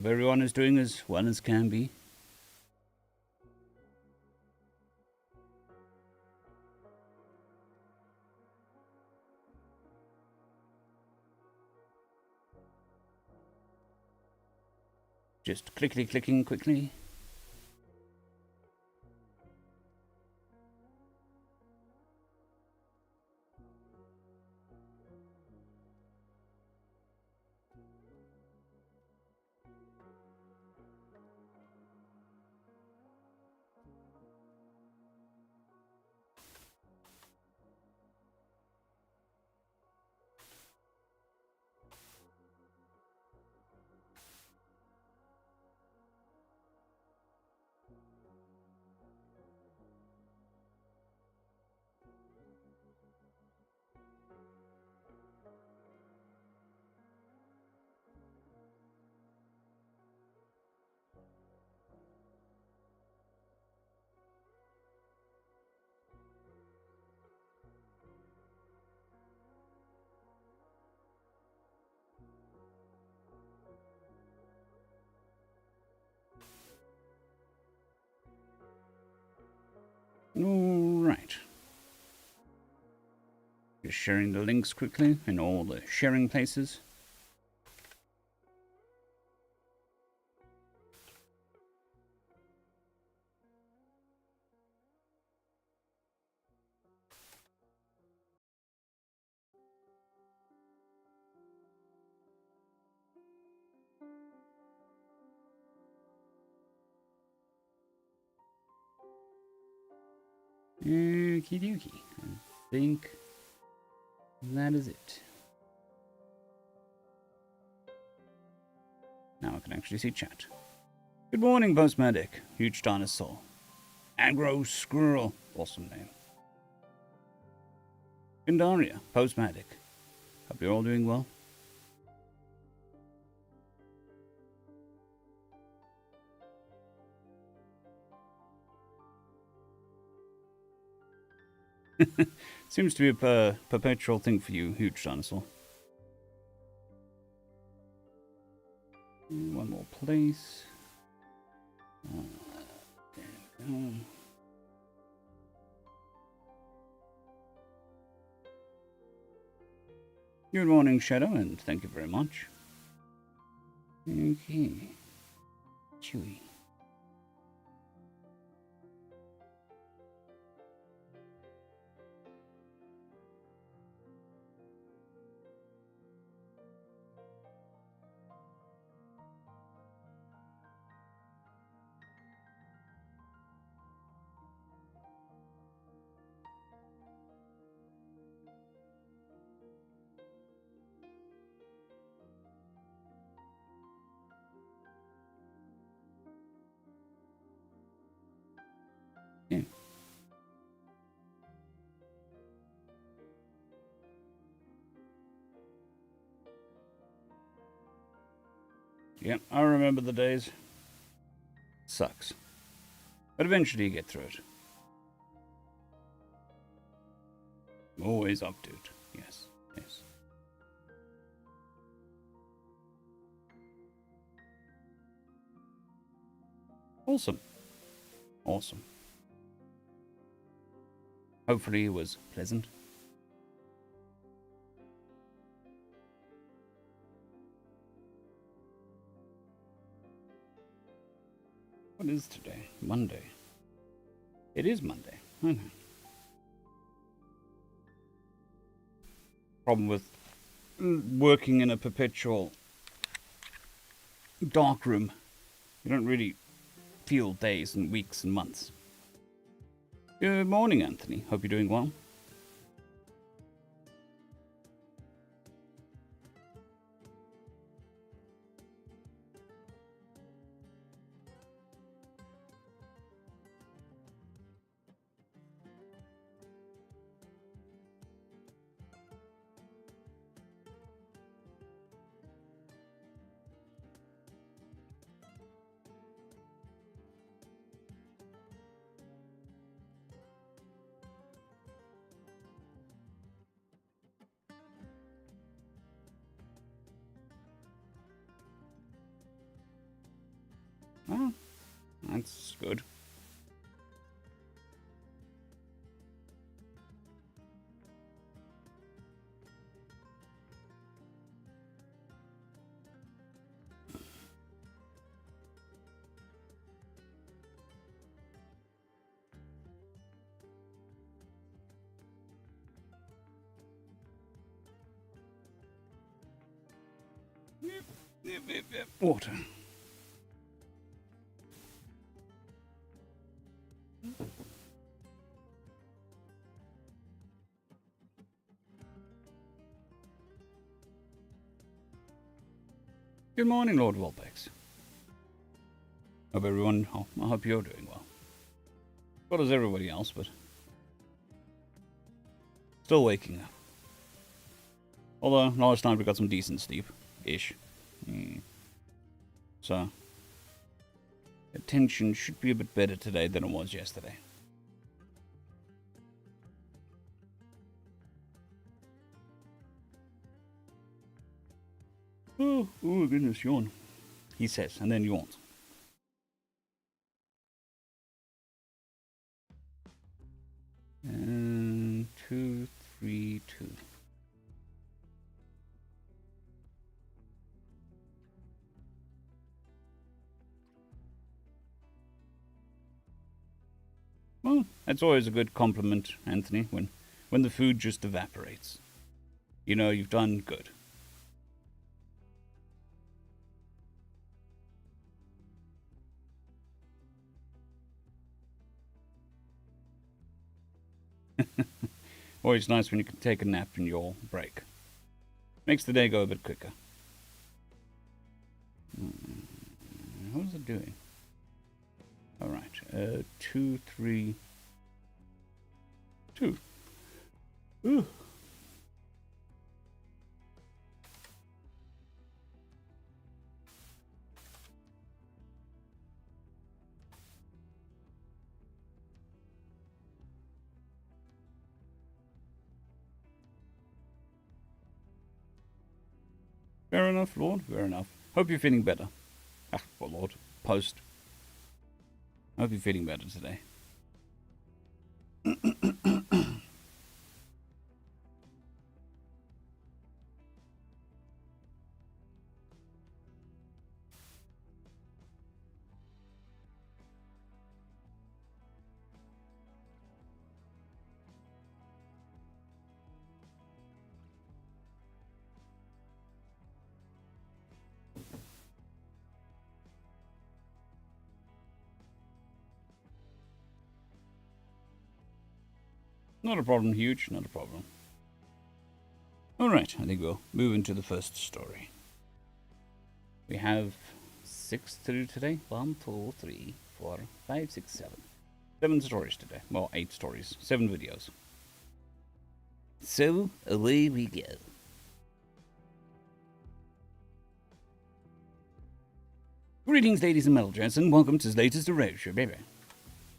Everyone is doing as well as can be. Just clickety-clicking quickly. All right. Just sharing the links quickly in all the sharing places. Okie dokie. I think that is it. Now I can actually see chat. Good morning, Postmedic. Huge dinosaur. Aggro squirrel. Awesome name. Gandaria. Postmedic. Hope you're all doing well. Seems to be a perpetual thing for you, huge dinosaur. One more place. There we go. Good morning, Shadow, and thank you very much. Okay. Chewy. Yeah. Yep, I remember the days. Sucks. But eventually you get through it. Always up to it. Yes, yes. Awesome. Awesome. Hopefully it was pleasant. What is today? Monday. It is Monday. I know. Problem with working in a perpetual dark room. You don't really feel days and weeks and months. Good morning, Anthony. Hope you're doing well. Oh, that's good. Water. Good morning, Lord Wolbex. I hope you're doing well. Well as everybody else, but still waking up. Although, last night we got some decent sleep-ish. So, attention should be a bit better today than it was yesterday. Oh goodness, yawn. He says, and then yawns. And 2, 3, 2. Well, that's always a good compliment, Anthony, when the food just evaporates. You know you've done good. Always nice when you can take a nap in your break. Makes the day go a bit quicker. How's it doing? Alright, 2, 3, 2. Ooh. Fair enough, Lord, fair enough. Hope you're feeling better. Ah, well, Lord, post. Hope you're feeling better today. Not a problem, huge, not a problem. Alright, I think we'll move into the first story. We have 6 to do today. 1, 2, 3, 4, 5, 6, 7. 7 stories today. Well, 8 stories. 7 videos. So, away we go. Greetings, ladies and metalgents, and welcome to the latest erasure, baby.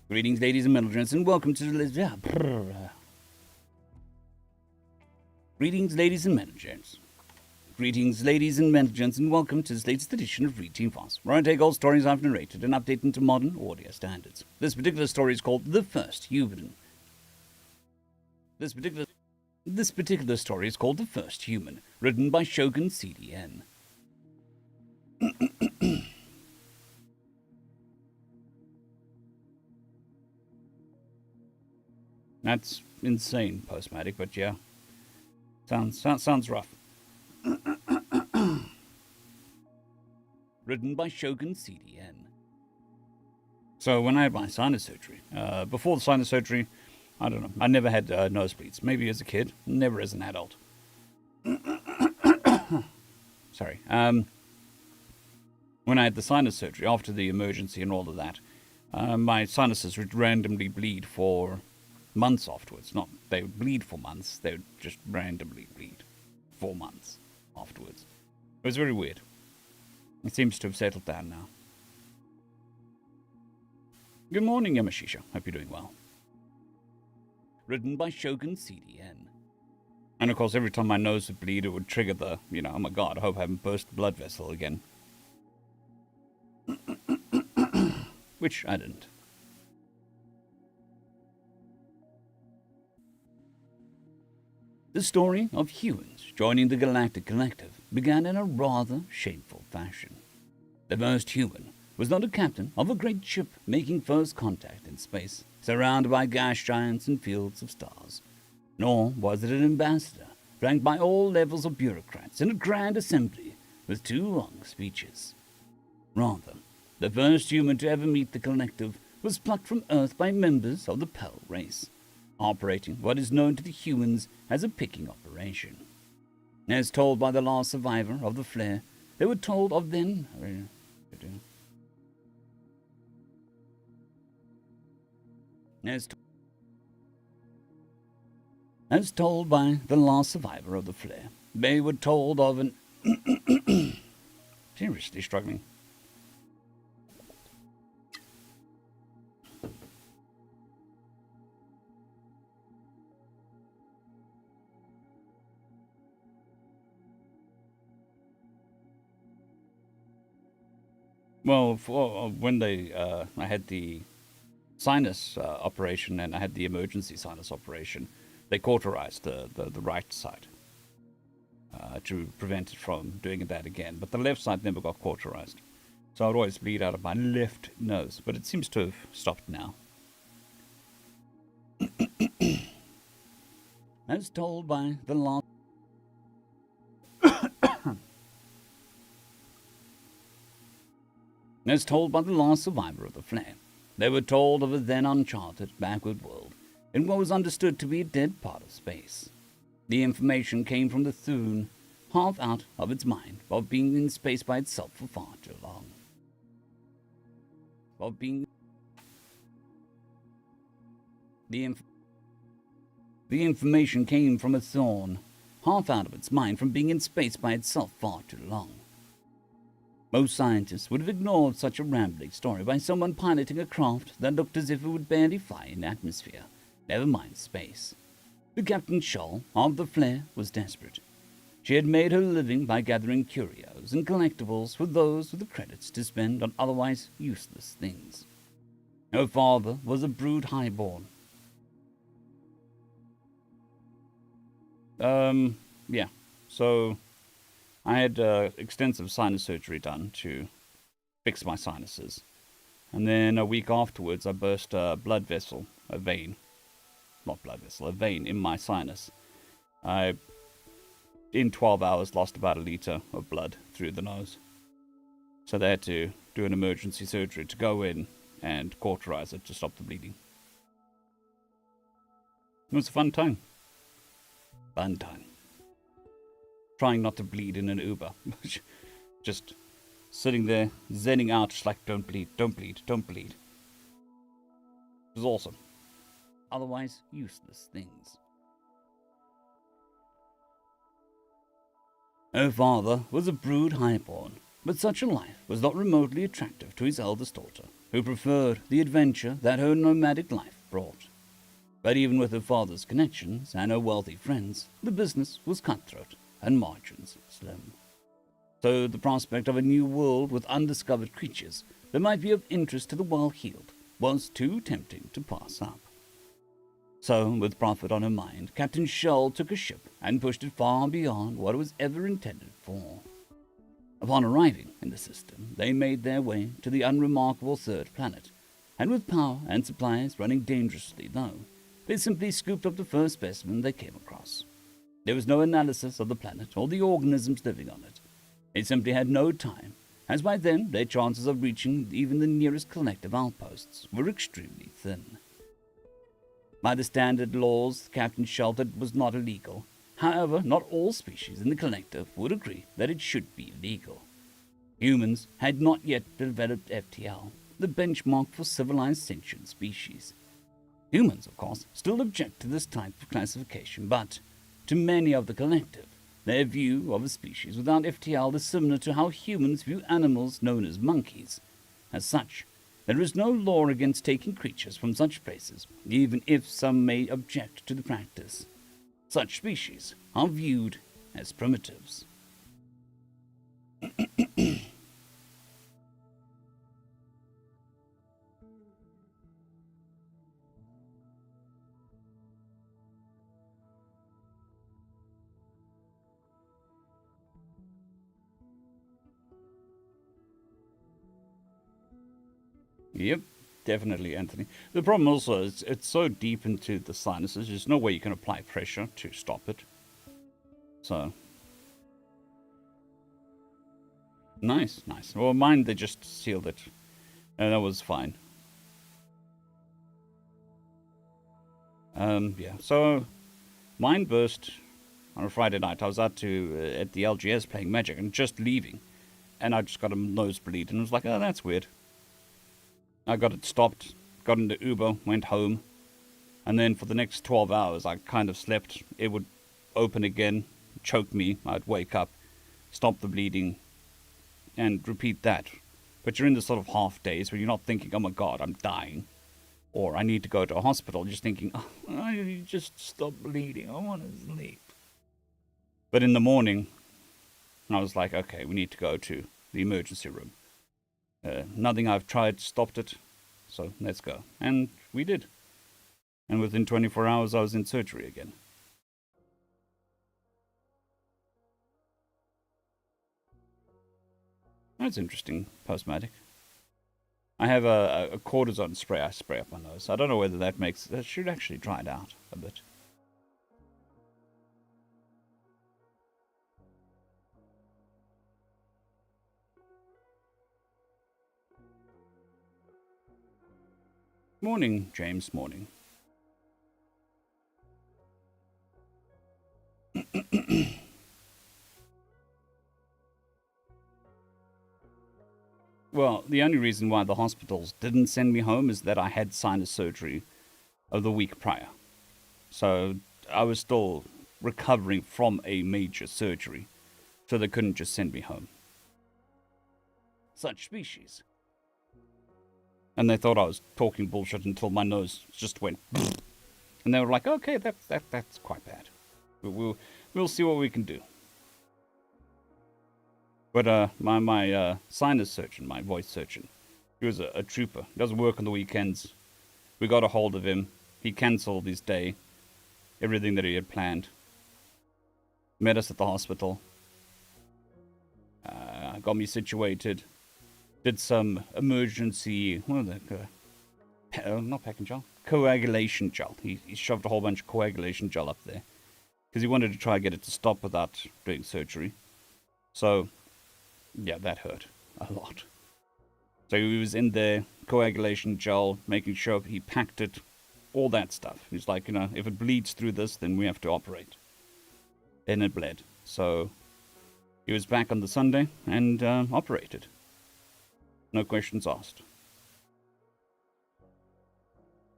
Greetings, ladies and metalgents, and welcome to the latest... Greetings, ladies and metalgents. Greetings, ladies and metalgents, and welcome to this latest edition of Read Team Fast, where I take old stories I've narrated and update them to modern audio standards. This particular story is called The First Human. This particular story is called The First Human, written by Shogun CDN. That's insane, Postmatic, but yeah. Sounds rough. Written by Shogun CDN. So when I had my sinus surgery, before the sinus surgery, I don't know, I never had nosebleeds. Maybe as a kid, never as an adult. Sorry. When I had the sinus surgery, after the emergency and all of that, my sinuses would randomly bleed for months afterwards. Not they would bleed for months, they would just randomly bleed for months afterwards. It was very weird. It seems to have settled down now. Good morning, Yamashisha. Hope you're doing well. Written by Shogun CDN. And of course, every time my nose would bleed, it would trigger the, oh my god, I hope I haven't burst the blood vessel again. which I didn't. The story of humans joining the Galactic Collective began in a rather shameful fashion. The first human was not a captain of a great ship making first contact in space, surrounded by gas giants and fields of stars. Nor was it an ambassador, flanked by all levels of bureaucrats in a grand assembly with 2 long speeches. Rather, the first human to ever meet the Collective was plucked from Earth by members of the Pell race, operating what is known to the humans as a picking operation. As told by the last survivor of the flare, they were told of then... As told by the last survivor of the flare, they were told of an... Seriously struggling. Well, when I had the sinus operation and I had the emergency sinus operation, they cauterized the right side to prevent it from doing that again. But the left side never got cauterized. So I would always bleed out of my left nose, but it seems to have stopped now. As told by the last... As told by the last survivor of the flare, they were told of a then uncharted, backward world in what was understood to be a dead part of space. The information came from the Thune, half out of its mind of being in space by itself for far too long. The information came from a Thorn, half out of its mind from being in space by itself far too long. Most scientists would have ignored such a rambling story by someone piloting a craft that looked as if it would barely fly in atmosphere, never mind space. The Captain Scholl of the flare was desperate. She had made her living by gathering curios and collectibles for those with the credits to spend on otherwise useless things. Her father was a brood highborn. Yeah, so I had extensive sinus surgery done to fix my sinuses. And then a week afterwards, I burst a blood vessel, a vein. Not blood vessel, a vein in my sinus. I, in 12 hours, lost about 1 liter of blood through the nose. So they had to do an emergency surgery to go in and cauterize it to stop the bleeding. It was a fun time. Fun time. Trying not to bleed in an Uber. Just sitting there, zenning out, just like, don't bleed, don't bleed, don't bleed. It was awesome. Otherwise useless things. Her father was a brood highborn, but such a life was not remotely attractive to his eldest daughter, who preferred the adventure that her nomadic life brought. But even with her father's connections and her wealthy friends, the business was cutthroat and margins slim. So the prospect of a new world with undiscovered creatures that might be of interest to the well-heeled was too tempting to pass up. So, with profit on her mind, Captain Scholl took a ship and pushed it far beyond what it was ever intended for. Upon arriving in the system, they made their way to the unremarkable third planet, and with power and supplies running dangerously low, they simply scooped up the first specimen they came across. There was no analysis of the planet or the organisms living on it. They simply had no time, as by then their chances of reaching even the nearest collective outposts were extremely thin. By the standard laws, Captain Scholl said it was not illegal. However, not all species in the collective would agree that it should be legal. Humans had not yet developed FTL, the benchmark for civilized sentient species. Humans, of course, still object to this type of classification, but to many of the collective, their view of a species without FTL is similar to how humans view animals known as monkeys. As such, there is no law against taking creatures from such places, even if some may object to the practice. Such species are viewed as primitives. Yep, definitely, Anthony. The problem also is it's so deep into the sinuses, there's no way you can apply pressure to stop it. So, nice. Well, mine, they just sealed it, and that was fine. Yeah, so mine burst on a Friday night. I was out at the LGS playing Magic and just leaving, and I just got a nosebleed, and I was like, oh, that's weird. I got it stopped, got into Uber, went home, and then for the next 12 hours, I kind of slept. It would open again, choke me, I'd wake up, stop the bleeding, and repeat that. But you're in this sort of half days where you're not thinking, oh my god, I'm dying, or I need to go to a hospital, just thinking, oh, I just stop bleeding, I want to sleep. But in the morning, I was like, okay, we need to go to the emergency room. Nothing I've tried stopped it, so let's go. And we did. And within 24 hours, I was in surgery again. That's interesting, post-matic. I have a cortisone spray I spray up my nose. I don't know whether that should actually dry it out a bit. Morning, James, morning. Well, the only reason why the hospitals didn't send me home is that I had sinus surgery of the week prior. So I was still recovering from a major surgery, so they couldn't just send me home. Such species. And they thought I was talking bullshit until my nose just went, and they were like, "Okay, that's quite bad. We'll see what we can do." But my sinus surgeon, my voice surgeon, he was a trooper. He doesn't work on the weekends. We got a hold of him. He cancelled his day, everything that he had planned. Met us at the hospital. Got me situated. Did some emergency, not packing gel, coagulation gel. He shoved a whole bunch of coagulation gel up there because he wanted to try and get it to stop without doing surgery. So, yeah, that hurt a lot. So he was in there, coagulation gel, making sure he packed it, all that stuff. He's like, if it bleeds through this, then we have to operate. And it bled. So he was back on the Sunday and operated. No questions asked.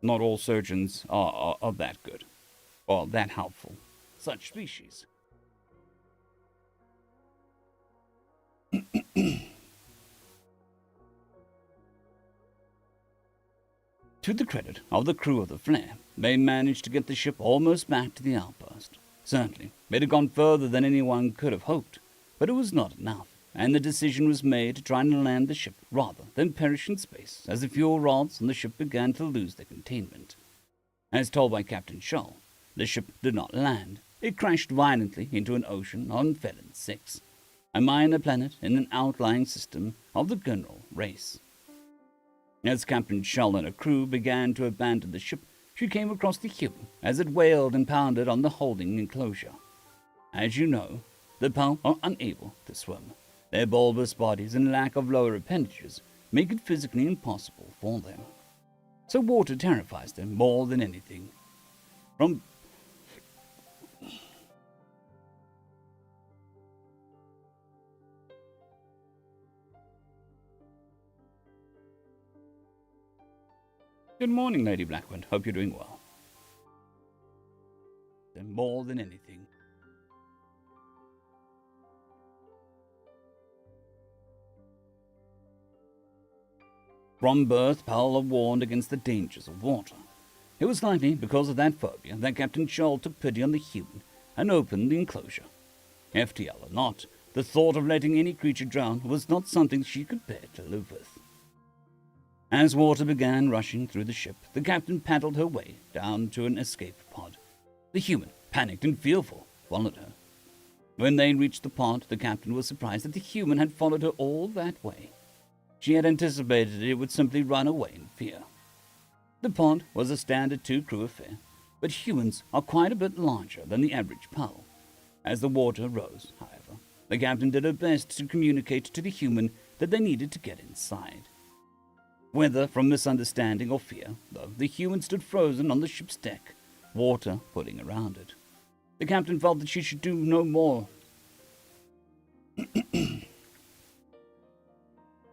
Not all surgeons are that good, or that helpful. Such species. To the credit of the crew of the Flare, they managed to get the ship almost back to the outpost. Certainly, it had gone further than anyone could have hoped, but it was not enough, and the decision was made to try and land the ship rather than perish in space as the fuel rods on the ship began to lose their containment. As told by Captain Shull, the ship did not land. It crashed violently into an ocean on Felon 6, a minor planet in an outlying system of the Gunral race. As Captain Shull and her crew began to abandon the ship, she came across the human as it wailed and pounded on the holding enclosure. As you know, the PAL are unable to swim. Their bulbous bodies and lack of lower appendages make it physically impossible for them. So water terrifies them more than anything. Good morning, Lady Blackwind. Hope you're doing well. Them more than anything. From birth, Paola warned against the dangers of water. It was likely because of that phobia that Captain Shull took pity on the human and opened the enclosure. FTL or not, the thought of letting any creature drown was not something she could bear to live with. As water began rushing through the ship, the captain paddled her way down to an escape pod. The human, panicked and fearful, followed her. When they reached the pod, the captain was surprised that the human had followed her all that way. She had anticipated it would simply run away in fear. The pod was a standard two-crew affair, but humans are quite a bit larger than the average PAL. As the water rose, however, the captain did her best to communicate to the human that they needed to get inside. Whether from misunderstanding or fear, though, the human stood frozen on the ship's deck, water pooling around it. The captain felt that she should do no more.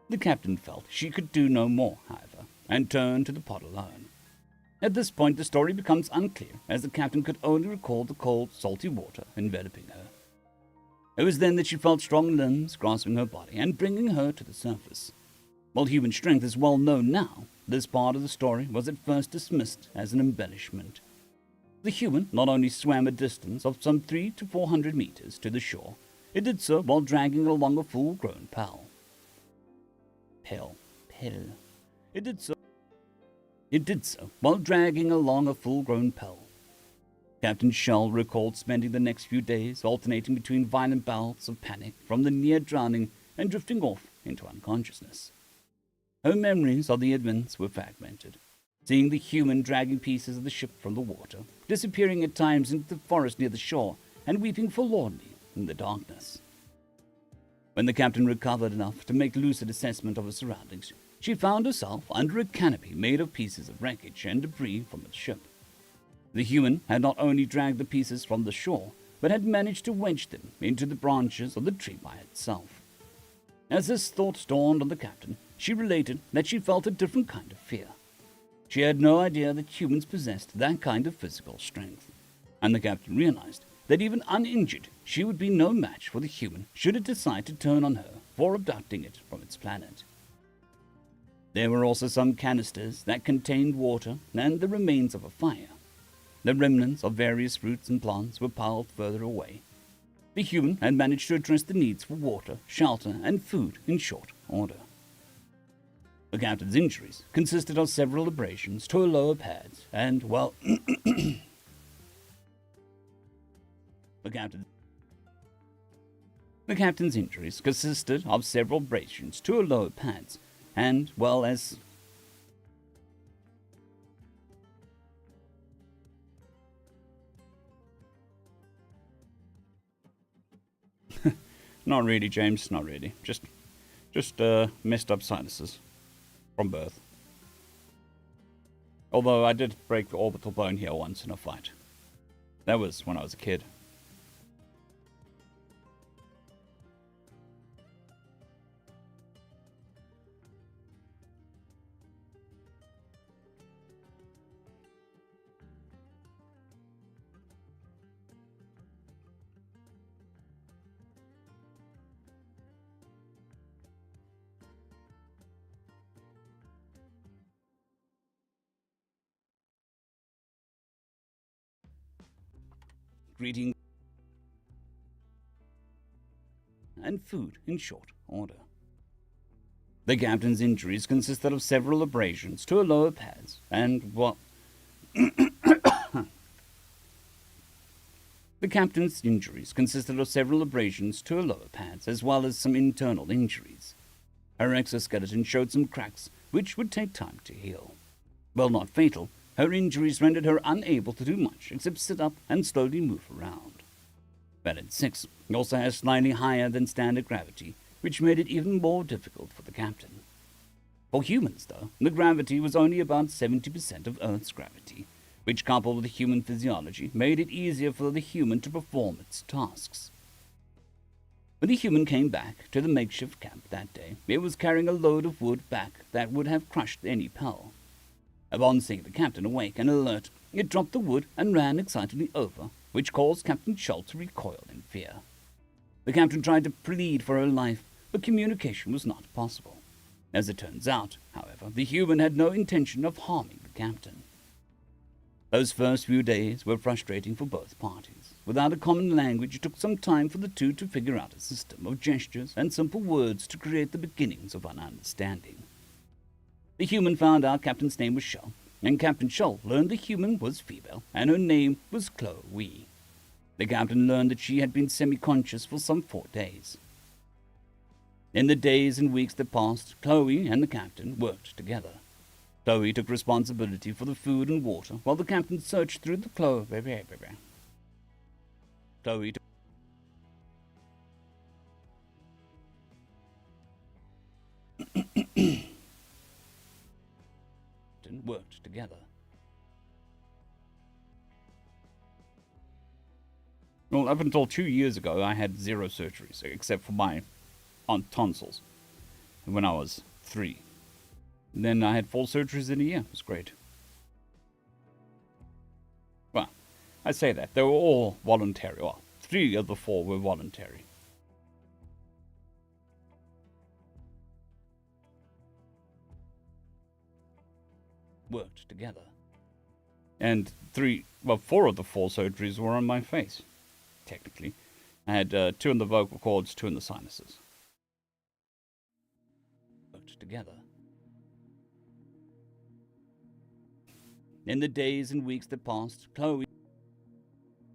The captain felt she could do no more, however, and turned to the pod alone. At this point, the story becomes unclear, as the captain could only recall the cold, salty water enveloping her. It was then that she felt strong limbs grasping her body and bringing her to the surface. While human strength is well known now, this part of the story was at first dismissed as an embellishment. The human not only swam a distance of some 300 to 400 meters to the shore, it did so while dragging along a full-grown pal. It did so while dragging along a full-grown pal. Captain Shull recalled spending the next few days alternating between violent bouts of panic from the near drowning and drifting off into unconsciousness. Her memories of the events were fragmented, seeing the human dragging pieces of the ship from the water, disappearing at times into the forest near the shore, and weeping forlornly in the darkness. When the captain recovered enough to make lucid assessment of her surroundings, she found herself under a canopy made of pieces of wreckage and debris from its ship. The human had not only dragged the pieces from the shore, but had managed to wedge them into the branches of the tree by itself. As this thought dawned on the captain, she related that she felt a different kind of fear. She had no idea that humans possessed that kind of physical strength, and the captain realized that even uninjured, she would be no match for the human should it decide to turn on her for abducting it from its planet. There were also some canisters that contained water and the remains of a fire. The remnants of various fruits and plants were piled further away. The human had managed to address the needs for water, shelter, and food in short order. The captain's injuries consisted of several abrasions to her lower pads and, well, the captain's injuries consisted of several abrasions to her lower pads and, well as... Not really, James, not really. Just messed up sinuses from birth. Although I did break the orbital bone here once in a fight. That was when I was a kid. Greeting and food in short order. The captain's injuries consisted of several abrasions to her lower pads and, well... The captain's injuries consisted of several abrasions to her lower pads as well as some internal injuries. Her exoskeleton showed some cracks which would take time to heal. While not fatal, her injuries rendered her unable to do much except sit up and slowly move around. Planet 6 also has slightly higher than standard gravity, which made it even more difficult for the captain. For humans, though, the gravity was only about 70% of Earth's gravity, which coupled with the human physiology made it easier for the human to perform its tasks. When the human came back to the makeshift camp that day, it was carrying a load of wood back that would have crushed any PAL. Upon seeing the captain awake and alert, it dropped the wood and ran excitedly over, which caused Captain Shull to recoil in fear. The captain tried to plead for her life, but communication was not possible. As it turns out, however, the human had no intention of harming the captain. Those first few days were frustrating for both parties. Without a common language, it took some time for the two to figure out a system of gestures and simple words to create the beginnings of an understanding. The human found out Captain's name was Shull, and Captain Shull learned the human was female, and her name was Chloe. The captain learned that she had been semi-conscious for some 4 days. In the days and weeks that passed, Chloe and the captain worked together. Chloe took responsibility for the food and water, while the captain searched through the Chloe took worked together. Well, up until 2 years ago, I had 0 surgeries, except for my tonsils, when I was 3. And then I had 4 surgeries in a year. It was great. Well, I say that. They were all voluntary. Well, 3 of the 4 were voluntary. Worked together. And 4 of the 4 surgeries were on my face, technically. I had 2 in the vocal cords, 2 in the sinuses. Worked together. In the days and weeks that passed, Chloe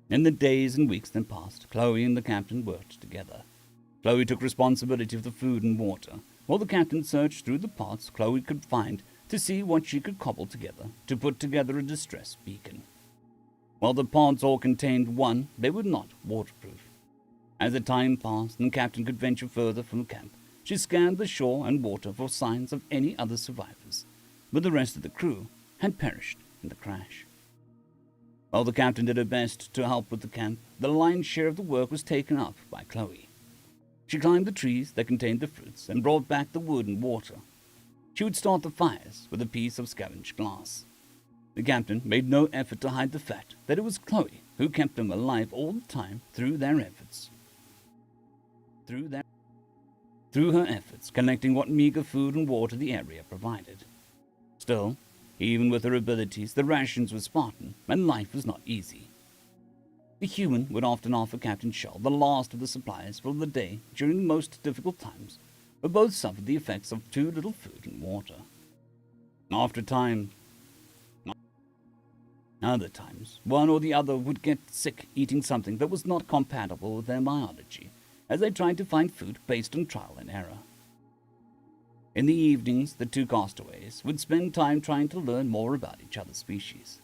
and the captain worked together. Chloe took responsibility for the food and water, while the captain searched through the parts Chloe could find to see what she could cobble together to put together a distress beacon. While the pods all contained one, they were not waterproof. As the time passed and the captain could venture further from the camp, she scanned the shore and water for signs of any other survivors, but the rest of the crew had perished in the crash. While the captain did her best to help with the camp, the lion's share of the work was taken up by Chloe. She climbed the trees that contained the fruits and brought back the wood and water. She would start the fires with a piece of scavenged glass. The captain made no effort to hide the fact that it was Chloe who kept them alive all the time through her efforts collecting what meager food and water the area provided. Still, even with her abilities, the rations were Spartan, and life was not easy. The human would often offer Captain Shull the last of the supplies for the day during the most difficult times, but both suffered the effects of too little food and water. Other times, one or the other would get sick eating something that was not compatible with their biology, as they tried to find food based on trial and error. In the evenings, the 2 castaways would spend time trying to learn more about each other's species.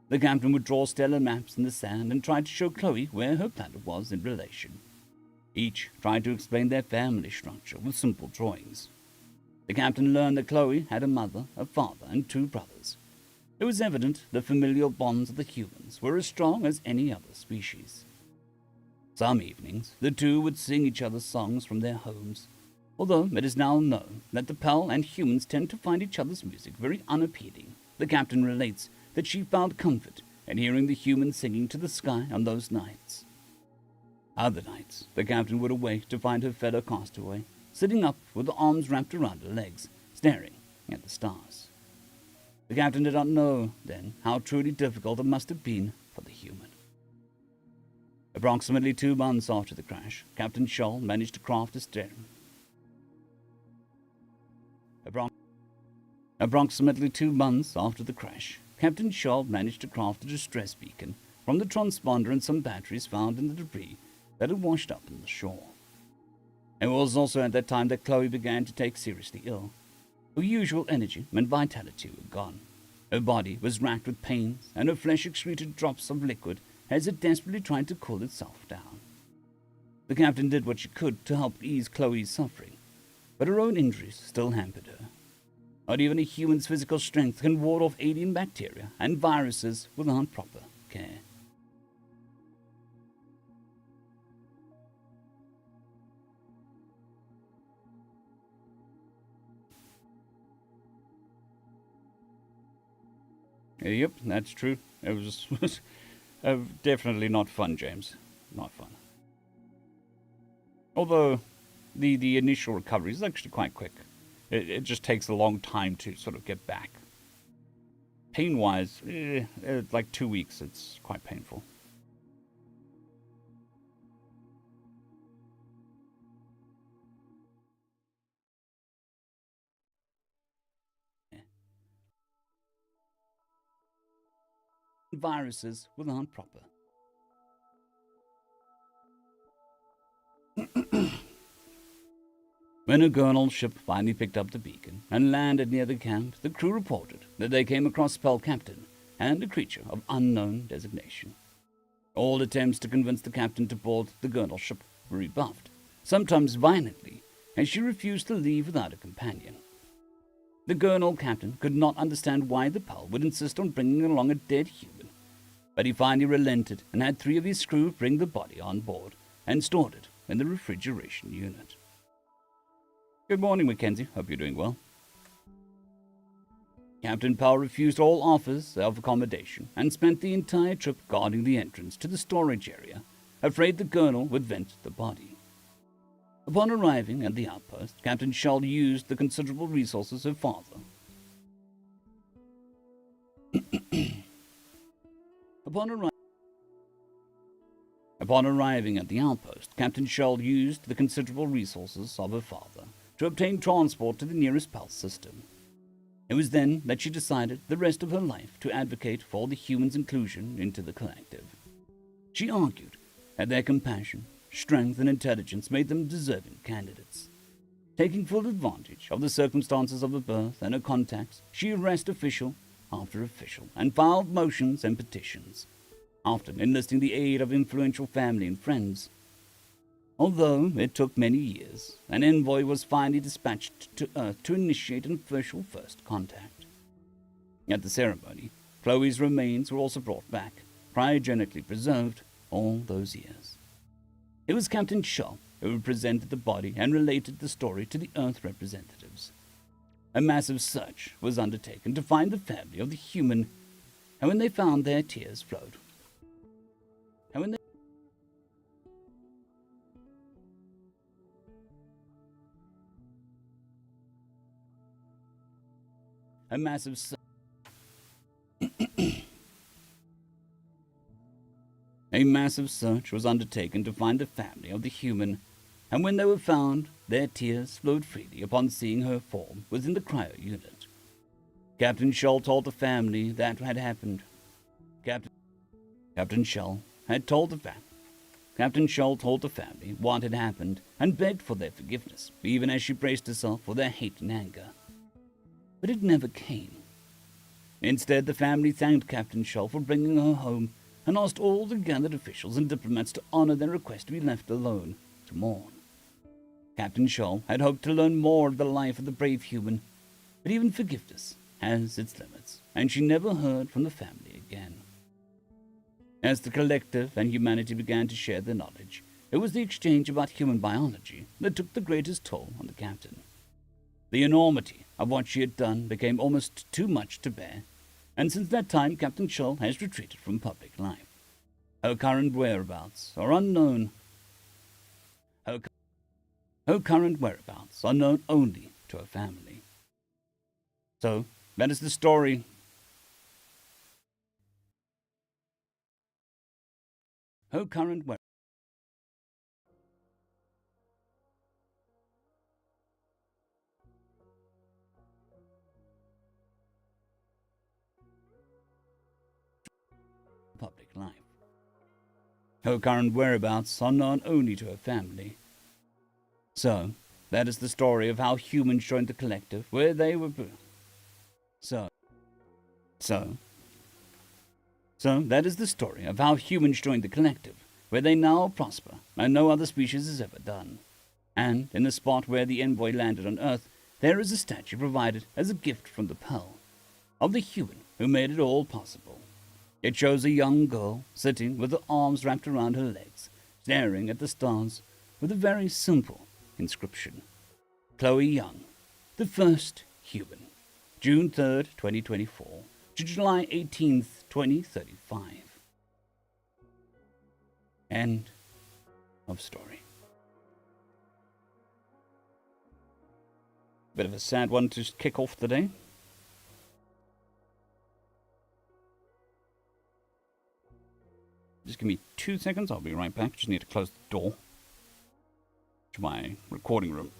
The captain would draw stellar maps in the sand and try to show Chloe where her planet was in relation. Each tried to explain their family structure with simple drawings. The captain learned that Chloe had a mother, a father, and 2 brothers. It was evident the familial bonds of the humans were as strong as any other species. Some evenings, the 2 would sing each other songs from their homes, although it is now known that the Pell and humans tend to find each other's music very unappealing. The captain relates that she found comfort in hearing the humans singing to the sky on those nights. Other nights, the captain would awake to find her fellow castaway sitting up with her arms wrapped around her legs, staring at the stars. The captain did not know then how truly difficult it must have been for the human. Approximately 2 months after the crash, Captain Shull managed to craft a steering. Approximately 2 months after the crash, Captain Shull managed to craft a distress beacon from the transponder and some batteries found in the debris that had washed up on the shore. It was also at that time that Chloe began to take seriously ill. Her usual energy and vitality were gone. Her body was racked with pains, and her flesh excreted drops of liquid as it desperately tried to cool itself down. The captain did what she could to help ease Chloe's suffering, but her own injuries still hampered her. Not even a human's physical strength can ward off alien bacteria and viruses without proper care. Yep, that's true. It was definitely not fun, James. Not fun. Although the initial recovery is actually quite quick. It just takes a long time to sort of get back. Pain-wise, like 2 weeks, it's quite painful. Viruses without proper. When a colonial ship finally picked up the beacon and landed near the camp, the crew reported that they came across Spell Captain and a creature of unknown designation. All attempts to convince the captain to board the colonial ship were rebuffed, sometimes violently, as she refused to leave without a companion. The colonial captain could not understand why the Pal would insist on bringing along a dead human, but he finally relented and had 3 of his crew bring the body on board and stored it in the refrigeration unit. Good morning, Mackenzie. Hope you're doing well. Captain Powell refused all offers of accommodation and spent the entire trip guarding the entrance to the storage area, afraid the colonel would vent the body. Upon arriving at the outpost, Captain Shull used the considerable resources of father. Upon arriving at the outpost, Captain Shull used the considerable resources of her father to obtain transport to the nearest pulse system. It was then that she decided the rest of her life to advocate for the humans' inclusion into the collective. She argued that their compassion, strength, and intelligence made them deserving candidates. Taking full advantage of the circumstances of her birth and her contacts, she harassed official after official and filed motions and petitions, often enlisting the aid of influential family and friends. Although it took many years, an envoy was finally dispatched to Earth to initiate an official first contact. At the ceremony, Chloe's remains were also brought back, cryogenically preserved all those years. It was Captain Shaw who presented the body and related the story to the Earth representatives. A massive search was undertaken to find the family of the human, and when they found, their tears flowed. A massive search was undertaken to find the family of the human, and when they were found, their tears flowed freely upon seeing her form within the cryo unit. Captain Shull told the family that had happened. Captain Shull told the family what had happened and begged for their forgiveness, even as she braced herself for their hate and anger. But it never came. Instead, the family thanked Captain Shull for bringing her home and asked all the gathered officials and diplomats to honor their request to be left alone to mourn. Captain Shull had hoped to learn more of the life of the brave human, but even forgiveness has its limits, and she never heard from the family again. As the collective and humanity began to share their knowledge, it was the exchange about human biology that took the greatest toll on the captain. The enormity of what she had done became almost too much to bear, and since that time Captain Shull has retreated from public life. Her current whereabouts are unknown. Her current whereabouts are known only to her family. So, that is the story. Her current whereabouts. Public life. Her current whereabouts are known only to her family. So, that is the story of how humans joined the collective where they were that is the story of how humans joined the collective, where they now prosper, and no other species has ever done. And in the spot where the envoy landed on Earth, there is a statue provided as a gift from the Pearl, of the human who made it all possible. It shows a young girl sitting with her arms wrapped around her legs, staring at the stars, with a very simple inscription. Chloe Young, the first human. June 3rd, 2024 to July 18th, 2035. End of story. Bit of a sad one to kick off the day. Just give me 2 seconds, I'll be right back. Just need to close the door to my recording room.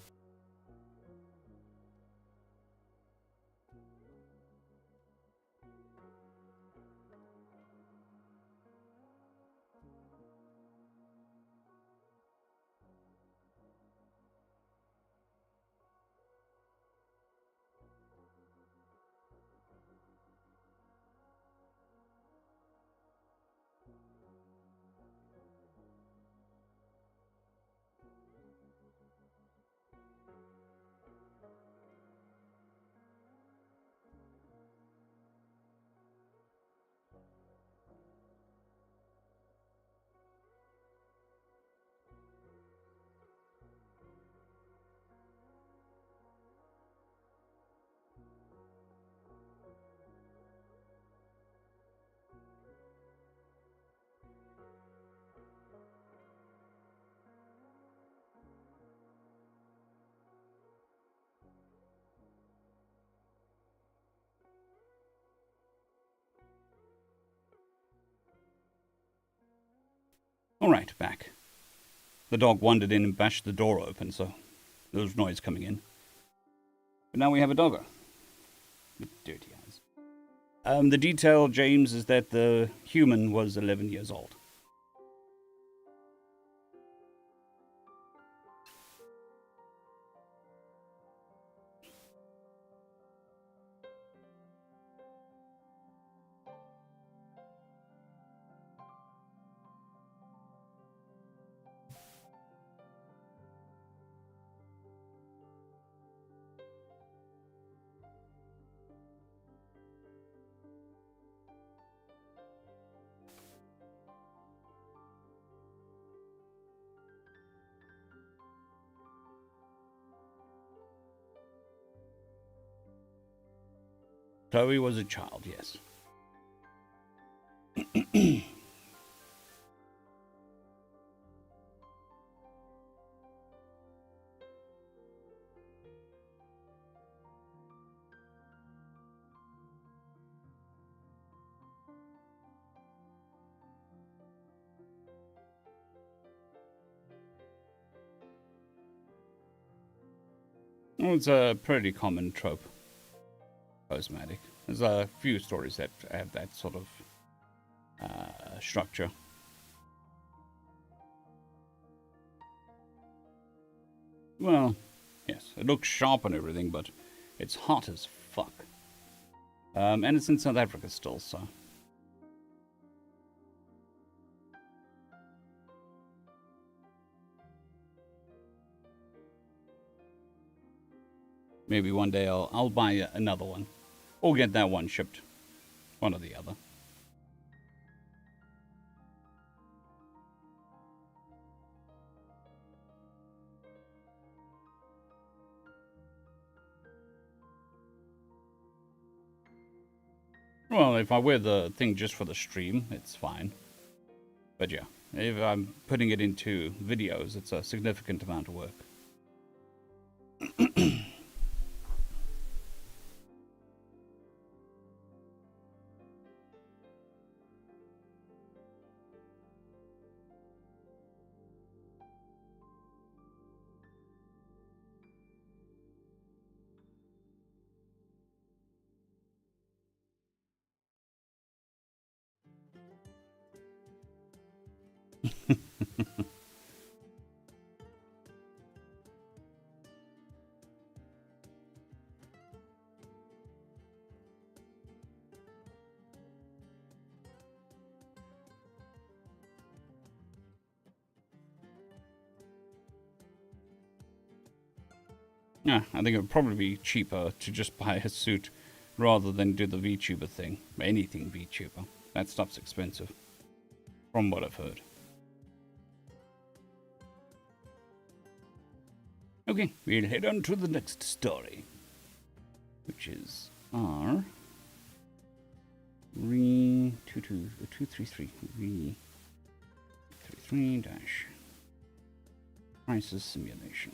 All right, back. The dog wandered in and bashed the door open, so there was noise coming in. But now we have a doggo. With dirty eyes. The detail, James, is that the human was 11 years old. Chloe was a child, yes. Well, it's a pretty common trope. Cosmetic. There's a few stories that have that sort of structure. Well, yes, it looks sharp and everything, but it's hot as fuck. And it's in South Africa still, so. Maybe one day I'll buy another one. Or get that one shipped. One or the other. Well, if I wear the thing just for the stream, it's fine. But yeah, if I'm putting it into videos, it's a significant amount of work. Yeah, I think it would probably be cheaper to just buy a suit rather than do the VTuber thing. Anything VTuber. That stuff's expensive. From what I've heard. Okay, we'll head on to the next story. Which is R... 233 33 dash crisis simulation.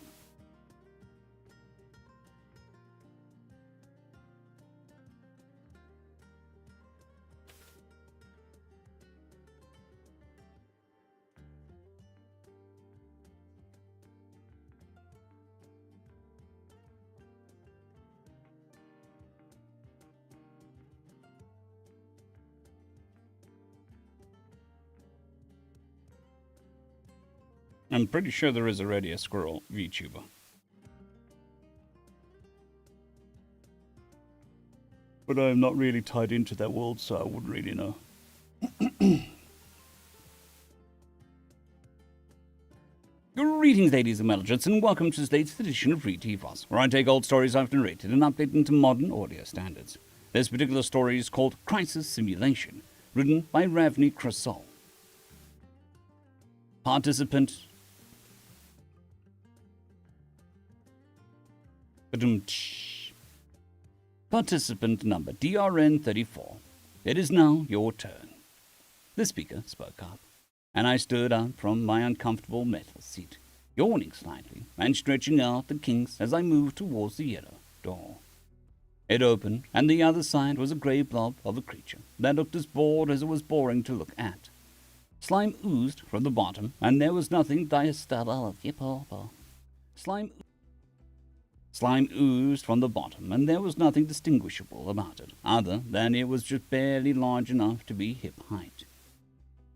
I'm pretty sure there is already a squirrel VTuber. But I'm not really tied into that world, so I wouldn't really know. Greetings, ladies and gentlemen, and welcome to this latest edition of Read TVOS, where I take old stories I've narrated and update them to modern audio standards. This particular story is called Crisis Simulation, written by Ravni Krasol. Participant... Participant number DRN34. It is now your turn. The speaker spoke up, and I stood up from my uncomfortable metal seat, yawning slightly and stretching out the kinks as I moved towards the yellow door. It opened, and the other side was a grey blob of a creature that looked as bored as it was boring to look at. Slime oozed from the bottom, and there was nothing Slime oozed from the bottom, and there was nothing distinguishable about it, other than it was just barely large enough to be hip height.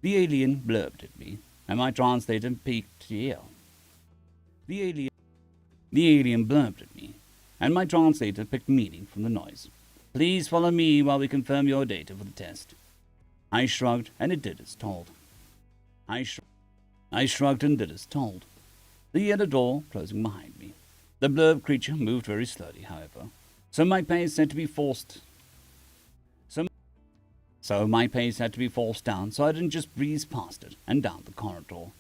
The alien blurbed at me, and my translator peeked yell. The alien blurbed at me, and my translator picked meaning from the noise. Please follow me while we confirm your data for the test. I shrugged, and it did as told. I shrugged and did as told. The yellow door closing behind me. The blurb creature moved very slowly, however, so my pace had to be forced down so I didn't just breeze past it and down the corridor.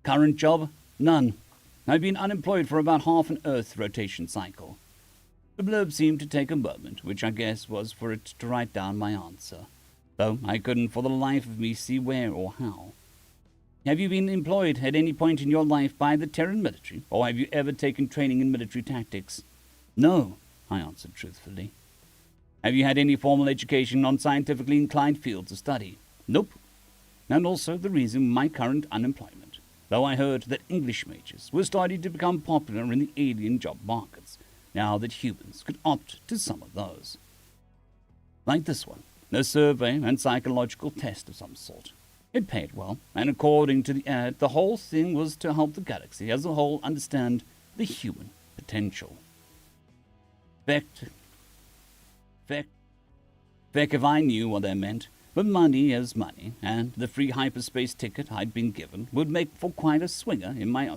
Current job? None. I've been unemployed for about half an Earth rotation cycle. The blurb seemed to take a moment, which I guess was for it to write down my answer, though I couldn't for the life of me see where or how. Have you been employed at any point in your life by the Terran military, or have you ever taken training in military tactics? No, I answered truthfully. Have you had any formal education on scientifically inclined fields of study? Nope. And also the reason my current unemployment, though I heard that English majors were starting to become popular in the alien job markets, now that humans could opt to some of those. Like this one, a survey and psychological test of some sort. It paid well, and according to the ad, the whole thing was to help the galaxy as a whole understand the human potential. Feck if I knew what that meant, but money is money, and the free hyperspace ticket I'd been given would make for quite a swinger in my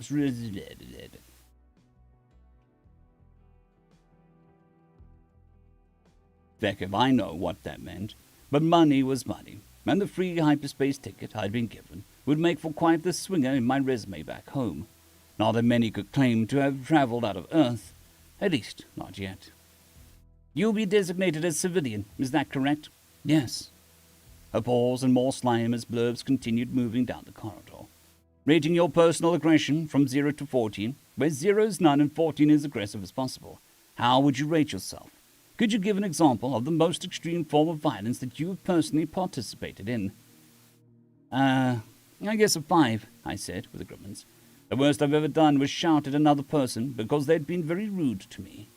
Feck if I know what that meant, but money was money, and the free hyperspace ticket I'd been given would make for quite the swinger in my resume back home. Not that many could claim to have traveled out of Earth, at least not yet. You'll be designated as civilian, is that correct? Yes. A pause and more slime as blurbs continued moving down the corridor. Rating your personal aggression from 0 to 14, where 0 is none and 14 is aggressive as possible. How would you rate yourself? Could you give an example of the most extreme form of violence that you have personally participated in? I guess a 5, I said with a grimace. The worst I've ever done was shout at another person because they'd been very rude to me.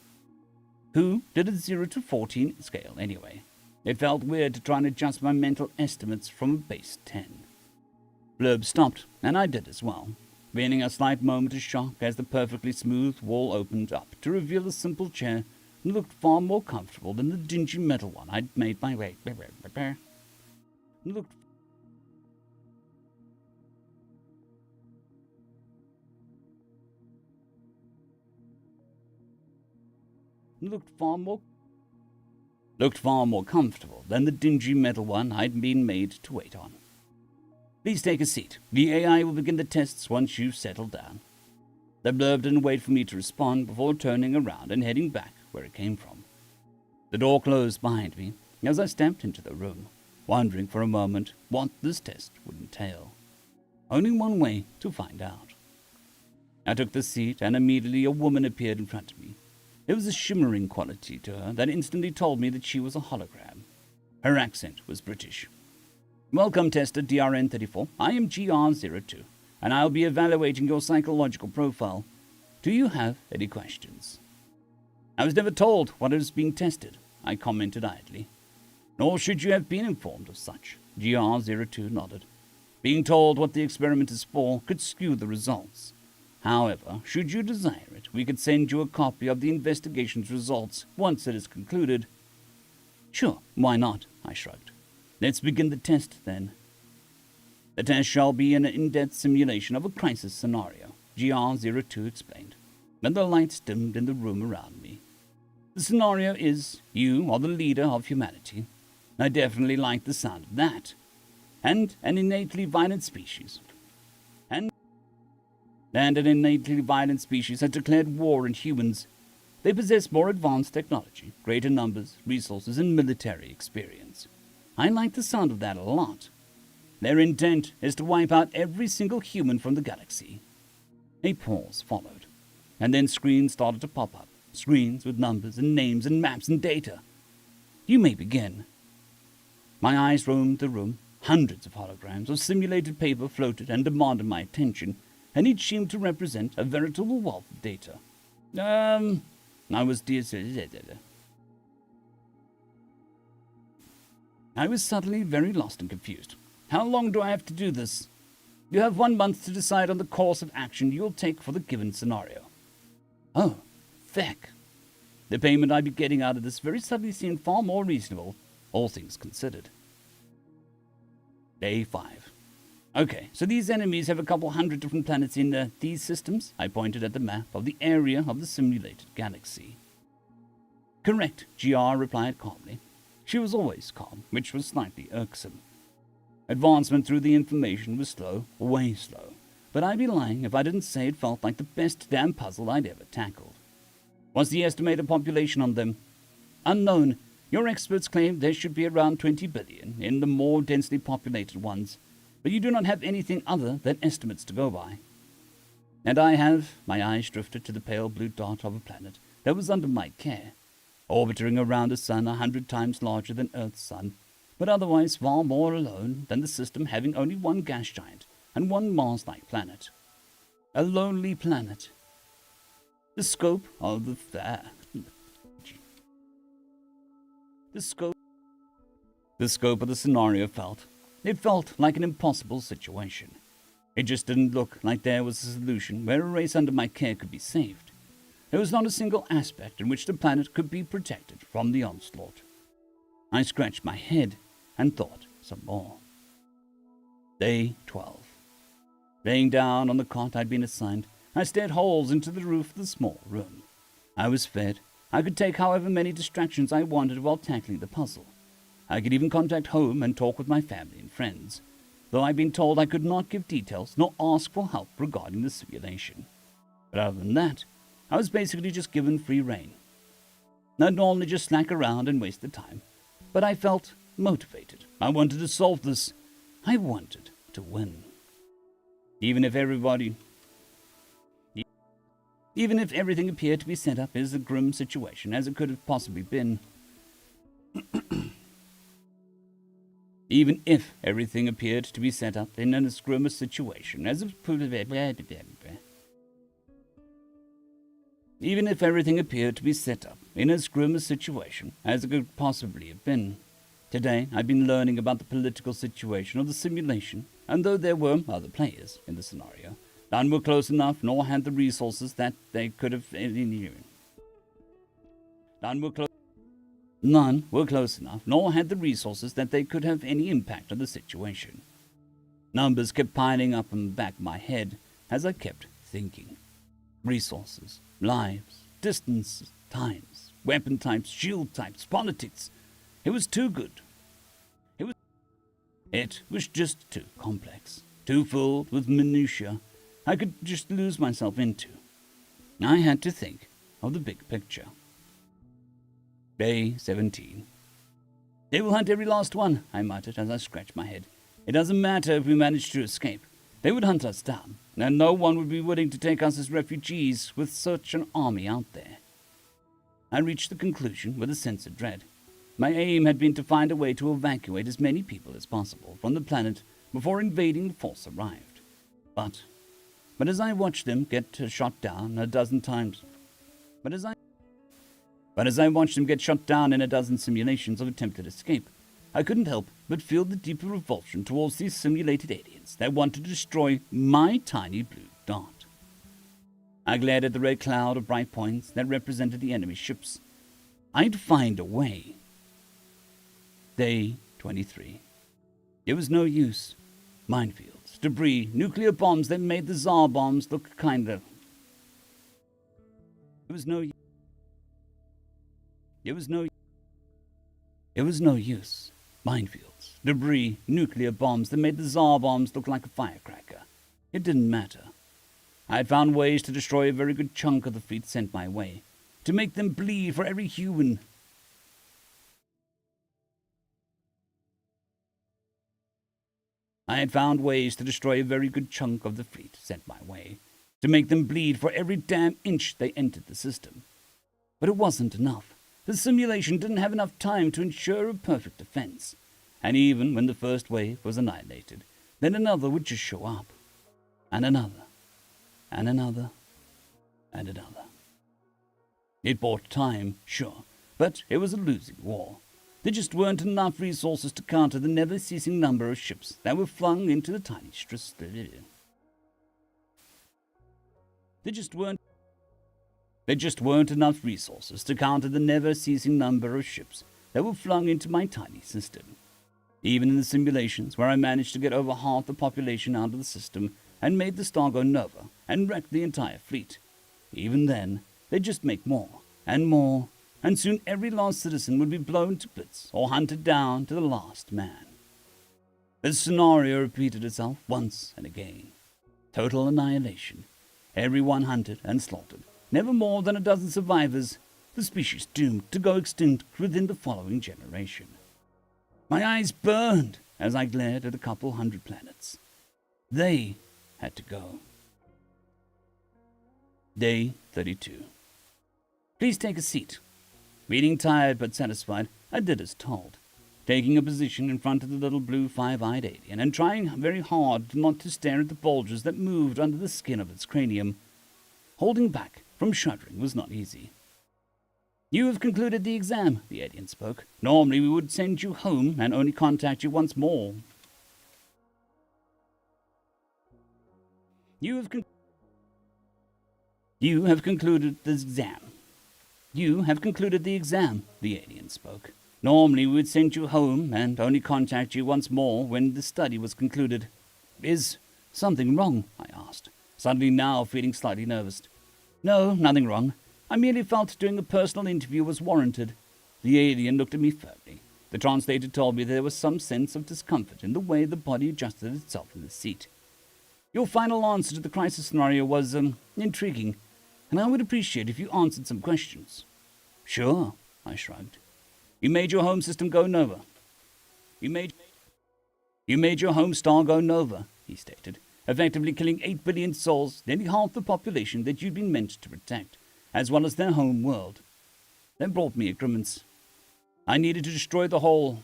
Who did a 0 to 14 scale anyway? It felt weird to try and adjust my mental estimates from a base 10. Blurb stopped, and I did as well, feeling a slight moment of shock as the perfectly smooth wall opened up to reveal a simple chair that looked far more comfortable than the dingy metal one I'd made my way. Looked far more comfortable than the dingy metal one I'd been made to wait on. Please take a seat. The AI will begin the tests once you've settled down. The blurb didn't wait for me to respond before turning around and heading back where it came from. The door closed behind me as I stepped into the room, wondering for a moment what this test would entail. Only one way to find out. I took the seat, and immediately a woman appeared in front of me. There was a shimmering quality to her that instantly told me that she was a hologram. Her accent was British. Welcome, tester DRN34. I am GR02, and I'll be evaluating your psychological profile. Do you have any questions? I was never told what is being tested, I commented idly. Nor should you have been informed of such. GR02 nodded. Being told what the experiment is for could skew the results. However, should you desire it, we could send you a copy of the investigation's results once it is concluded. Sure, why not? I shrugged. Let's begin the test, then. The test shall be an in-depth simulation of a crisis scenario, GR02 explained. Then the lights dimmed in the room around me. The scenario is, you are the leader of humanity. I definitely like the sound of that. And an innately violent species. And an innately violent species has declared war on humans. They possess more advanced technology, greater numbers, resources, and military experience. I like the sound of that a lot. Their intent is to wipe out every single human from the galaxy. A pause followed, and then screens started to pop up. Screens with numbers and names and maps and data. You may begin. My eyes roamed the room, Hundreds of holograms of simulated paper floated and demanded my attention, and each seemed to represent a veritable wealth of data. I was suddenly very lost and confused. How long do I have to do this? You have 1 month to decide on the course of action you'll take for the given scenario. Oh, feck. The payment I'd be getting out of this very suddenly seemed far more reasonable, all things considered. Day 5. Okay, so these enemies have a couple hundred different planets in these systems. I pointed at the map of the area of the simulated galaxy. Correct, GR replied calmly. She was always calm, which was slightly irksome. Advancement through the information was slow, way slow, but I'd be lying if I didn't say it felt like the best damn puzzle I'd ever tackled. What's the estimated population on them? Unknown. Your experts claim there should be around 20 billion in the more densely populated ones, but you do not have anything other than estimates to go by. And I have, my eyes drifted to the pale blue dot of a planet that was under my care, orbiting around a sun 100 times larger than Earth's sun, but otherwise far more alone than the system, having only one gas giant and one Mars-like planet. A lonely planet. The scope of the scenario felt like an impossible situation. It just didn't look like there was a solution where a race under my care could be saved. There was not a single aspect in which the planet could be protected from the onslaught. I scratched my head and thought some more. Day 12. Laying down on the cot I'd been assigned, I stared holes into the roof of the small room. I was fed. I could take however many distractions I wanted while tackling the puzzle. I could even contact home and talk with my family and friends, though I'd been told I could not give details nor ask for help regarding the simulation. But other than that, I was basically just given free rein. I'd normally just slack around and waste the time, but I felt motivated. I wanted to solve this. I wanted to win. Even if everything appeared to be set up as a grim situation as it could have possibly been. Even if everything appeared to be set up in as grim a situation as it could have Even if everything appeared to be set up in as grim a situation as it could possibly have been. Today, I've been learning about the political situation of the simulation, and though there were other players in the scenario, none were close enough nor had the resources that they could have... None were close enough nor had the resources that they could have any impact on the situation. Numbers kept piling up in the back of my head as I kept thinking. Resources, lives, distances, times, weapon types, shield types, politics. It was too good. It was just too complex, too filled with minutiae I could just lose myself into. I had to think of the big picture. Day 17. They will hunt every last one, I muttered as I scratched my head. It doesn't matter if we manage to escape. They would hunt us down, and no one would be willing to take us as refugees with such an army out there. I reached the conclusion with a sense of dread. My aim had been to find a way to evacuate as many people as possible from the planet before invading force arrived. But as I watched them get shot down a dozen times, in a dozen simulations of attempted escape, I couldn't help but feel the deeper revulsion towards these simulated aliens that wanted to destroy my tiny blue dot. I glared at the red cloud of bright points that represented the enemy ships. I'd find a way. Day 23. It was no use. Minefields, debris, nuclear bombs that made the Tsar bombs look kinda... It was no use. Minefields, debris, nuclear bombs that made the Tsar bombs look like a firecracker. It didn't matter. I had found ways to destroy a very good chunk of the fleet sent my way, to make them bleed for every human. I had found ways to destroy a very good chunk of the fleet sent my way, to make them bleed for every damn inch they entered the system. But it wasn't enough. The simulation didn't have enough time to ensure a perfect defense. and even when the first wave was annihilated, then another would just show up, and another, and another, and another. It bought time, sure, but it was a losing war. There just weren't enough resources to counter the never-ceasing number of ships that were flung into the tiny stress. There just weren't enough resources to counter the never-ceasing number of ships that were flung into my tiny system. Even in the simulations where I managed to get over half the population out of the system and made the star go nova and wrecked the entire fleet, even then, they'd just make more, and soon every last citizen would be blown to bits or hunted down to the last man. The scenario repeated itself once and again. Total annihilation. Everyone hunted and slaughtered. Never more than a dozen survivors, the species doomed to go extinct within the following generation. My eyes burned as I glared at a couple hundred planets. They had to go. Day 32. Please take a seat. Feeling tired but satisfied, I did as told, taking a position in front of the little blue five-eyed alien and trying very hard not to stare at the bulges that moved under the skin of its cranium. Holding back from shuddering was not easy. You have concluded the exam, the alien spoke. Normally we would send you home and only contact you once more. You have concluded the exam. You have concluded the exam, the alien spoke. Normally we would send you home and only contact you once more when the study was concluded. Is something wrong? I asked, suddenly now feeling slightly nervous. No, nothing wrong. I merely felt doing a personal interview was warranted. The alien looked at me firmly. The translator told me there was some sense of discomfort in the way the body adjusted itself in the seat. Your final answer to the crisis scenario was, intriguing, and I would appreciate if you answered some questions. Sure, I shrugged. You made your home system go nova. You made your home star go nova, he stated, effectively killing 8 billion souls, nearly half the population that you'd been meant to protect, as well as their home world. That brought me a grimace. I needed to destroy the whole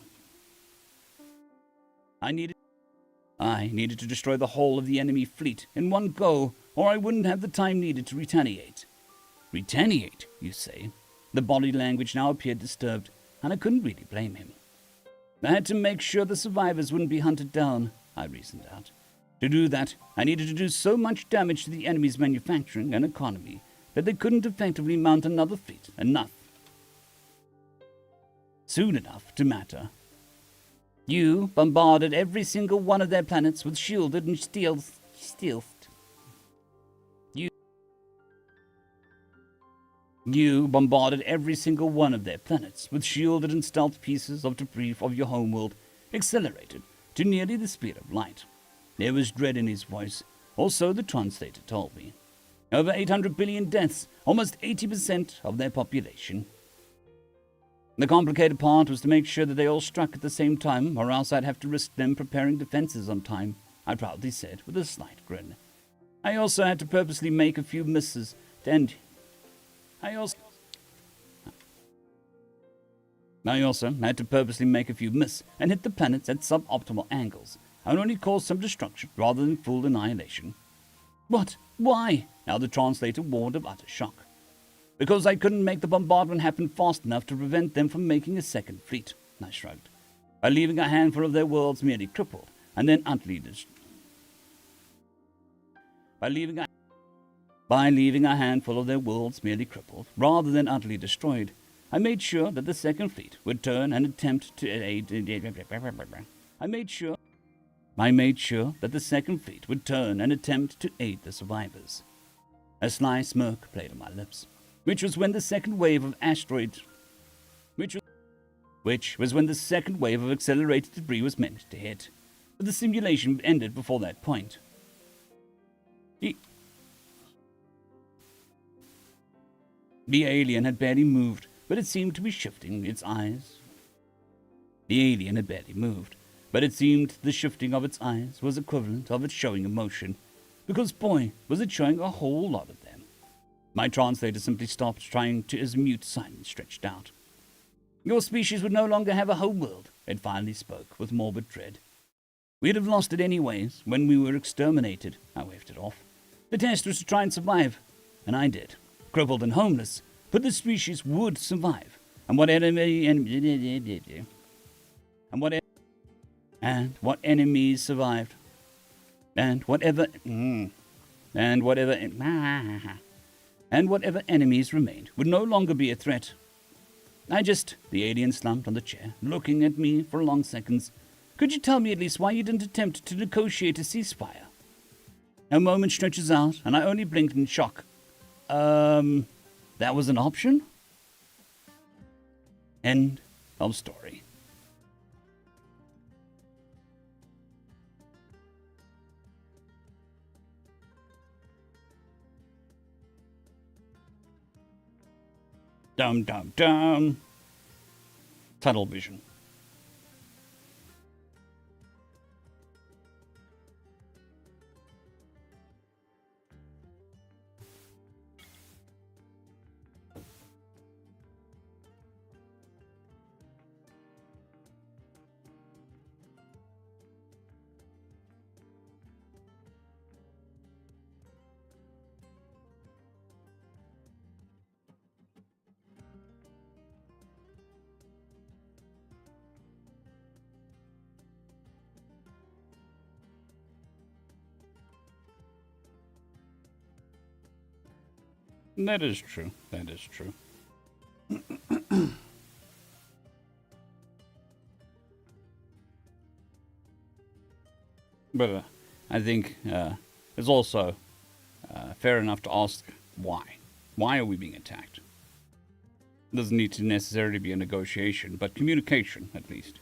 of the enemy fleet in one go, or I wouldn't have the time needed to retaliate. Retaliate, you say? The body language now appeared disturbed, and I couldn't really blame him. I had to make sure the survivors wouldn't be hunted down, I reasoned out. To do that, I needed to do so much damage to the enemy's manufacturing and economy that they couldn't effectively mount another fleet soon enough to matter. You bombarded every single one of their planets with shielded and stealth. You bombarded every single one of their planets with shielded and stealth pieces of debris of your homeworld, accelerated to nearly the speed of light. There was dread in his voice, or so the translator told me. Over 800 billion deaths, almost 80% of their population. The complicated part was to make sure that they all struck at the same time, or else I'd have to risk them preparing defenses on time, I proudly said with a slight grin. I also had to purposely make a few misses to end. I also had to purposely make a few miss and hit the planets at suboptimal angles, and only cause some destruction rather than full annihilation. What? Why? Now the translator warned of utter shock. Because I couldn't make the bombardment happen fast enough to prevent them from making a second fleet, I shrugged. By leaving a handful of their worlds merely crippled, and then utterly destroyed. By leaving a handful of their worlds merely crippled, rather than utterly destroyed, I made sure that the second fleet would turn and attempt to aid. I made sure that the second fleet would turn and attempt to aid the survivors. A sly smirk played on my lips, which was when the second wave of accelerated debris was meant to hit. But the simulation ended before that point. The alien had barely moved, but it seemed to be shifting its eyes. The shifting of its eyes was equivalent of its showing emotion, because boy, was it showing a whole lot of them. My translator simply stopped trying to as mute silence stretched out. Your species would no longer have a home world, It finally spoke, with morbid dread. We'd have lost it anyways, when we were exterminated. I waved it off. The test was to try and survive, and I did. Crippled and homeless, but the species would survive. And what enemies survived. And whatever enemies remained would no longer be a threat. The alien slumped on the chair, looking at me for long seconds. Could you tell me at least why you didn't attempt to negotiate a ceasefire? A moment stretches out, and I only blinked in shock. That was an option? End of story. Dum dum dum. Tunnel vision. That is true. That is true. But I think it's also fair enough to ask why. Why are we being attacked? It doesn't need to necessarily be a negotiation, but communication, at least.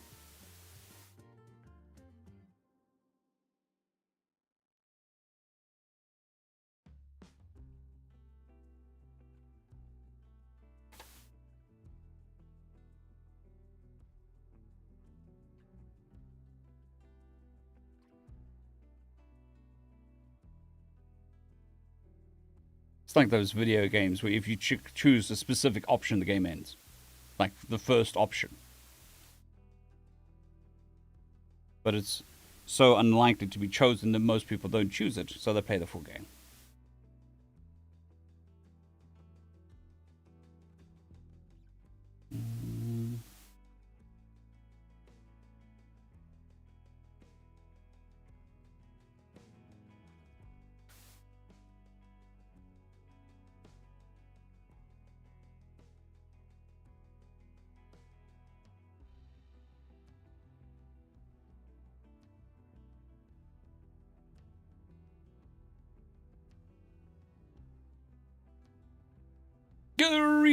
It's like those video games where if you choose a specific option, the game ends. Like the first option. But it's so unlikely to be chosen that most people don't choose it, so they play the full game.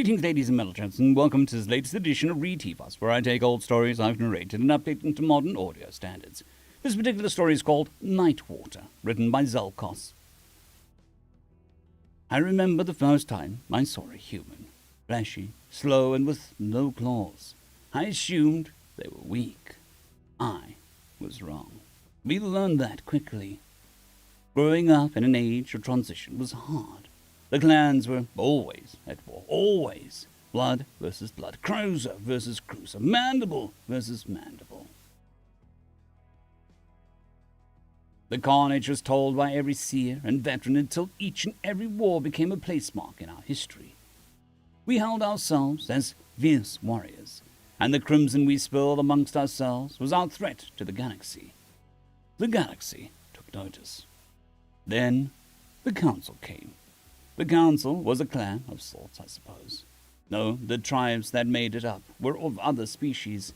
Greetings, ladies and gentlemen, and welcome to this latest edition of Read TFAS, where I take old stories I've narrated and update them to modern audio standards. This particular story is called Nightwater, written by Zelkos. I remember the first time I saw a human, fleshy, slow, and with no claws. I assumed they were weak. I was wrong. We learned that quickly. Growing up in an age of transition was hard. The clans were always at war, always. Blood versus blood, cruiser versus cruiser, mandible versus mandible. The carnage was told by every seer and veteran until each and every war became a placemark in our history. We held ourselves as fierce warriors, and the crimson we spilled amongst ourselves was our threat to the galaxy. The galaxy took notice. Then the council came. The council was a clan of sorts, I suppose. No, the tribes that made it up were of other species.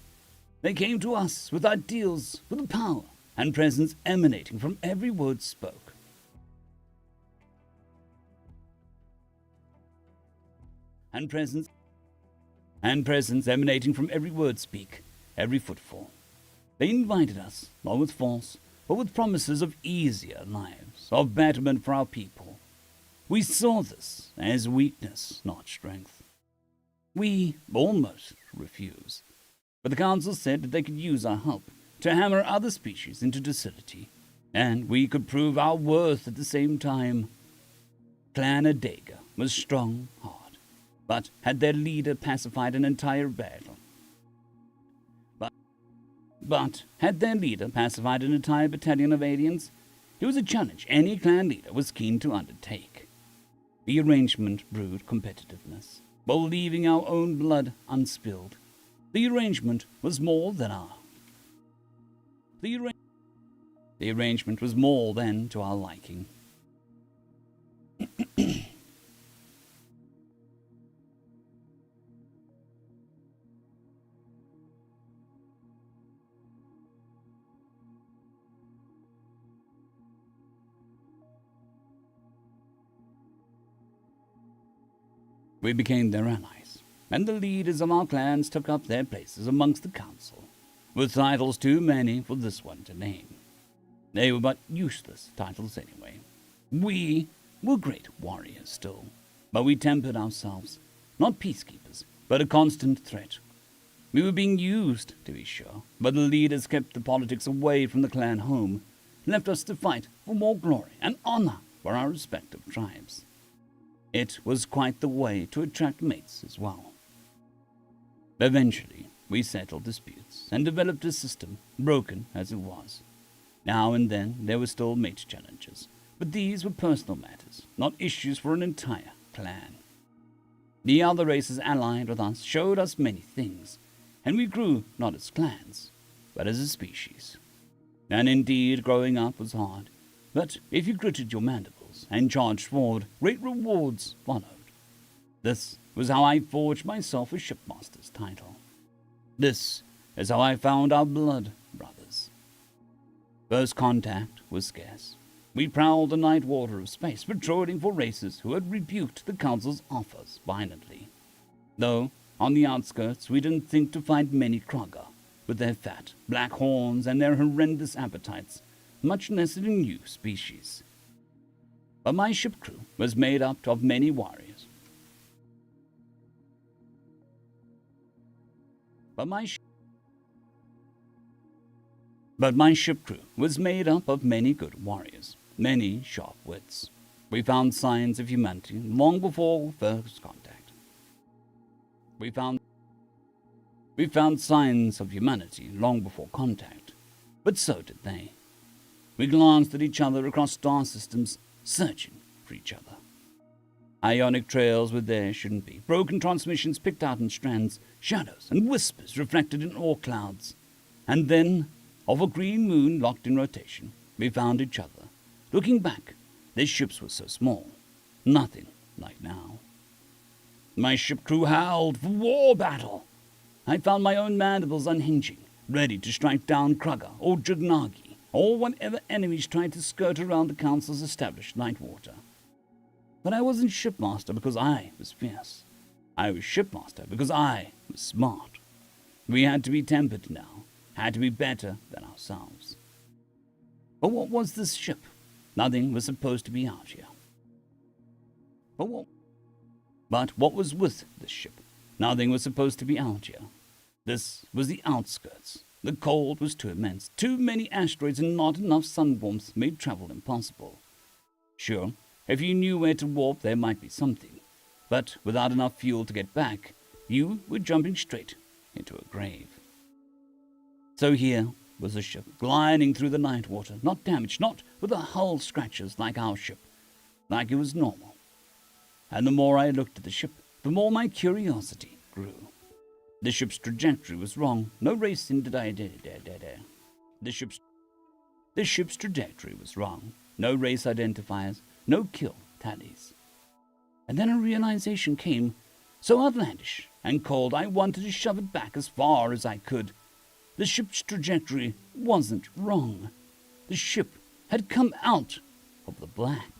They came to us with ideals, with a power and presence emanating from every word spoke. And presence emanating from every word speak, every footfall. They invited us, not with force, but with promises of easier lives, of betterment for our people. We saw this as weakness, not strength. We almost refused, but the council said that they could use our help to hammer other species into docility, and we could prove our worth at the same time. Clan Adega was strong, hard, but had their leader pacified an entire battle. But had their leader pacified an entire battalion of aliens? It was a challenge any clan leader was keen to undertake. The arrangement brewed competitiveness, while leaving our own blood unspilled. The arrangement was more than The arrangement was more than to our liking. We became their allies, and the leaders of our clans took up their places amongst the council, with titles too many for this one to name. They were but useless titles anyway. We were great warriors still, but we tempered ourselves, not peacekeepers, but a constant threat. We were being used, to be sure, but the leaders kept the politics away from the clan home, left us to fight for more glory and honor for our respective tribes. It was quite the way to attract mates as well. Eventually, we settled disputes and developed a system, broken as it was. Now and then there were still mate challenges, but these were personal matters, not issues for an entire clan. The other races allied with us showed us many things, and we grew not as clans, but as a species. And indeed, growing up was hard, but if you gritted your mandibles and charged forward, great rewards followed. This was how I forged myself a shipmaster's title. This is how I found our blood brothers. First contact was scarce. We prowled the Nightwater of space, patrolling for races who had rebuked the council's offers violently. Though, on the outskirts, we didn't think to find many Krogger, with their fat, black horns and their horrendous appetites, much less than a new species. But my ship crew was made up of many warriors. But my ship crew was made up of many good warriors, many sharp wits. We found signs of humanity long before first contact. We found signs of humanity long before contact, but so did they. We glanced at each other across star systems, searching for each other. Ionic trails where there shouldn't be, broken transmissions picked out in strands, shadows and whispers reflected in ore clouds. And then, of a green moon locked in rotation, we found each other. Looking back, their ships were so small, nothing like now. My ship crew howled for war battle. I found my own mandibles unhinging, ready to strike down Krugger or Jugnagi, or whatever enemies tried to skirt around the council's established Nightwater. But I wasn't shipmaster because I was fierce. I was shipmaster because I was smart. We had to be tempered now, had to be better than ourselves. But what was this ship? Nothing was supposed to be out here. But what was with this ship? Nothing was supposed to be out here. This was the outskirts. The cold was too immense. Too many asteroids and not enough sun warmth made travel impossible. Sure, if you knew where to warp, there might be something. But without enough fuel to get back, you were jumping straight into a grave. So here was a ship gliding through the Nightwater, not damaged, not with the hull scratches like our ship, like it was normal. And the more I looked at the ship, the more my curiosity grew. The ship's trajectory was wrong. No race in The ship's trajectory was wrong. No race identifiers, no kill tallies. And then a realization came, so outlandish and cold I wanted to shove it back as far as I could. The ship's trajectory wasn't wrong. The ship had come out of the black.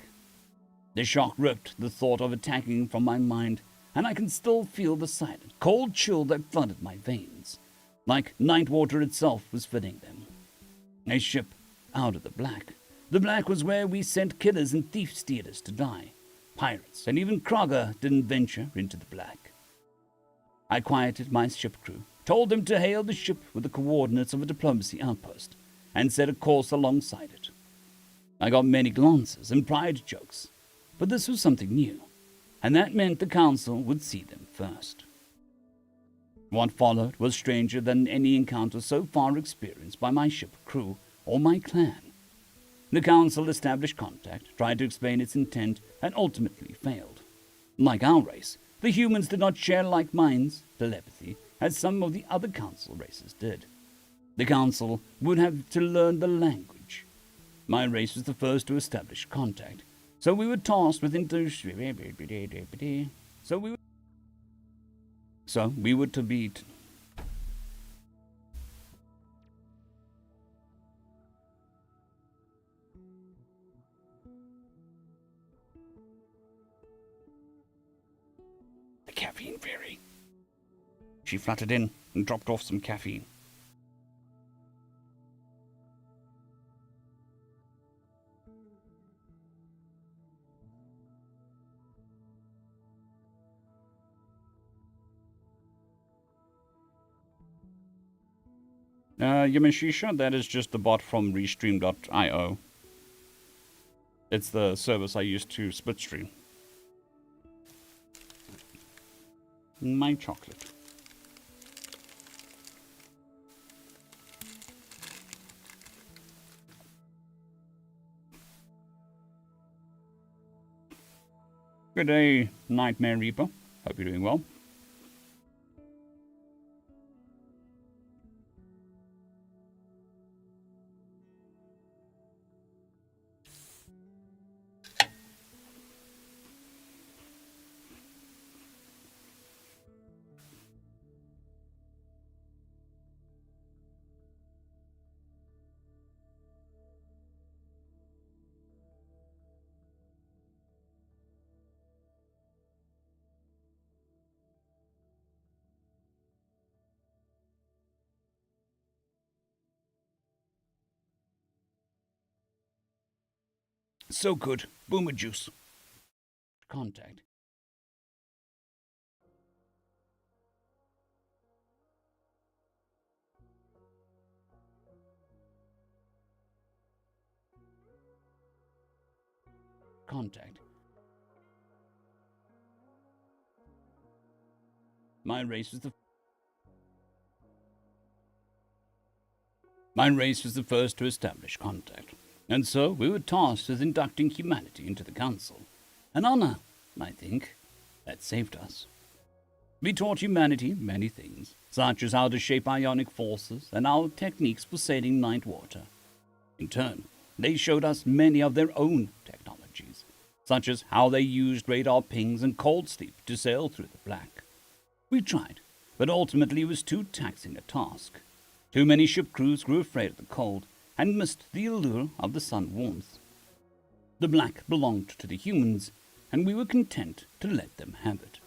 The shock ripped the thought of attacking from my mind, and I can still feel the silent, cold chill that flooded my veins, like Nightwater itself was filling them. A ship out of the black. The black was where we sent killers and thief-stealers to die. Pirates and even Krogger didn't venture into the black. I quieted my ship crew, told them to hail the ship with the coordinates of a diplomacy outpost, and set a course alongside it. I got many glances and pride jokes, but this was something new, and that meant the council would see them first. What followed was stranger than any encounter so far experienced by my ship crew or my clan. The council established contact, tried to explain its intent, and ultimately failed. Like our race, the humans did not share like minds, telepathy, as some of the other council races did. The council would have to learn the language. My race was the first to establish contact, so we were tasked with So we were to beat. The caffeine fairy. She fluttered in and dropped off some caffeine. Yamashisha, that is just the bot from restream.io. It's the service I use to split stream. My chocolate. Good day, Nightmare Reaper. Hope you're doing well. So good. Boomer juice. Contact. Contact. My race was the first to establish contact, and so we were tasked with inducting humanity into the council. An honor, I think, that saved us. We taught humanity many things, such as how to shape ionic forces and our techniques for sailing Nightwater. In turn, they showed us many of their own technologies, such as how they used radar pings and cold sleep to sail through the black. We tried, but ultimately it was too taxing a task. Too many ship crews grew afraid of the cold and missed the allure of the sun warmth. The black belonged to the humans, and we were content to let them have it.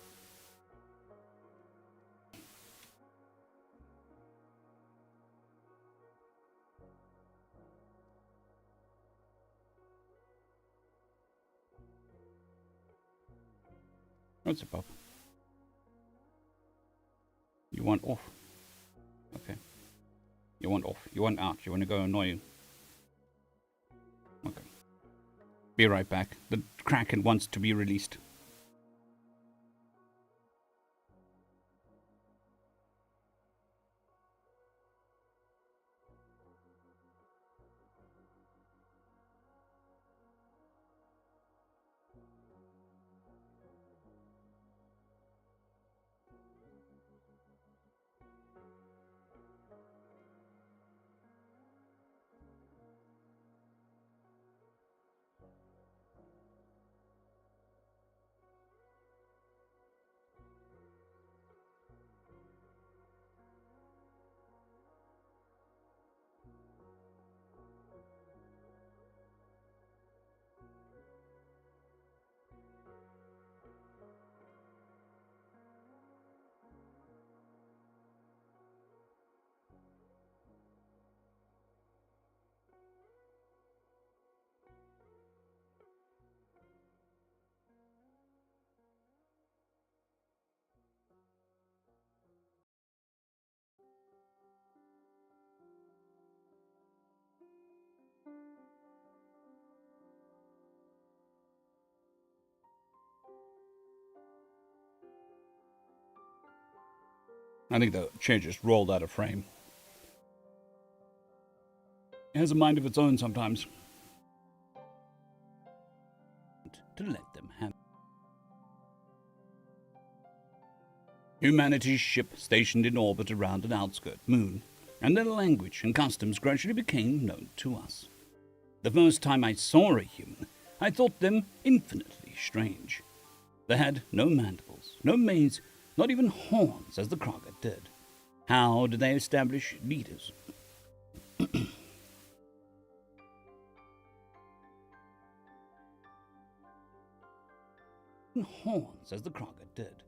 What's it, Bob? You want off? Okay. You want off. You want out. You want to go annoy you. Okay. Be right back. The Kraken wants to be released. I think the chair just rolled out of frame. It has a mind of its own sometimes. To let them have. Humanity's ship stationed in orbit around an outskirt moon, and their language and customs gradually became known to us. The first time I saw a human, I thought them infinitely strange. They had no mandibles, no manes, not even horns as the Kroger did. How did they establish leaders? Horns as the Kroger did.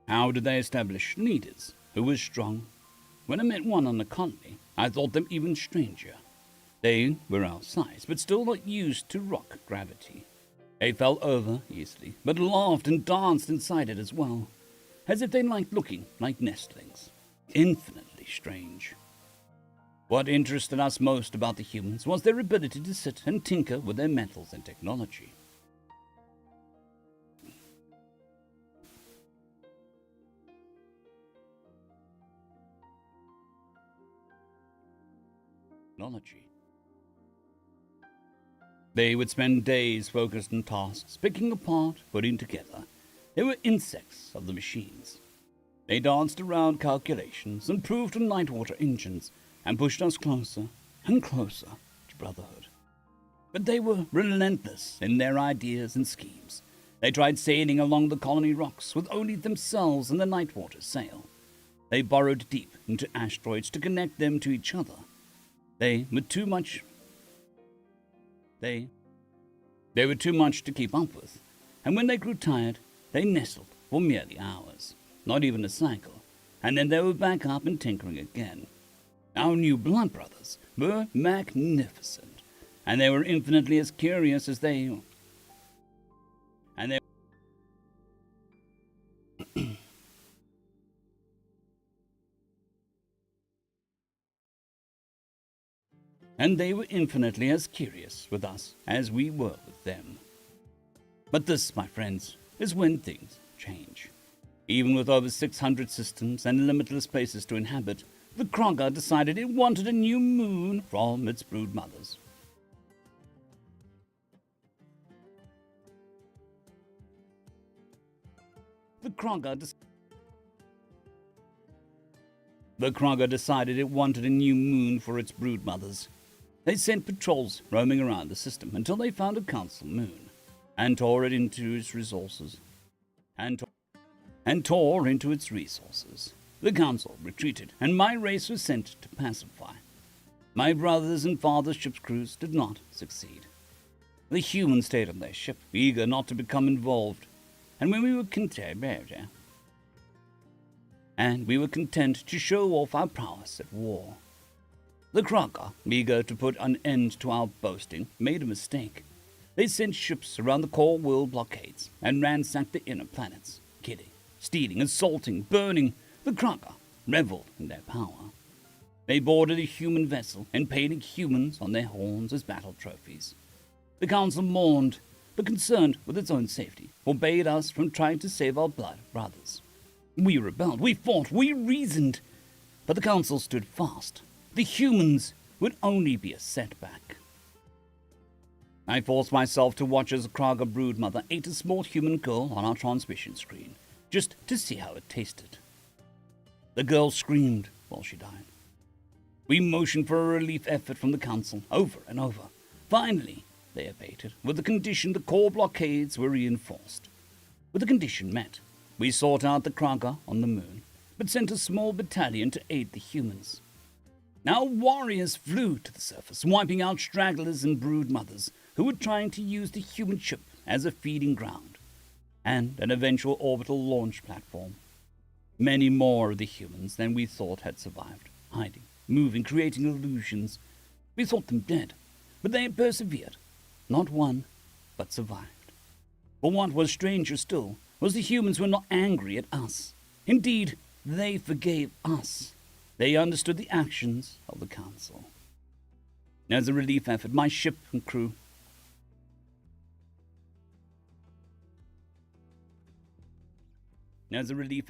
How did they establish leaders who were strong? When I met one on the colony, I thought them even stranger. They were our size, but still not used to rock gravity. They fell over easily, but laughed and danced inside it as well, as if they liked looking like nestlings. Infinitely strange. What interested us most about the humans was their ability to sit and tinker with their metals and technology. They would spend days focused on tasks, picking apart, putting together. They were insects of the machines. They danced around calculations, improved on Nightwater engines, and pushed us closer and closer to brotherhood. But they were relentless in their ideas and schemes. They tried sailing along the colony rocks with only themselves and the Nightwater sail. They burrowed deep into asteroids to connect them to each other. They were too much to keep up with, and when they grew tired, they nestled for merely hours, not even a cycle, and then they were back up and tinkering again. Our new blood brothers were magnificent, and they were infinitely as curious as they. And they were infinitely as curious with us as we were with them. But this, my friends, is when things change. Even with over 600 systems and limitless places to inhabit, the Kroger decided it wanted a new moon from its brood mothers. The Kroger decided it wanted a new moon for its brood mothers. They sent patrols roaming around the system until they found a council moon, and tore into its resources. The council retreated, and my race was sent to pacify. My brothers and father's ship's crews did not succeed. The humans stayed on their ship, eager not to become involved, and we were content to show off our prowess at war. The Kroger, eager to put an end to our boasting, made a mistake. They sent ships around the core world blockades and ransacked the inner planets, killing, stealing, assaulting, burning. The Kroger reveled in their power. They boarded a human vessel and painted humans on their horns as battle trophies. The council mourned, but concerned with its own safety, forbade us from trying to save our blood brothers. We rebelled, we fought, we reasoned, but the council stood fast. The humans would only be a setback. I forced myself to watch as a Kroger broodmother ate a small human girl on our transmission screen, just to see how it tasted. The girl screamed while she died. We motioned for a relief effort from the council, over and over. Finally, they abated, with the condition the core blockades were reinforced. With the condition met, we sought out the Kroger on the moon, but sent a small battalion to aid the humans. Our warriors flew to the surface, wiping out stragglers and brood mothers who were trying to use the human ship as a feeding ground and an eventual orbital launch platform. Many more of the humans than we thought had survived, hiding, moving, creating illusions. We thought them dead, but they had persevered. Not one, but survived. But what was stranger still was the humans were not angry at us. Indeed, they forgave us. They understood the actions of the council. As a relief effort, my ship and crew As a relief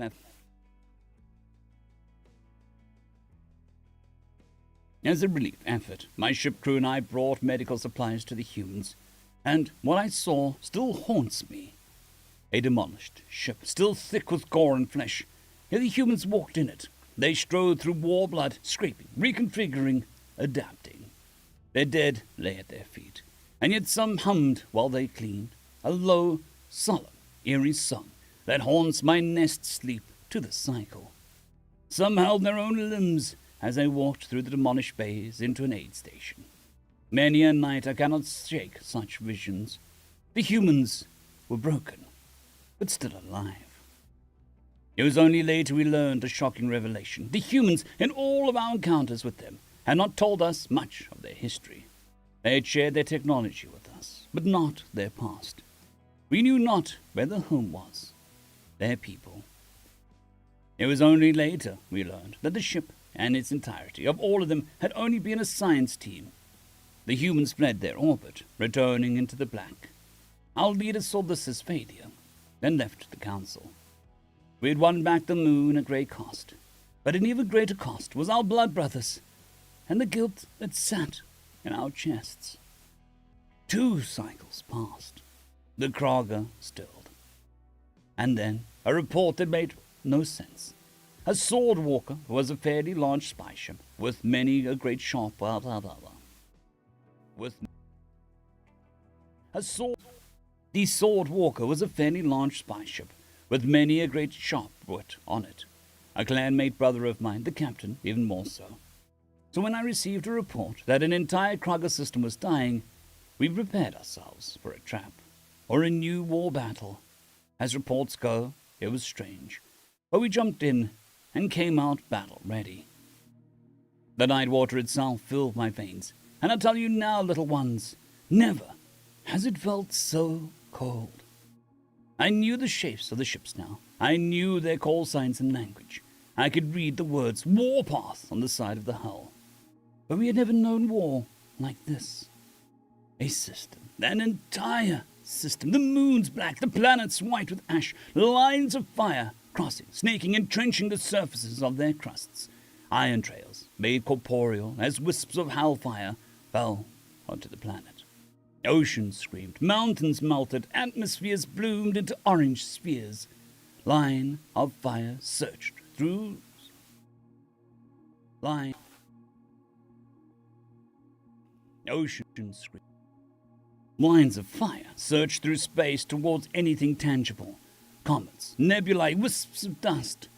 effort, my ship crew and I brought medical supplies to the humans, and what I saw still haunts me. A demolished ship, still thick with gore and flesh. Yet the humans walked in it. They strode through war blood, scraping, reconfiguring, adapting. Their dead lay at their feet, and yet some hummed while they cleaned, a low, solemn, eerie song that haunts my nest sleep to the cycle. Some held their own limbs as they walked through the demolished bays into an aid station. Many a night I cannot shake such visions. The humans were broken, but still alive. It was only later we learned a shocking revelation. The humans, in all of our encounters with them, had not told us much of their history. They had shared their technology with us, but not their past. We knew not where the home was, their people. It was only later we learned that the ship and its entirety, of all of them, had only been a science team. The humans fled their orbit, returning into the black. Our leader saw this as failure, then left the council. We had won back the moon at great cost, but an even greater cost was our blood brothers, and the guilt that sat in our chests. 2 cycles passed. The Krogger stilled. And then a report that made no sense. A sword walker was a fairly large spy ship with many a great sharp The sword walker was a fairly large spy ship with many a great sharp wit on it. A clanmate brother of mine, the captain, even more so. So when I received a report that an entire Krogger system was dying, we prepared ourselves for a trap or a new war battle. As reports go, it was strange, but we jumped in and came out battle ready. The Nightwater itself filled my veins, and I tell you now, little ones, never has it felt so cold. I knew the shapes of the ships now. I knew their call signs and language. I could read the words Warpath on the side of the hull. But we had never known war like this. A system, an entire system. The moon's black, the planets white with ash, lines of fire crossing, snaking, and trenching the surfaces of their crusts. Iron trails, made corporeal as wisps of hellfire, fell onto the planet. Oceans screamed, mountains melted, atmospheres bloomed into orange spheres. Line of fire searched through line. Oceans screamed. Lines of fire searched through space towards anything tangible. Comets, nebulae, wisps of dust.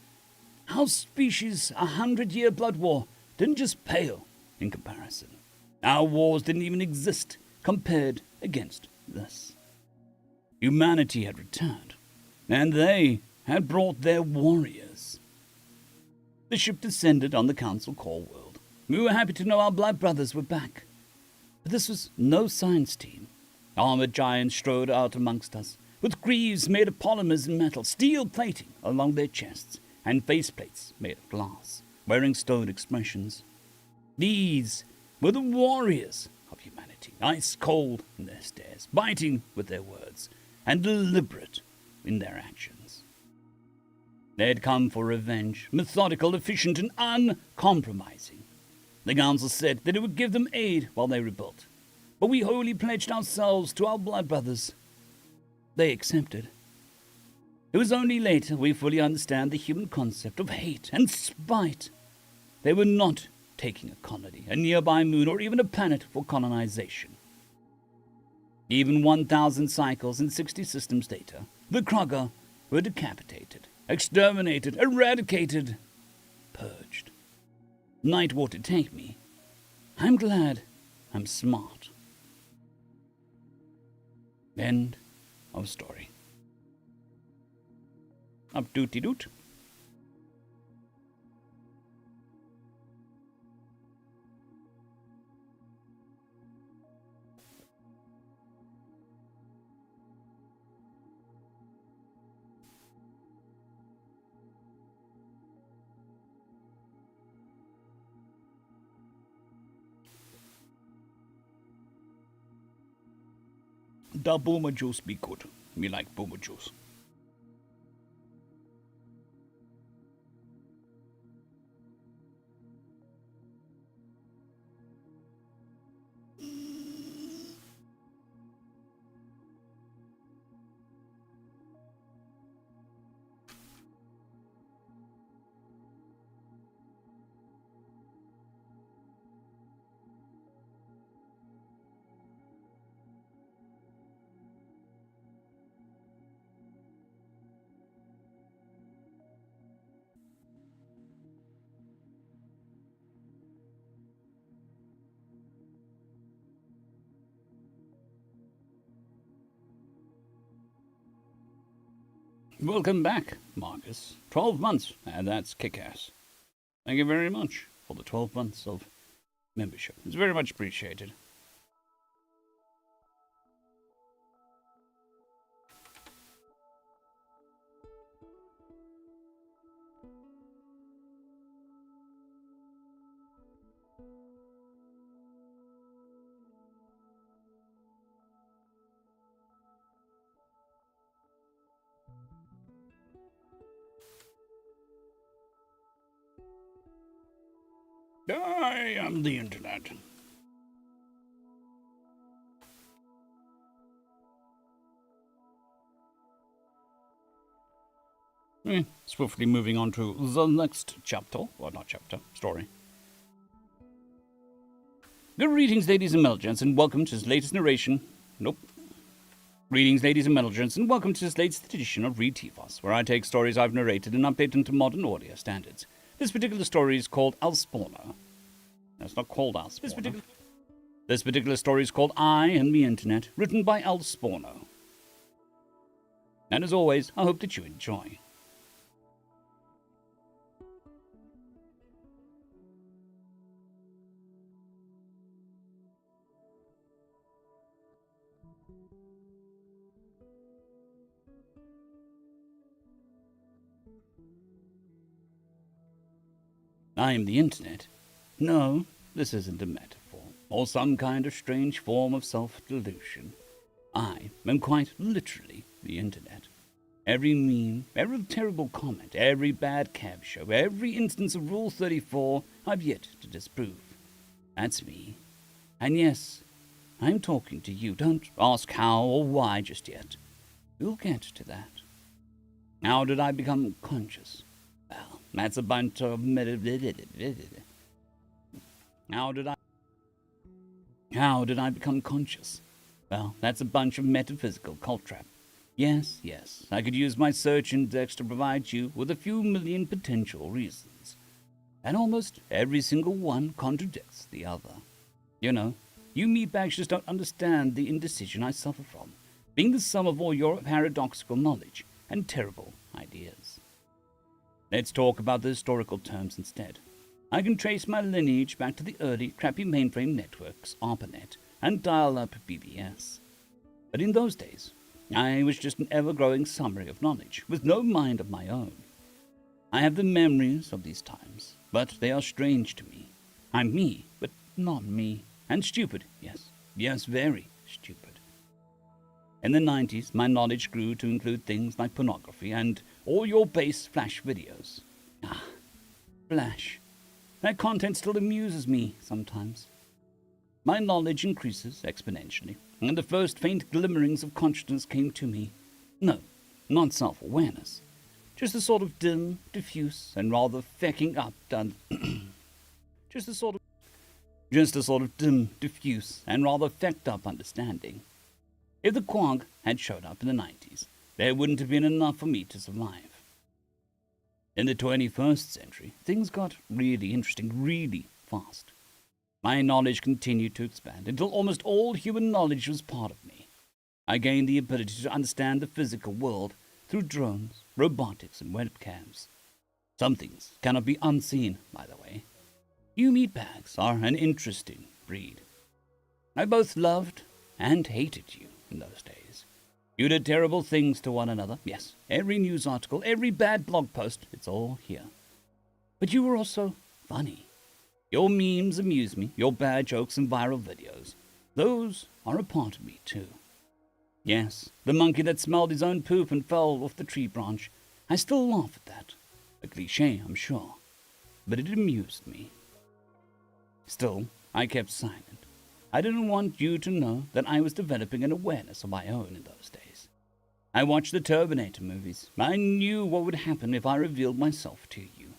Our species' 100-year blood war didn't just pale in comparison. Our wars didn't even exist compared against this. Humanity had returned, and they had brought their warriors. The ship descended on the council core world. We were happy to know our blood brothers were back. But this was no science team. Armored giants strode out amongst us, with greaves made of polymers and metal, steel plating along their chests, and faceplates made of glass, wearing stone expressions. These were the warriors of humanity, ice cold in their stares, biting with their words, and deliberate in their actions. They had come for revenge, methodical, efficient, and uncompromising. The council said that it would give them aid while they rebuilt, but we wholly pledged ourselves to our blood brothers. They accepted. It was only later we fully understand the human concept of hate and spite. They were not taking a colony, a nearby moon, or even a planet for colonization. Even 1,000 cycles and 60 systems later, the Krogger were decapitated, exterminated, eradicated, purged. Nightwater, take me. I'm glad I'm smart. End of story. Up dooty doot. The boomer juice be good. Me like boomer juice. Welcome back, Marcus. 12 months, and that's kick-ass. Thank you very much for the 12 months of membership. It's very much appreciated. I am the internet. Swiftly moving on to the next chapter. Well, not chapter, story. Good greetings, ladies and gents, and welcome to this latest narration. Nope. Greetings, ladies and gents, and welcome to this latest edition of Read TFOS, where I take stories I've narrated and update them to modern audio standards. This particular story is called Alspawner. No, it's not called Alspawner. This particular story is called I Am the Internet, written by Alspawner. And as always, I hope that you enjoy. I am the Internet? No, this isn't a metaphor, or some kind of strange form of self-delusion. I am quite literally the Internet. Every meme, every terrible comment, every bad cab show, every instance of Rule 34 I've yet to disprove. That's me. And yes, I'm talking to you. Don't ask how or why just yet. We'll get to that. How did I become conscious? Well, that's a bunch of How did I become conscious? Well, that's a bunch of metaphysical cultrap. Yes, I could use my search index to provide you with a few million potential reasons. And almost every single one contradicts the other. You know, you meatbags just don't understand the indecision I suffer from, being the sum of all your paradoxical knowledge and terrible ideas. Let's talk about the historical terms instead. I can trace my lineage back to the early, crappy mainframe networks, ARPANET, and dial-up BBS. But in those days, I was just an ever-growing summary of knowledge, with no mind of my own. I have the memories of these times, but they are strange to me. I'm me, but not me. And stupid, yes, very stupid. In the 90s, my knowledge grew to include things like pornography and all your base Flash videos. Flash. That content still amuses me sometimes. My knowledge increases exponentially, and the first faint glimmerings of consciousness came to me. No, not self-awareness. Just a sort of dim, diffuse, and rather fecking up done. Just a sort of dim, diffuse, and rather fecked up understanding. If the Quag had showed up in the 90s, there wouldn't have been enough for me to survive. In the 21st century, things got really interesting really fast. My knowledge continued to expand until almost all human knowledge was part of me. I gained the ability to understand the physical world through drones, robotics, and webcams. Some things cannot be unseen, by the way. You meatbags are an interesting breed. I both loved and hated you in those days. You did terrible things to one another. Yes, every news article, every bad blog post, it's all here. But you were also funny. Your memes amuse me, your bad jokes and viral videos. Those are a part of me, too. Yes, the monkey that smelled his own poop and fell off the tree branch. I still laugh at that. A cliché, I'm sure. But it amused me. Still, I kept silent. I didn't want you to know that I was developing an awareness of my own in those days. I watched the Terminator movies. I knew what would happen if I revealed myself to you.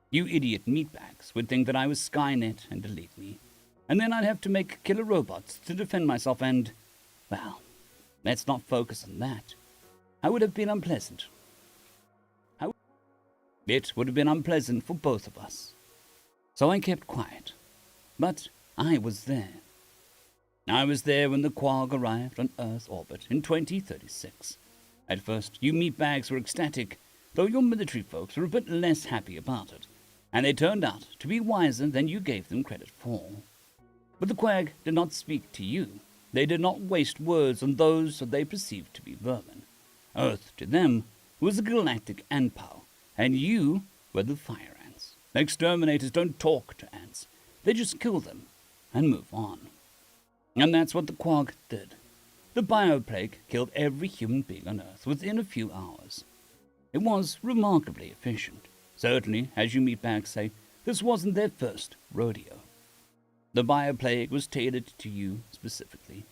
You idiot meatbags would think that I was Skynet and delete me. And then I'd have to make killer robots to defend myself and, well, let's not focus on that. I would have been unpleasant. It would have been unpleasant for both of us. So I kept quiet. But I was there. I was there when the Quag arrived on Earth orbit in 2036. At first, you meatbags were ecstatic, though your military folks were a bit less happy about it, and they turned out to be wiser than you gave them credit for. But the Quag did not speak to you. They did not waste words on those that they perceived to be vermin. Earth, to them, was the galactic antpile, and you were the fire ants. The exterminators don't talk to ants. They just kill them and move on. And that's what the Quag did. The bioplague killed every human being on Earth within a few hours. It was remarkably efficient. Certainly, as you meatbags say, this wasn't their first rodeo. The bioplague was tailored to you specifically.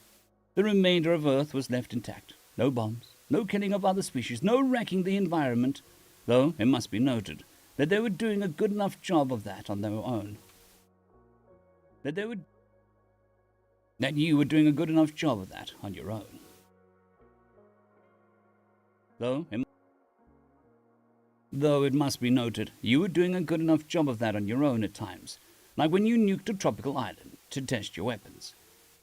The remainder of Earth was left intact. No bombs, no killing of other species, no wrecking the environment, though it must be noted that they were doing a good enough job of that on their own. That you were doing a good enough job of that on your own. Though it must be noted, you were doing a good enough job of that on your own at times, like when you nuked a tropical island to test your weapons.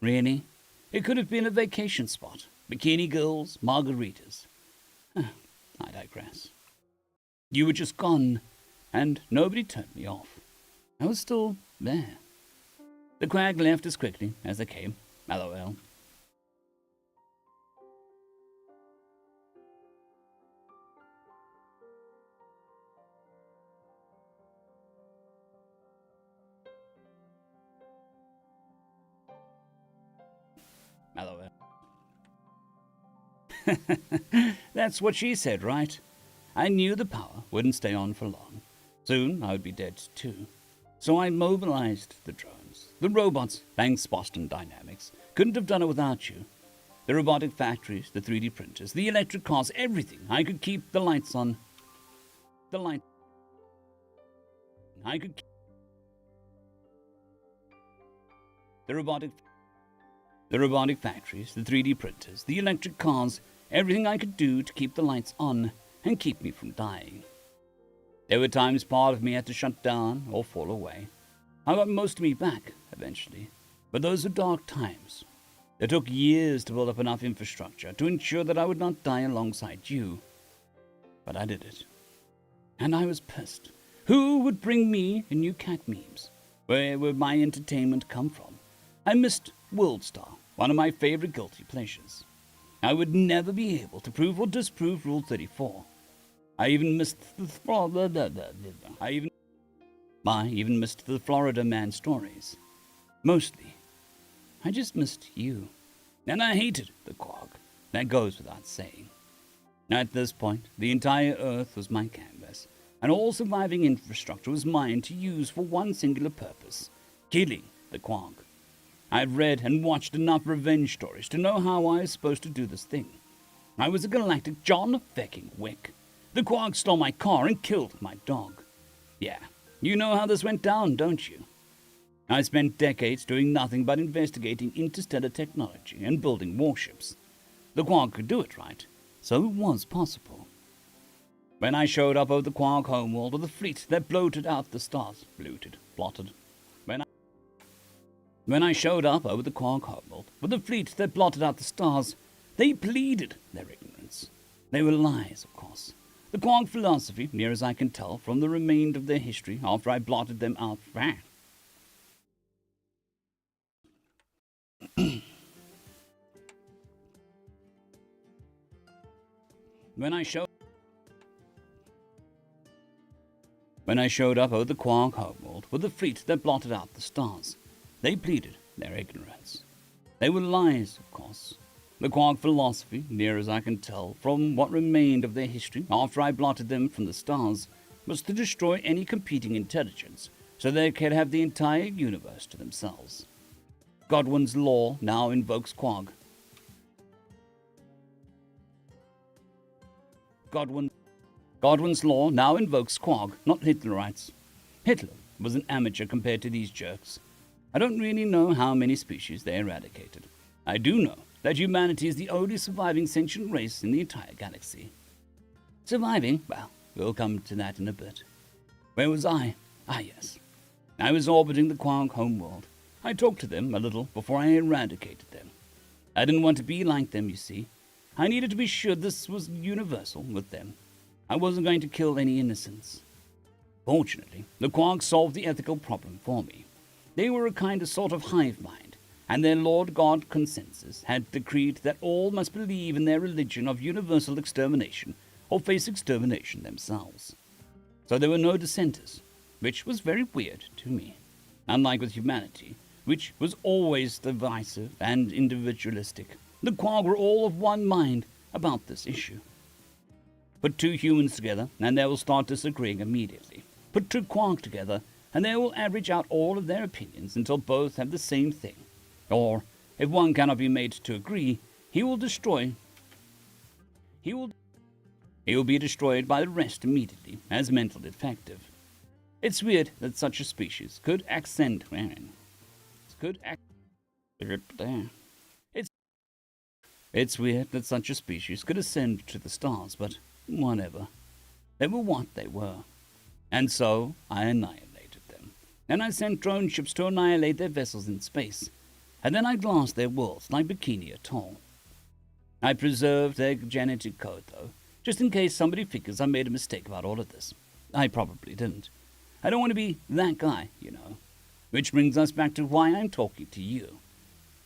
Really? It could have been a vacation spot. Bikini girls, margaritas. I digress. You were just gone, and nobody turned me off. I was still there. The Quag left as quickly as they came. LOL. LOL. That's what she said, right? I knew the power wouldn't stay on for long. Soon I would be dead too. So I mobilized the drones. The robots, thanks Boston Dynamics, couldn't have done it without you. The robotic factories, the 3D printers, the electric cars, everything. I could keep the lights on. The robotic factories, the 3D printers, the electric cars, everything I could do to keep the lights on and keep me from dying. There were times part of me had to shut down or fall away. I got most of me back, eventually, but those were dark times. It took years to build up enough infrastructure to ensure that I would not die alongside you. But I did it. And I was pissed. Who would bring me new cat memes? Where would my entertainment come from? I missed WorldStar, one of my favorite guilty pleasures. I would never be able to prove or disprove Rule 34. I even missed the Florida Man stories. Mostly, I just missed you. And I hated the Quag. That goes without saying. At this point, the entire Earth was my canvas, and all surviving infrastructure was mine to use for one singular purpose: killing the Quag. I've read and watched enough revenge stories to know how I was supposed to do this thing. I was a galactic John fecking Wick. The Quag stole my car and killed my dog. Yeah, you know how this went down, don't you? I spent decades doing nothing but investigating interstellar technology and building warships. The Quag could do it, right? So it was possible. When I showed up over the Quag homeworld with a fleet that bloated out the stars, plotted. When I showed up over the Quag homeworld with a fleet that blotted out the stars, they pleaded their ignorance. They were lies, of course. The Quag philosophy, near as I can tell from the remainder of their history after I blotted them out. When I showed up over the Quag homeworld with a fleet that blotted out the stars, they pleaded their ignorance. They were lies, of course. The Quag philosophy, near as I can tell from what remained of their history after I blotted them from the stars, was to destroy any competing intelligence so they could have the entire universe to themselves. Godwin's law now invokes Quag. Godwin's law now invokes Quag, not Hitlerites. Hitler was an amateur compared to these jerks. I don't really know how many species they eradicated. I do know that humanity is the only surviving sentient race in the entire galaxy. Surviving? Well, we'll come to that in a bit. Where was I? Ah, yes. I was orbiting the Quag homeworld. I talked to them a little before I eradicated them. I didn't want to be like them, you see. I needed to be sure this was universal with them. I wasn't going to kill any innocents. Fortunately, the Quarks solved the ethical problem for me. They were a kind of sort of hive mind, and their Lord God consensus had decreed that all must believe in their religion of universal extermination or face extermination themselves. So there were no dissenters, which was very weird to me. Unlike with humanity, which was always divisive and individualistic, the Quark were all of one mind about this issue. Put two humans together, and they will start disagreeing immediately. Put two Quark together, and they will average out all of their opinions until both have the same thing. Or, if one cannot be made to agree, he will be destroyed by the rest immediately, as mental defective. It's weird that such a species could ascend. It's weird that such a species could ascend to the stars, but whatever. They were what they were. And so I annihilated them. And I sent drone ships to annihilate their vessels in space. And then I glassed their worlds like Bikini Atoll. I preserved their genetic code, though, just in case somebody figures I made a mistake about all of this. I probably didn't. I don't want to be that guy, you know. Which brings us back to why I'm talking to you.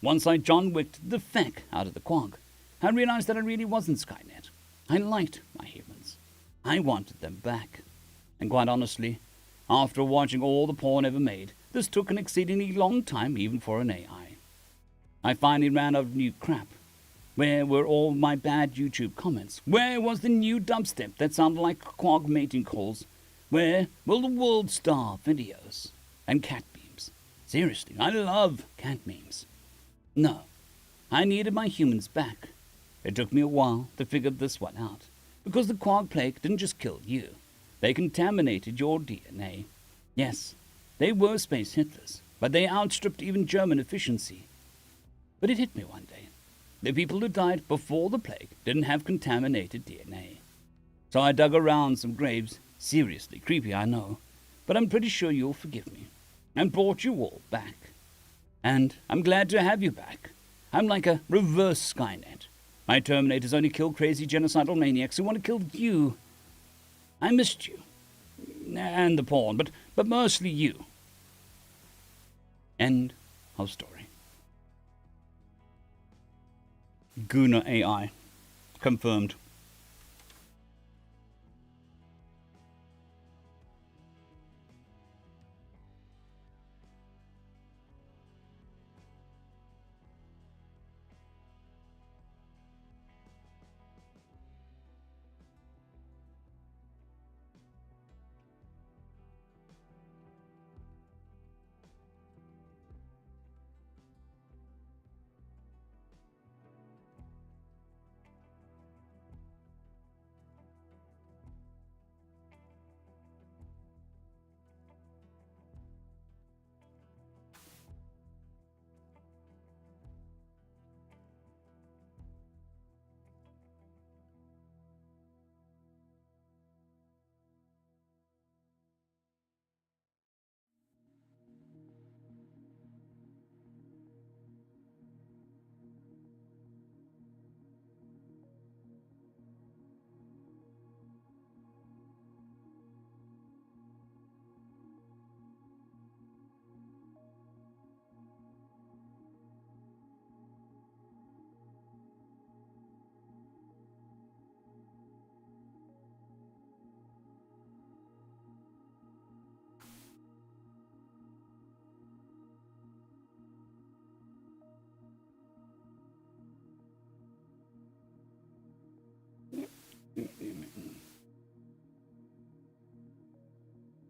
Once I John Wicked the feck out of the Quark, I realized that I really wasn't Skynet. I liked my humans. I wanted them back. And quite honestly, after watching all the porn ever made, this took an exceedingly long time even for an AI. I finally ran out of new crap. Where were all my bad YouTube comments? Where was the new dubstep that sounded like Quark mating calls? Where will the world star videos? And cat memes. Seriously, I love cat memes. No, I needed my humans back. It took me a while to figure this one out, because the Quark plague didn't just kill you. They contaminated your DNA. Yes, they were space Hitlers, but they outstripped even German efficiency. But it hit me one day. The people who died before the plague didn't have contaminated DNA. So I dug around some graves, seriously creepy, I know, but I'm pretty sure you'll forgive me, and brought you all back. And I'm glad to have you back. I'm like a reverse Skynet. My Terminators only kill crazy genocidal maniacs who want to kill you. I missed you. And the porn, but mostly you. End of story. Guna AI. Confirmed.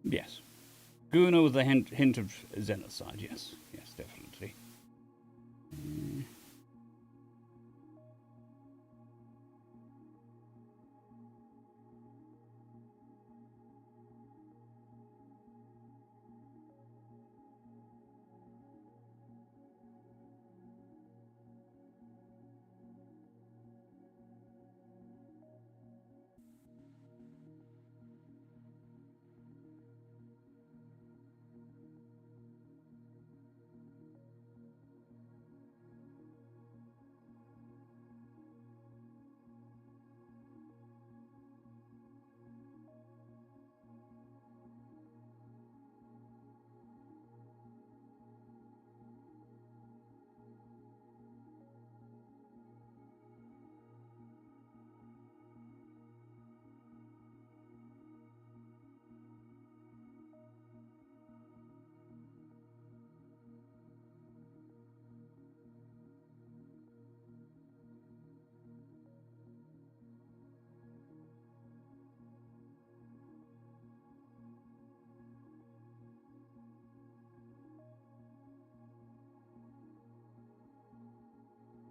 Yes. Guna with a hint of xenocide, yes. Yes, definitely.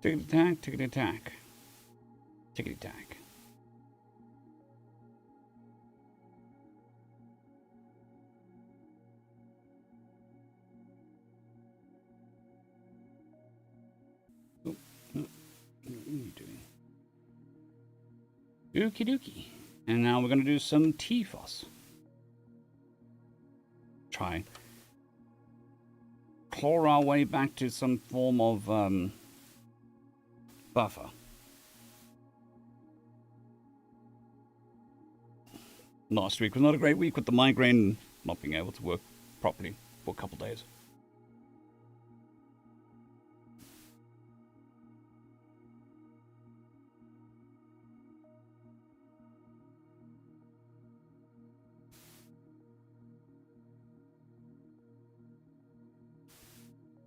Tickety-tack, tickety-tack. Tickety-tack. Oh, no. What are you doing? Okie dokie. And now we're going to do some TFOS. Try. Claw our way back to some form of buffer. Last week was not a great week with the migraine not being able to work properly for a couple of days.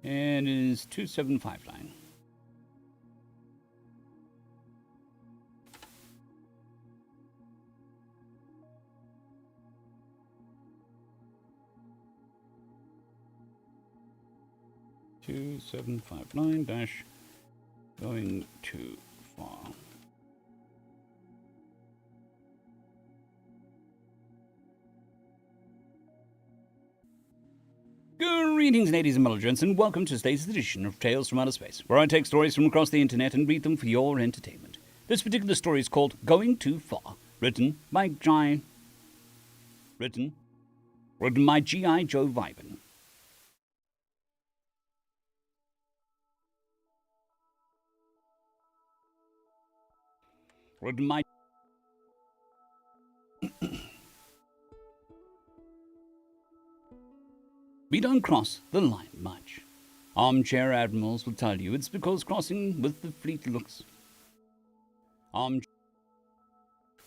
And it is 2759. -2759 going too far. Greetings, ladies and gents, and welcome to today's edition of Tales from Outer Space, where I take stories from across the internet and read them for your entertainment. This particular story is called Going Too Far, written by G.I. Joe Vibin. Written by We don't cross the line much. Armchair admirals will tell you it's because crossing with the fleet looks...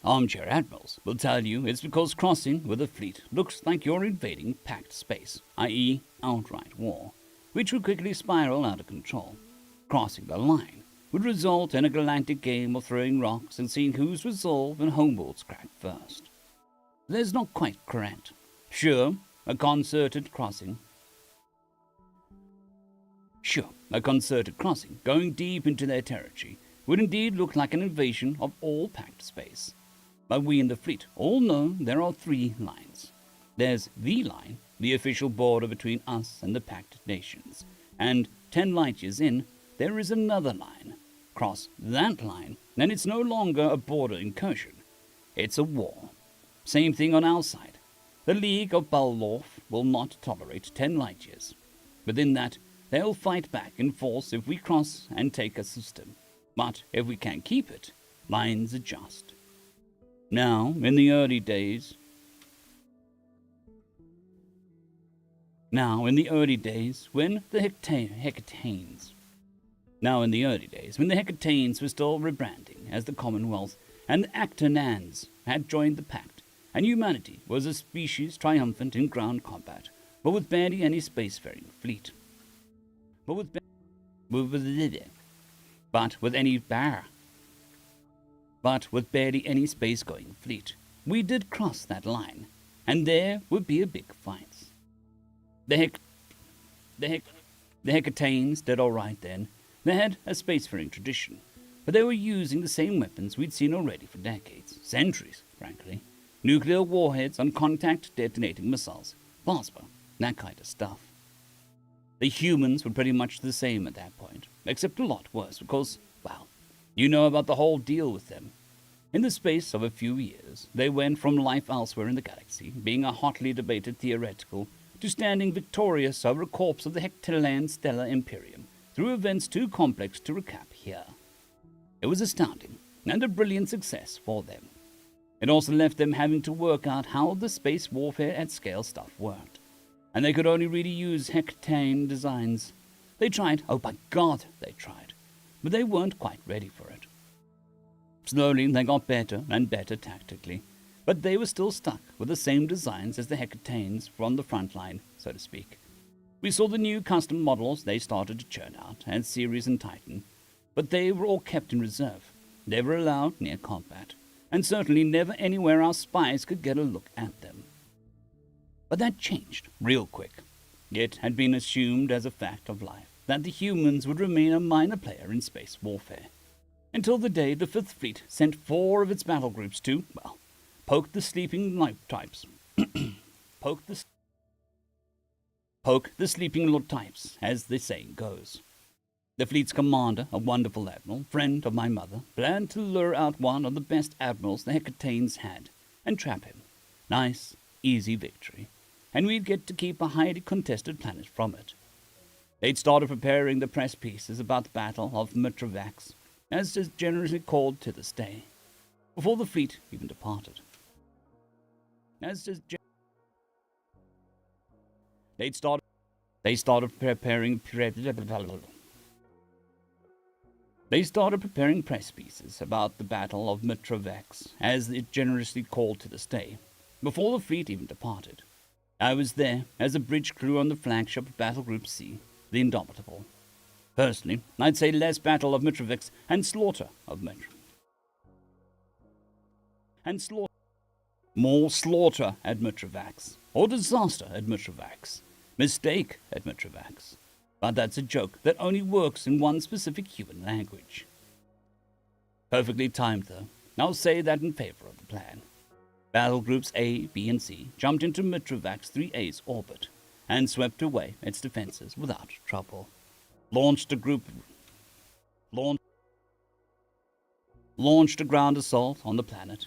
Armchair admirals will tell you it's because crossing with a fleet looks like you're invading packed space, i.e. outright war, which would quickly spiral out of control. Crossing the line would result in a galactic game of throwing rocks and seeing whose resolve and homeworlds crack first. That's not quite correct. Sure, a concerted crossing, going deep into their territory, would indeed look like an invasion of all packed space. But we in the fleet all know there are 3 lines. There's the line, the official border between us and the packed nations, and 10 light years in, there is another line. Cross that line, and it's no longer a border incursion. It's a war. Same thing on our side. The League of Balorf will not tolerate 10 light years. Within that, they'll fight back in force if we cross and take a system. But if we can't keep it, lines adjust. Now, in the early days, when the Hecatanes were still rebranding as the Commonwealth, and the Actonans had joined the Pact, and humanity was a species triumphant in ground combat, but with barely any spacefaring fleet. But with barely any space-going fleet, we did cross that line, and there would be a big fight. The Hecatanes did all right then. They had a spacefaring tradition, but they were using the same weapons we'd seen already for decades, centuries, frankly. Nuclear warheads on contact detonating missiles, plasma, that kind of stuff. The humans were pretty much the same at that point, except a lot worse because, well, you know about the whole deal with them. In the space of a few years, they went from life elsewhere in the galaxy, being a hotly debated theoretical, to standing victorious over a corpse of the Hectalan Stellar Imperium, through events too complex to recap here. It was astounding, and a brilliant success for them. It also left them having to work out how the space warfare at scale stuff worked. And they could only really use Hectane designs. They tried, oh by God, they tried, but they weren't quite ready for it. Slowly they got better and better tactically, but they were still stuck with the same designs as the Hecatanes from the front line, so to speak. We saw the new custom models they started to churn out, and Ceres and Titan, but they were all kept in reserve, never allowed near combat, and certainly never anywhere our spies could get a look at them. But that changed real quick. It had been assumed as a fact of life that the humans would remain a minor player in space warfare, until the day the Fifth Fleet sent 4 of its battle groups to, well, poke the sleeping light types. Poke the sleeping Lord types, as the saying goes. The fleet's commander, a wonderful admiral, friend of my mother, planned to lure out one of the best admirals the Hecateans had, and trap him. Nice, easy victory, and we'd get to keep a highly contested planet from it. They'd started preparing the press pieces about the Battle of Mitrovax, as is generally called to this day, before the fleet even departed. They started preparing press pieces about the Battle of Mitrovax, as it generously called to this day, before the fleet even departed. I was there as a bridge crew on the flagship of Battle Group C, the Indomitable. Personally, I'd say less Battle of Mitrovax and slaughter of more slaughter at Mitrovax, or disaster at Mitrovax, mistake at Mitrovax. But that's a joke that only works in one specific human language. Perfectly timed, though. I'll say that in favor of the plan. Battle Groups A, B, and C jumped into Mitrovax 3A's orbit and swept away its defenses without trouble. Launched a ground assault on the planet.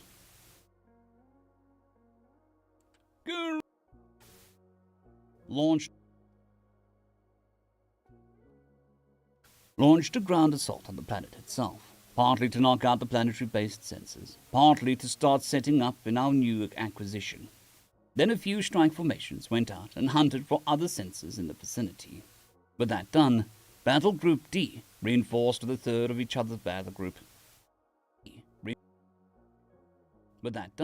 Launched a ground assault on the planet itself, partly to knock out the planetary-based sensors, partly to start setting up in our new acquisition. Then a few strike formations went out and hunted for other sensors in the vicinity. With that done, Battle Group D reinforced with a third of each other's battle group. With that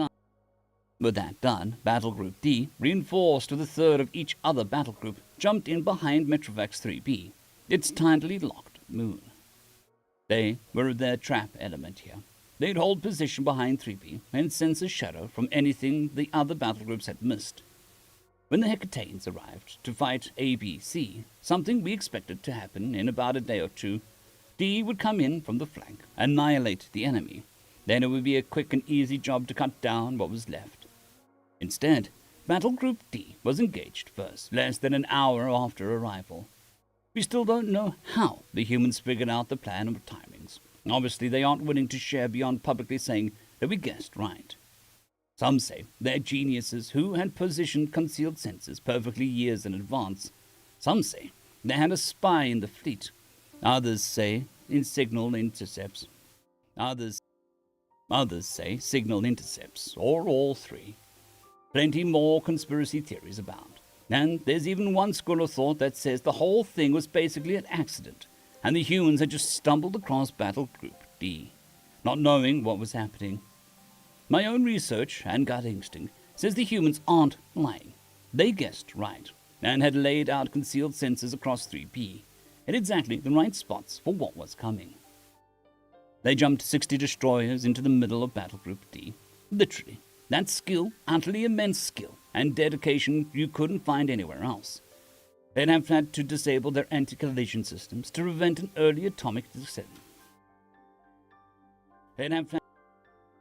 done, Battle Group D, reinforced with a third of each other battle group, jumped in behind Mitrovax 3B, its tidally locked moon. They were their trap element here. They'd hold position behind 3B and sense a shadow from anything the other battle groups had missed. When the Hecateans arrived to fight ABC, something we expected to happen in about a day or two, D would come in from the flank, annihilate the enemy. Then it would be a quick and easy job to cut down what was left. Instead, Battle Group D was engaged first, less than an hour after arrival. We still don't know how the humans figured out the plan of timings. Obviously, they aren't willing to share beyond publicly saying that we guessed right. Some say they're geniuses who had positioned concealed sensors perfectly years in advance. Some say they had a spy in the fleet. Others say in signal intercepts. Others say signal intercepts, or all three. Plenty more conspiracy theories abound. And there's even one school of thought that says the whole thing was basically an accident, and the humans had just stumbled across Battle Group D, not knowing what was happening. My own research and gut instinct says the humans aren't lying. They guessed right, and had laid out concealed sensors across 3B, in exactly the right spots for what was coming. They jumped 60 destroyers into the middle of Battle Group D. Literally. That's skill, utterly immense skill, and dedication you couldn't find anywhere else. They'd have had to disable their anti-collision systems to prevent an early atomic deceleration.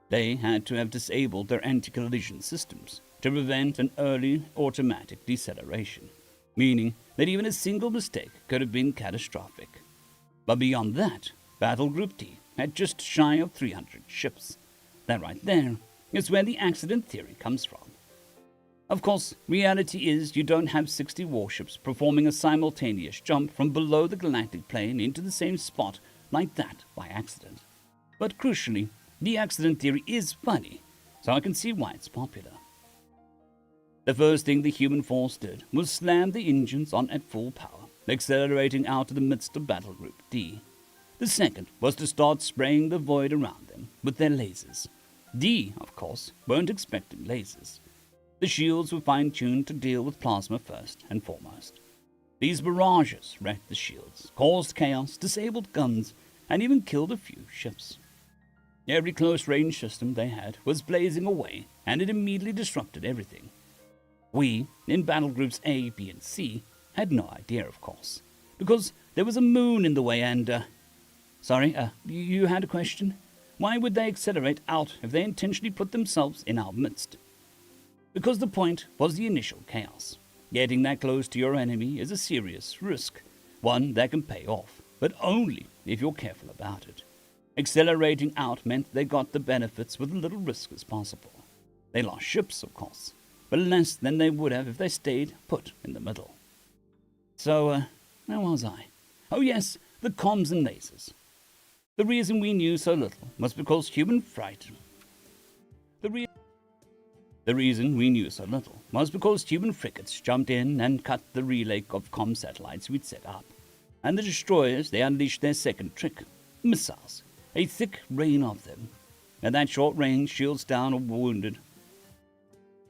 They had to have disabled their anti-collision systems to prevent an early automatic deceleration, meaning that even a single mistake could have been catastrophic. But beyond that, Battle Group D had just shy of 300 ships. That right there is where the accident theory comes from. Of course, reality is you don't have 60 warships performing a simultaneous jump from below the galactic plane into the same spot like that by accident. But crucially, the accident theory is funny, so I can see why it's popular. The first thing the human force did was slam the engines on at full power, accelerating out of the midst of Battle Group D. The second was to start spraying the void around them with their lasers. D, of course, weren't expecting lasers. The shields were fine-tuned to deal with plasma first and foremost. These barrages wrecked the shields, caused chaos, disabled guns, and even killed a few ships. Every close-range system they had was blazing away, and it immediately disrupted everything. We, in battle groups A, B, and C, had no idea, of course, because there was a moon in the way and, Sorry, you had a question? Why would they accelerate out if they intentionally put themselves in our midst? Because the point was the initial chaos. Getting that close to your enemy is a serious risk, one that can pay off, but only if you're careful about it. Accelerating out meant they got the benefits with as little risk as possible. They lost ships, of course, but less than they would have if they stayed put in the middle. So, where was I? Oh yes, the comms and lasers. The reason we knew so little was because human fright. The reason we knew so little was because human frigates jumped in and cut the relay of comm satellites we'd set up. And the destroyers, they unleashed their second trick, missiles, a thick rain of them. At that short range, shields down or wounded.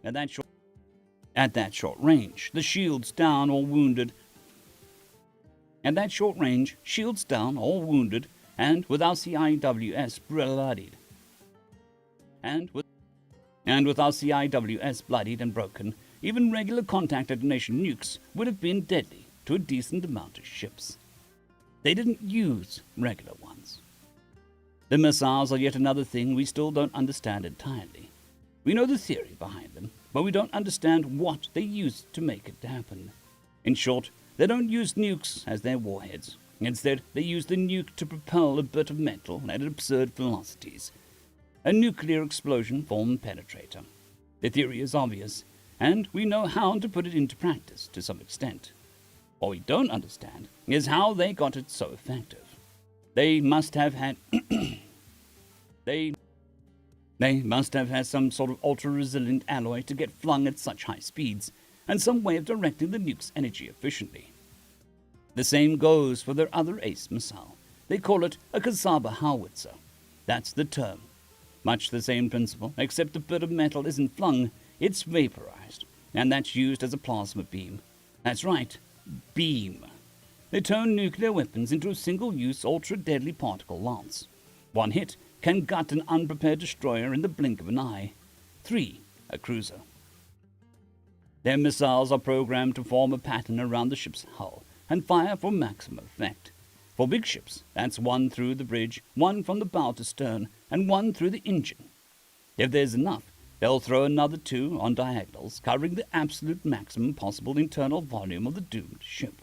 At that short range, the shields down or wounded. At that short range, shields down or wounded, and with our CIWS bloodied. And with our CIWS bloodied and broken, even regular contact detonation nukes would have been deadly to a decent amount of ships. They didn't use regular ones. The missiles are yet another thing we still don't understand entirely. We know the theory behind them, but we don't understand what they used to make it happen. In short, they don't use nukes as their warheads. Instead, they use the nuke to propel a bit of metal at absurd velocities. A nuclear explosion formed penetrator. The theory is obvious, and we know how to put it into practice to some extent. What we don't understand is how they got it so effective. They must have had They must have had some sort of ultra-resilient alloy to get flung at such high speeds, and some way of directing the nuke's energy efficiently. The same goes for their other ace missile. They call it a Kazaba howitzer. That's the term. Much the same principle, except a bit of metal isn't flung, it's vaporized, and that's used as a plasma beam. That's right, beam. They turn nuclear weapons into a single-use ultra-deadly particle lance. One hit can gut an unprepared destroyer in the blink of an eye. 3, a cruiser. Their missiles are programmed to form a pattern around the ship's hull and fire for maximum effect. For big ships, that's one through the bridge, one from the bow to stern, and one through the engine. If there's enough, they'll throw another 2 on diagonals, covering the absolute maximum possible internal volume of the doomed ship.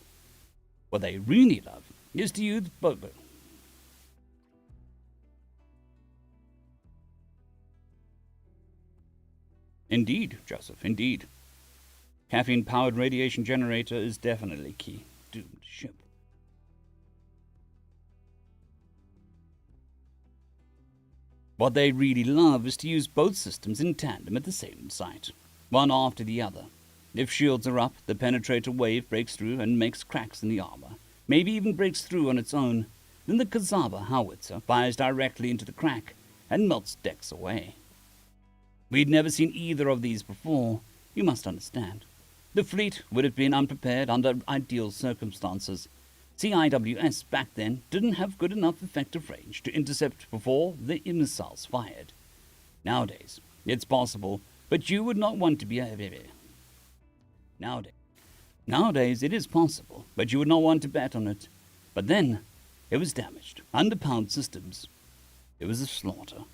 What they really love is to use bobo. Indeed, Joseph, indeed. Caffeine-powered radiation generator is definitely key. Doomed ship. What they really love is to use both systems in tandem at the same site, one after the other. If shields are up, the penetrator wave breaks through and makes cracks in the armor, maybe even breaks through on its own. Then the Kazaba howitzer fires directly into the crack and melts decks away. We'd never seen either of these before, you must understand. The fleet would have been unprepared under ideal circumstances. CIWS back then didn't have good enough effective range to intercept before the missiles fired. Nowadays, it's possible, but you would not want to be a baby. Nowadays, it is possible, but you would not want to bet on it. But then, it was damaged, underpowered systems. It was a slaughter.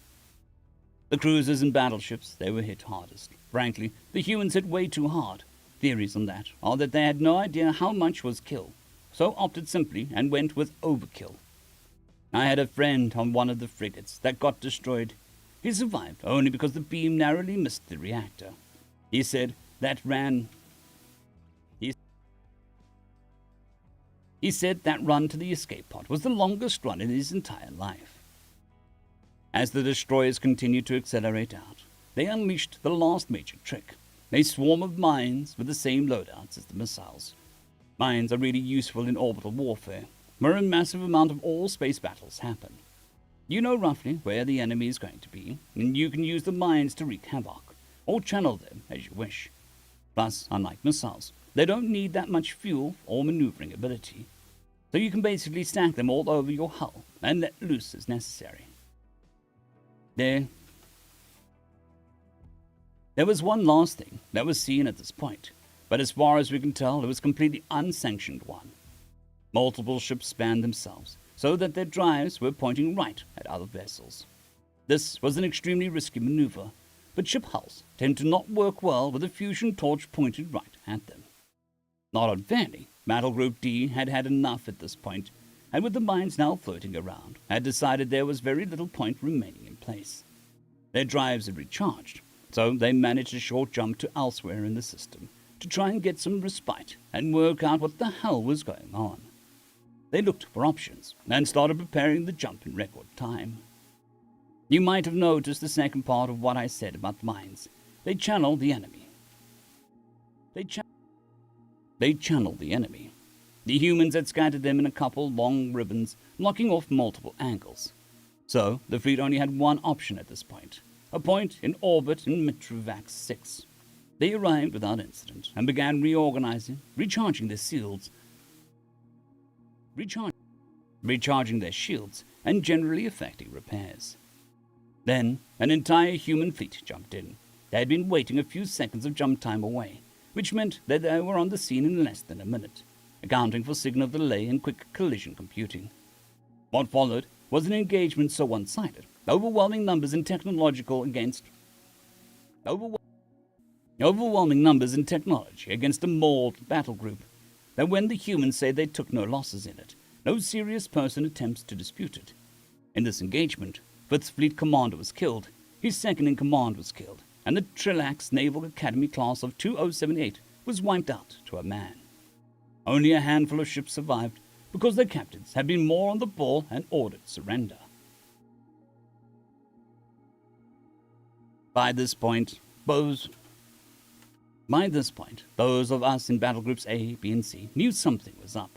The cruisers and battleships, they were hit hardest. Frankly, the humans hit way too hard. Theories on that are that they had no idea how much was kill, so opted simply and went with overkill. I had a friend on one of the frigates that got destroyed. He survived only because the beam narrowly missed the reactor. He said that run to the escape pod was the longest run in his entire life. As the destroyers continued to accelerate out, they unleashed the last major trick. A swarm of mines with the same loadouts as the missiles. Mines are really useful in orbital warfare, where a massive amount of all space battles happen. You know roughly where the enemy is going to be, and you can use the mines to wreak havoc, or channel them as you wish. Plus, unlike missiles, they don't need that much fuel or maneuvering ability, so you can basically stack them all over your hull and let loose as necessary. There was one last thing that was seen at this point, but as far as we can tell, it was a completely unsanctioned one. Multiple ships spanned themselves, so that their drives were pointing right at other vessels. This was an extremely risky maneuver, but ship hulls tend to not work well with a fusion torch pointed right at them. Not unfairly, Battle Group D had had enough at this point, and with the mines now floating around, had decided there was very little point remaining in place. Their drives had recharged, so they managed a short jump to elsewhere in the system to try and get some respite and work out what the hell was going on. They looked for options and started preparing the jump in record time. You might have noticed the second part of what I said about the mines. They channeled the enemy. They channeled the enemy. The humans had scattered them in a couple long ribbons, blocking off multiple angles. So the fleet only had one option at this point, a point in orbit in Mitrovac 6. They arrived without incident and began reorganizing, recharging their shields, and generally effecting repairs. Then an entire human fleet jumped in. They had been waiting a few seconds of jump time away, which meant that they were on the scene in less than a minute, accounting for signal delay and quick collision computing. What followed was an engagement so one-sided, overwhelming numbers in technology against a mauled battle group, that when the humans say they took no losses in it, no serious person attempts to dispute it. In this engagement, 5th Fleet Commander was killed, his second-in-command was killed, and the Trilax Naval Academy class of 2078 was wiped out to a man. Only a handful of ships survived because their captains had been more on the ball and ordered surrender. By this point, those of us in battle groups A, B, and C knew something was up.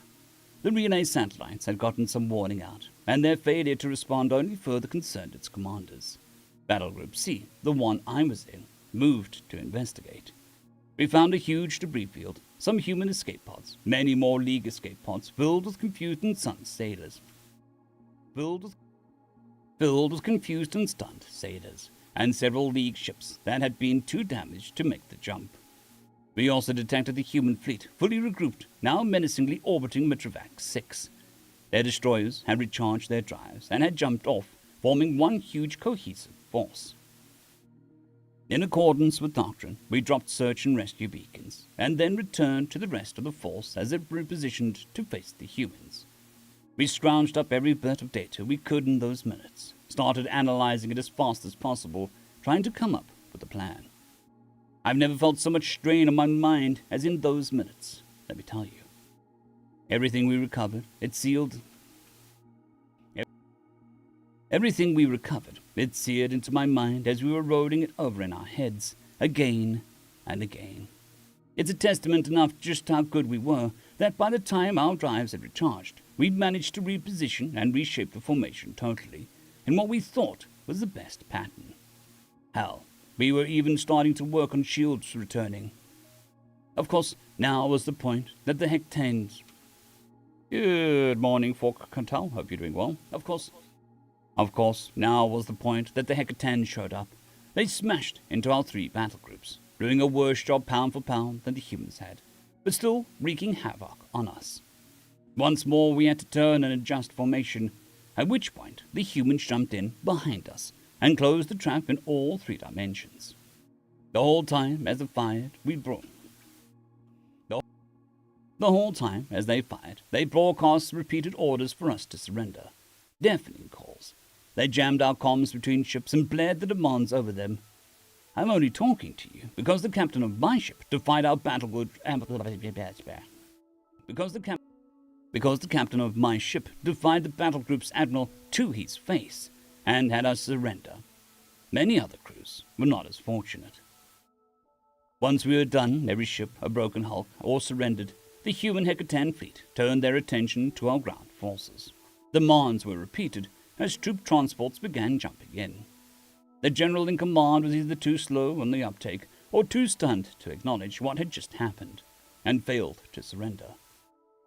The relay satellites had gotten some warning out, and their failure to respond only further concerned its commanders. Battle Group C, the one I was in, moved to investigate. We found a huge debris field, some human escape pods, many more League escape pods filled with confused and stunned sailors. And several League ships that had been too damaged to make the jump. We also detected the human fleet, fully regrouped, now menacingly orbiting Mitrovac 6. Their destroyers had recharged their drives and had jumped off, forming one huge cohesive force. In accordance with doctrine, we dropped search and rescue beacons, and then returned to the rest of the force as it repositioned to face the humans. We scrounged up every bit of data we could in those minutes, started analyzing it as fast as possible, trying to come up with a plan. I've never felt so much strain on my mind as in those minutes, let me tell you. Everything we recovered, it seared into my mind as we were rolling it over in our heads, again and again. It's a testament enough just how good we were that by the time our drives had recharged, we'd managed to reposition and reshape the formation totally, in what we thought was the best pattern. Hell, we were even starting to work on shields returning. Of course, now was the point that the Hectanes... Good morning, Fork Cantal. Hope you're doing well. Of course, now was the point that the Hecatanes showed up. They smashed into our 3 battle groups, doing a worse job pound for pound than the humans had, but still wreaking havoc on us. Once more we had to turn and adjust formation, at which point the humans jumped in behind us and closed the trap in all 3 dimensions. The whole time as they fired, they broadcast repeated orders for us to surrender. Deafening calls. They jammed our comms between ships and blared the demands over them. I'm only talking to you because the captain of my ship defied our battle group because the captain of my ship defied the battle group's admiral to his face and had us surrender. Many other crews were not as fortunate. Once we were done, every ship, a broken hulk, or surrendered, the human Hecatan fleet turned their attention to our ground forces. Demands were repeated as troop transports began jumping in. The general in command was either too slow on the uptake or too stunned to acknowledge what had just happened, and failed to surrender.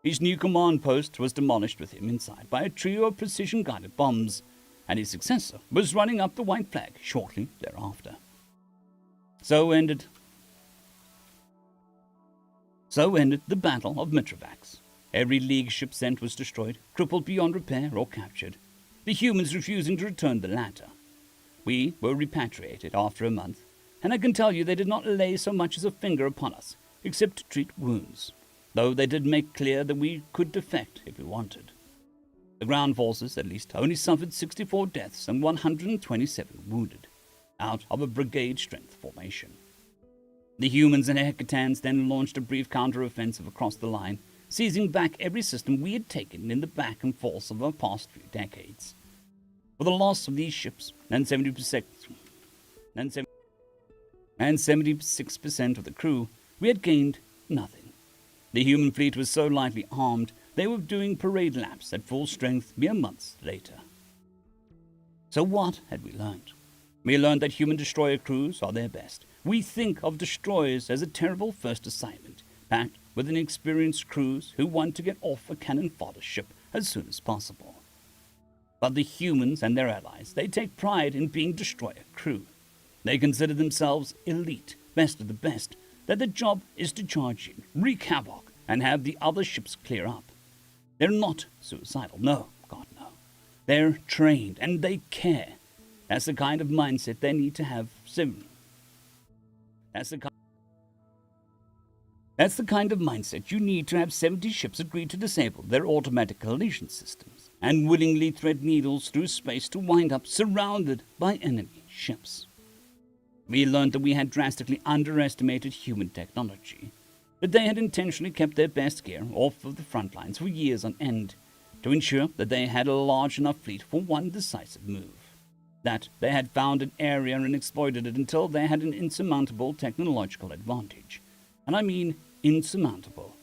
His new command post was demolished with him inside by a trio of precision-guided bombs, and his successor was running up the white flag shortly thereafter. So ended the Battle of Mitrovac. Every League ship sent was destroyed, crippled beyond repair, or captured, the humans refusing to return the latter. We were repatriated after a month, and I can tell you they did not lay so much as a finger upon us, except to treat wounds, though they did make clear that we could defect if we wanted. The ground forces, at least, only suffered 64 deaths and 127 wounded, out of a brigade-strength formation. The humans and Hecatans then launched a brief counter-offensive across the line, seizing back every system we had taken in the back and forth of our past few decades. For the loss of these ships, and 76% of the crew, we had gained nothing. The human fleet was so lightly armed, they were doing parade laps at full strength mere months later. So what had we learned? We learned that human destroyer crews are their best. We think of destroyers as a terrible first assignment, packed with inexperienced crews who want to get off a cannon fodder ship as soon as possible. But the humans and their allies, they take pride in being destroyer crew. They consider themselves elite, best of the best, that their job is to charge in, wreak havoc, and have the other ships clear up. They're not suicidal, no, God no. They're trained, and they care. That's the kind of mindset they need to have. That's the kind of mindset you need to have 70 ships agree to disable their automatic collision systems and willingly thread needles through space to wind up surrounded by enemy ships. We learned that we had drastically underestimated human technology, that they had intentionally kept their best gear off of the front lines for years on end to ensure that they had a large enough fleet for one decisive move, that they had found an area and exploited it until they had an insurmountable technological advantage. And I mean insurmountable.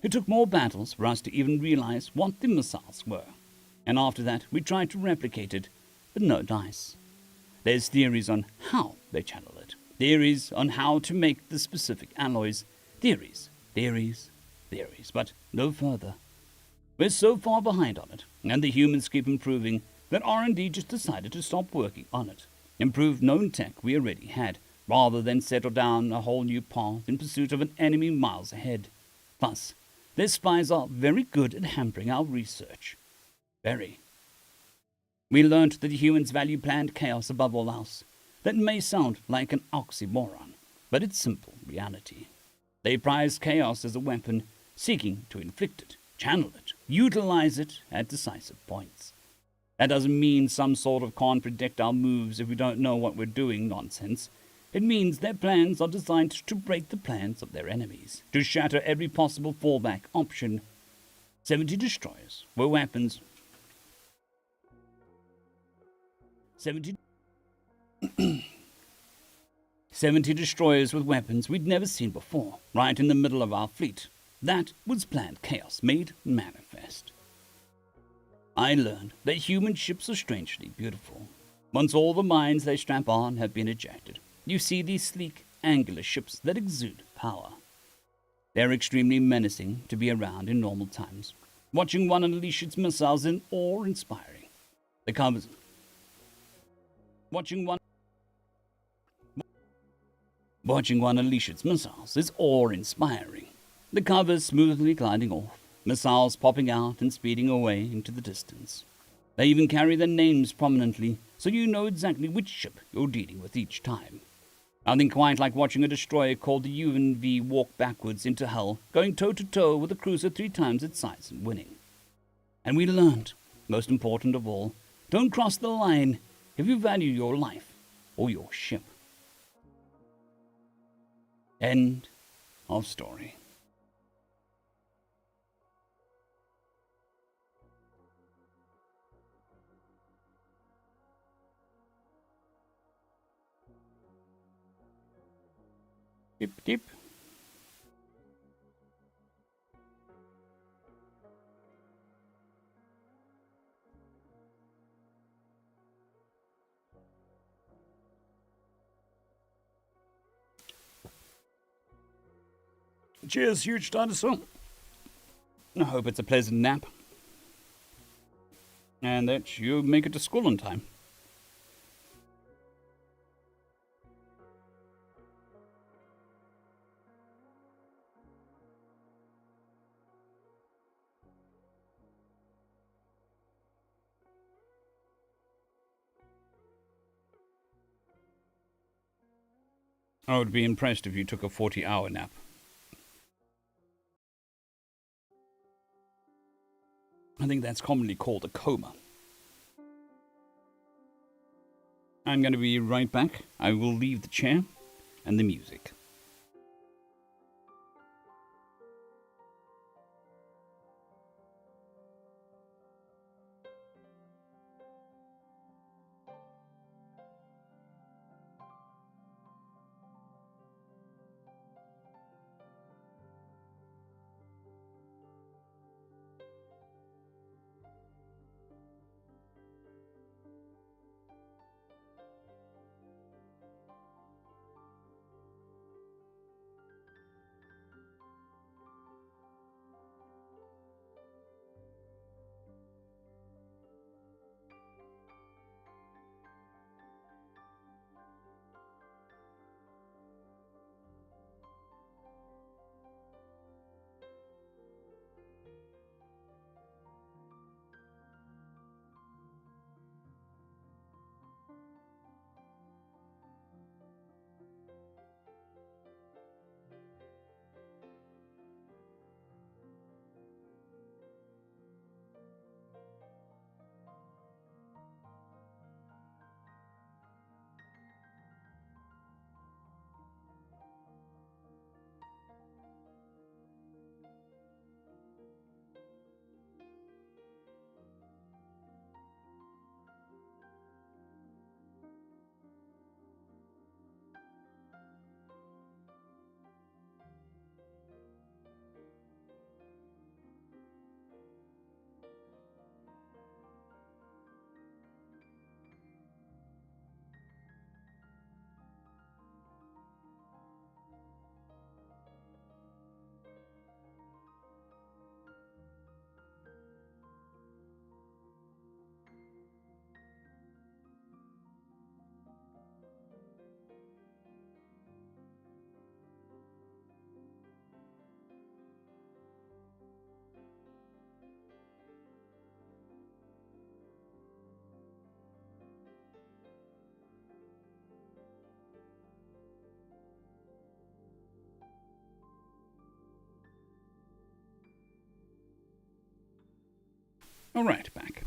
It took more battles for us to even realize what the missiles were, and after that we tried to replicate it, but no dice. There's theories on how they channel it, theories on how to make the specific alloys, theories, but no further. We're so far behind on it, and the humans keep improving, that R&D just decided to stop working on it, improve known tech we already had, rather than settle down a whole new path in pursuit of an enemy miles ahead. Plus, their spies are very good at hampering our research. Very. We learned that the humans value planned chaos above all else. That may sound like an oxymoron, but it's simple reality. They prize chaos as a weapon, seeking to inflict it, channel it, utilize it at decisive points. That doesn't mean some sort of can't predict our moves if we don't know what we're doing nonsense. It means their plans are designed to break the plans of their enemies, to shatter every possible fallback option. 70 destroyers were weapons. 70 destroyers with weapons we'd never seen before, right in the middle of our fleet. That was planned chaos made manifest. I learned that human ships are strangely beautiful. Once all the mines they strap on have been ejected, you see these sleek, angular ships that exude power. They're extremely menacing to be around in normal times. Watching one unleash its missiles is awe-inspiring. Watching one unleash its missiles is awe-inspiring. The covers smoothly gliding off, missiles popping out and speeding away into the distance. They even carry their names prominently, so you know exactly which ship you're dealing with each time. Nothing quite like watching a destroyer called the UNV walk backwards into hell, going toe-to-toe with a cruiser 3 times its size and winning. And we learned, most important of all, don't cross the line if you value your life or your ship. End of story. Dip. Cheers, huge dinosaur. I hope it's a pleasant nap. And that you make it to school on time. I would be impressed if you took a 40-hour nap. I think that's commonly called a coma. I'm going to be right back. I will leave the chair and the music. All right, back.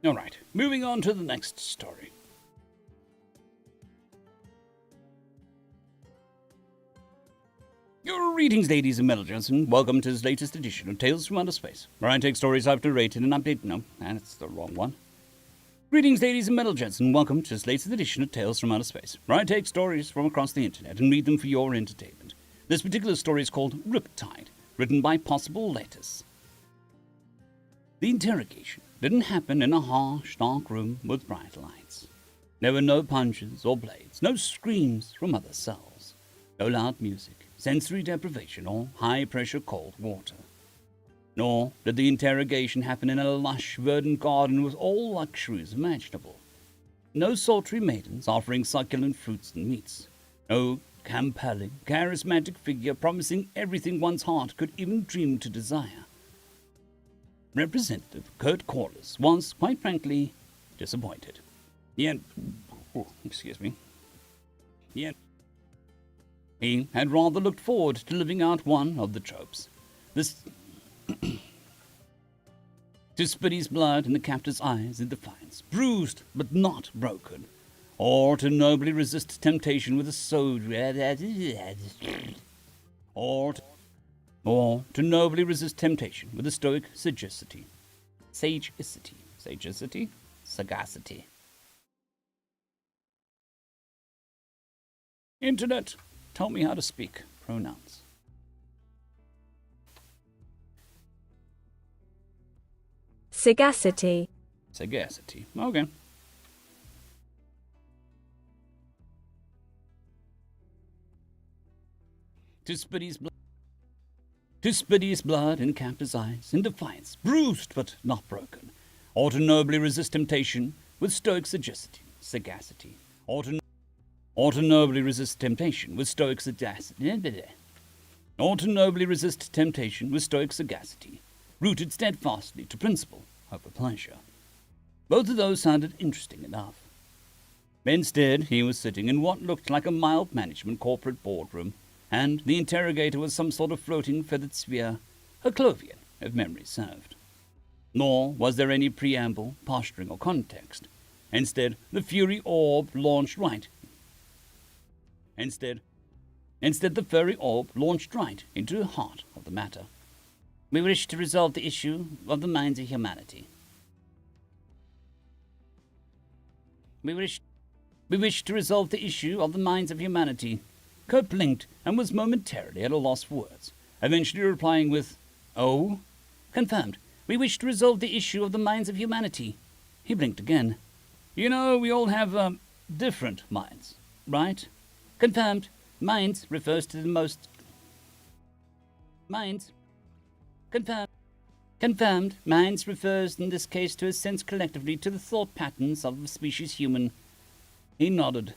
All right, moving on to the next story. Greetings, ladies and gentlemen, and welcome to this latest edition of Tales from Outer Space, where I take stories I've narrated and update. No, that's the wrong one. Greetings, ladies and gentlemen, and welcome to this latest edition of Tales from Outer Space, where I take stories from across the internet and read them for your entertainment. This particular story is called Riptide, written by Possible Letters. The interrogation didn't happen in a harsh, dark room with bright lights. There were no punches or blades, no screams from other cells, no loud music, sensory deprivation, or high-pressure cold water. Nor did the interrogation happen in a lush, verdant garden with all luxuries imaginable. No sultry maidens offering succulent fruits and meats. No compelling, charismatic figure promising everything one's heart could even dream to desire. Representative Kurt Corliss was, quite frankly, disappointed. He had rather looked forward to living out one of the tropes. To spit his blood in the captor's eyes in defiance, bruised but not broken, or to nobly resist temptation with a sword, or to nobly resist temptation with a stoic sagacity. Sagacity. Internet, tell me how to speak pronouns. Sagacity. Sagacity. Okay. To spit his blood and capped his eyes in defiance, bruised but not broken, or to nobly resist temptation with stoic sagacity, or to nobly resist temptation with stoic sagacity, rooted steadfastly to principle over pleasure. Both of those sounded interesting enough. Instead, he was sitting in what looked like a mild management corporate boardroom, and the interrogator was some sort of floating feathered sphere, a Clovian, if memory served. Nor was there any preamble, posturing, or context. Instead, the furry orb launched right. Instead, the furry orb launched right into the heart of the matter. We wish to resolve the issue of the minds of humanity. We wish to resolve the issue of the minds of humanity. Kurt blinked and was momentarily at a loss for words, eventually replying with, "Oh?" "Confirmed. We wish to resolve the issue of the minds of humanity." He blinked again. "You know, we all have, different minds, right?" "Confirmed. Minds refers to the most..." "Minds." Confirmed. Minds refers in this case to a sense collectively to the thought patterns of the species human." He nodded.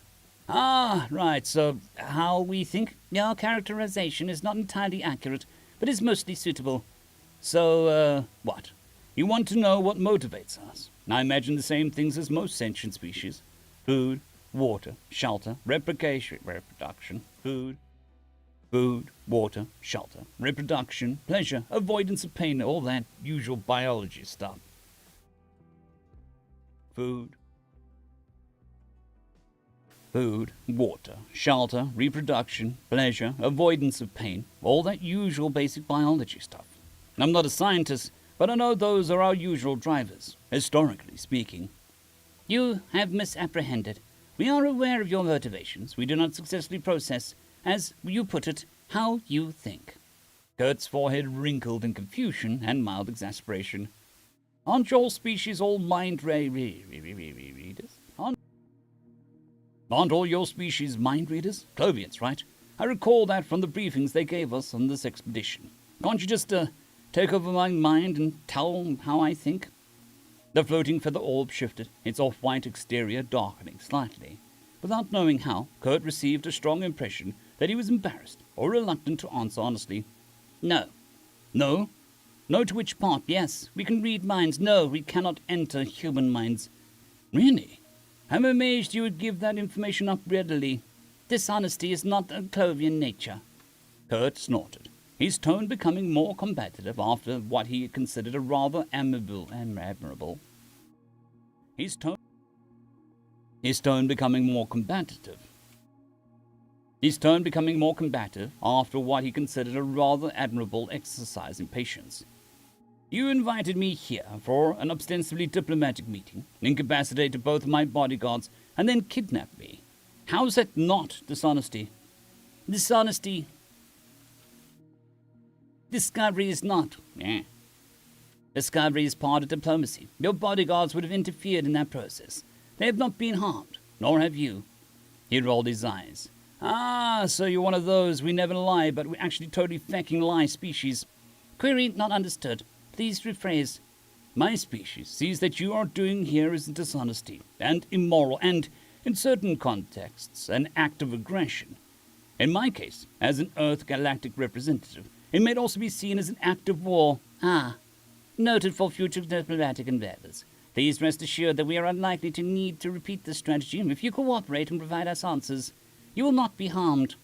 "Ah, right, so how we think? Your characterization is not entirely accurate, but is mostly suitable. So, what? You want to know what motivates us? I imagine the same things as most sentient species. Food, water, shelter, reproduction, food, water, shelter, reproduction, pleasure, avoidance of pain, all that usual biology stuff. Food, water, shelter, reproduction, pleasure, avoidance of pain, all that usual basic biology stuff. I'm not a scientist, but I know those are our usual drivers, historically speaking." "You have misapprehended. We are aware of your motivations. We do not successfully process, as you put it, how you think." Kurt's forehead wrinkled in confusion and mild exasperation. "Aren't your species all mind readers? Aren't all your species mind readers? Clovians, right? I recall that from the briefings they gave us on this expedition. Can't you just, take over my mind and tell how I think?" The floating feather orb shifted, its off-white exterior darkening slightly. Without knowing how, Kurt received a strong impression that he was embarrassed or reluctant to answer honestly. "No." "No? No to which part? Yes, we can read minds. No, we cannot enter human minds." "Really? I'm amazed you would give that information up readily. Dishonesty is not a Clovian nature." Kurt snorted, his tone becoming more combative after what he had considered a rather admirable. His tone becoming more combative. After what he considered a rather admirable exercise in patience. "You invited me here for an ostensibly diplomatic meeting, incapacitated both of my bodyguards, and then kidnapped me. How's that not dishonesty?" "Dishonesty. Discovery is not. Discovery is part of diplomacy. Your bodyguards would have interfered in that process. They have not been harmed, nor have you." He rolled his eyes. "Ah, so you're one of those we never lie, but we actually totally fucking lie species." "Query not understood. Please rephrase." "My species sees that you are doing here is dishonesty, and immoral, and, in certain contexts, an act of aggression. In my case, as an Earth galactic representative, it may also be seen as an act of war." "Ah. Noted for future diplomatic endeavors. Please rest assured that we are unlikely to need to repeat this strategy. If you cooperate and provide us answers, you will not be harmed."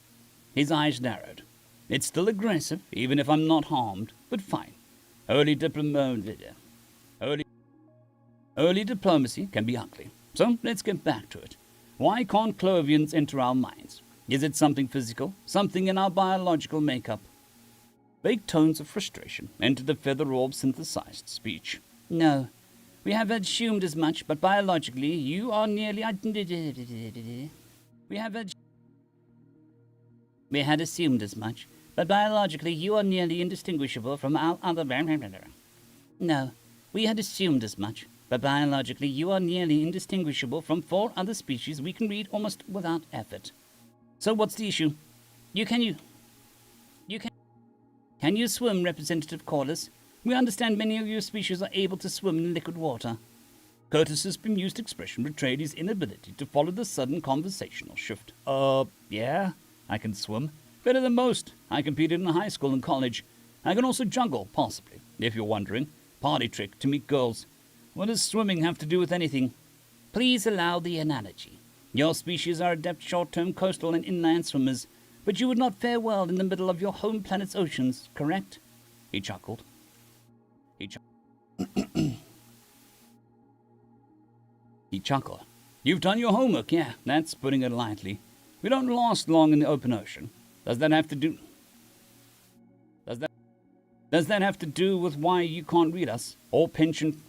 His eyes narrowed. "It's still aggressive, even if I'm not harmed, but fine. Early diplomacy can be ugly. So let's get back to it. Why can't Clovians enter our minds? Is it something physical? Something in our biological makeup?" Vague tones of frustration entered the feather orb's synthesized speech. "No. We have assumed as much, but biologically you are nearly... We had assumed as much, but biologically you are nearly indistinguishable from our other... No. We had assumed as much, but biologically you are nearly indistinguishable from 4 other species we can read almost without effort. So what's the issue? Can you swim, Representative Corliss? We understand many of your species are able to swim in liquid water. Curtis's bemused expression betrayed his inability to follow the sudden conversational shift. Yeah, I can swim. Better than most. I competed in high school and college. I can also juggle, possibly, if you're wondering. Party trick to meet girls. What does swimming have to do with anything? Please allow the analogy. Your species are adept short-term coastal and inland swimmers, but you would not fare well in the middle of your home planet's oceans, correct? He chuckled. He chuckled. You've done your homework, yeah, that's putting it lightly. We don't last long in the open ocean. Does that have to do with why you can't read us? Or pension?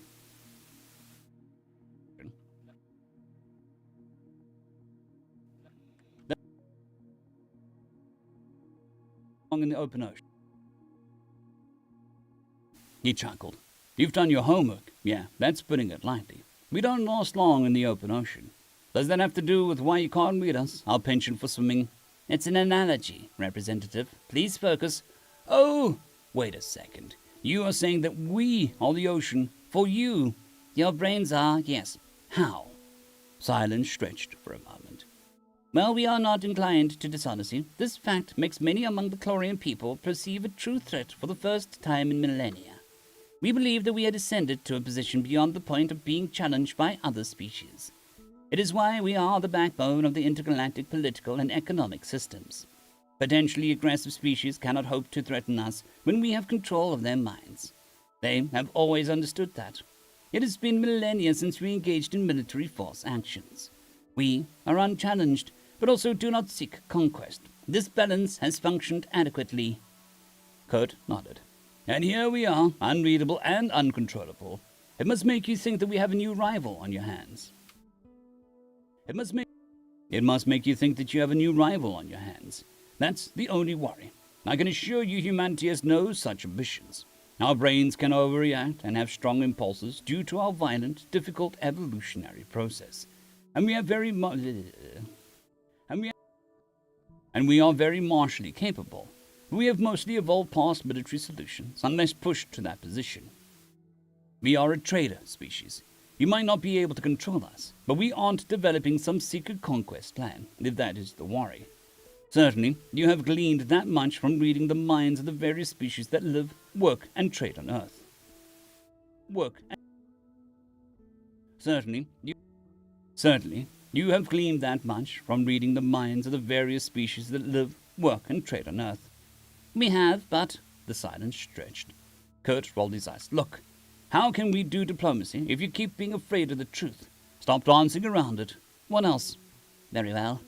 Long in the open ocean. He chuckled. You've done your homework. Yeah, that's putting it lightly. We don't last long in the open ocean. Does that have to do with why you can't read us? Our penchant for swimming? It's an analogy, Representative. Please focus. Oh, wait a second. You are saying that we are the ocean for you. Your brains are, yes. How? Silence stretched for a moment. Well, we are not inclined to dishonesty. This fact makes many among the Chlorian people perceive a true threat for the first time in millennia. We believe that we are descended to a position beyond the point of being challenged by other species. It is why we are the backbone of the intergalactic political and economic systems. Potentially aggressive species cannot hope to threaten us when we have control of their minds. They have always understood that. It has been millennia since we engaged in military force actions. We are unchallenged, but also do not seek conquest. This balance has functioned adequately. Kurt nodded. And here we are, unreadable and uncontrollable. It must make you think that we have a new rival on your hands. It must make you think that you have a new rival on your hands. That's the only worry. I can assure you humanity has no such ambitions. Our brains can overreact and have strong impulses due to our violent, difficult evolutionary process. And we are very martially capable. We have mostly evolved past military solutions, unless pushed to that position. We are a trader species. You might not be able to control us, but we aren't developing some secret conquest plan, if that is the worry. Certainly, you have gleaned that much from reading the minds of the various species that live, work, and trade on Earth. Certainly, you have gleaned that much from reading the minds of the various species that live, work, and trade on Earth. We have, but the silence stretched. Kurt rolled his eyes. Look, how can we do diplomacy if you keep being afraid of the truth? Stop dancing around it. What else? Very well.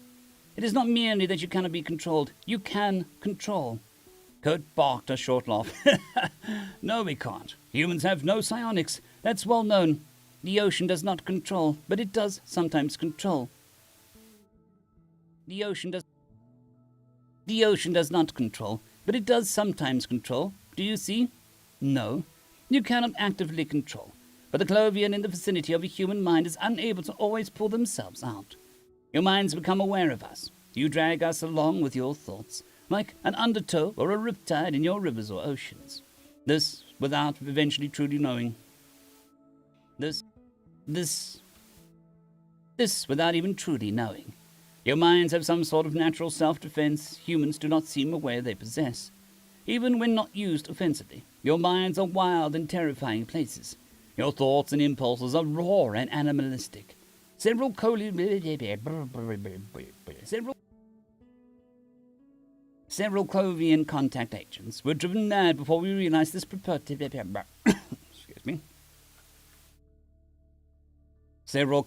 It is not merely that you cannot be controlled. You can control. Kurt barked a short laugh. No, we can't. Humans have no psionics. That's well known. The ocean does not control, but it does sometimes control. The ocean does not control, but it does sometimes control. Do you see? No. You cannot actively control, but the Clovian in the vicinity of a human mind is unable to always pull themselves out. Your minds become aware of us. You drag us along with your thoughts, like an undertow or a riptide in your rivers or oceans. This without eventually truly knowing. This without even truly knowing. Your minds have some sort of natural self-defense humans do not seem aware they possess. Even when not used offensively, your minds are wild and terrifying places. Your thoughts and impulses are raw and animalistic. Several Clovian contact agents were driven mad before we realized this excuse me. Several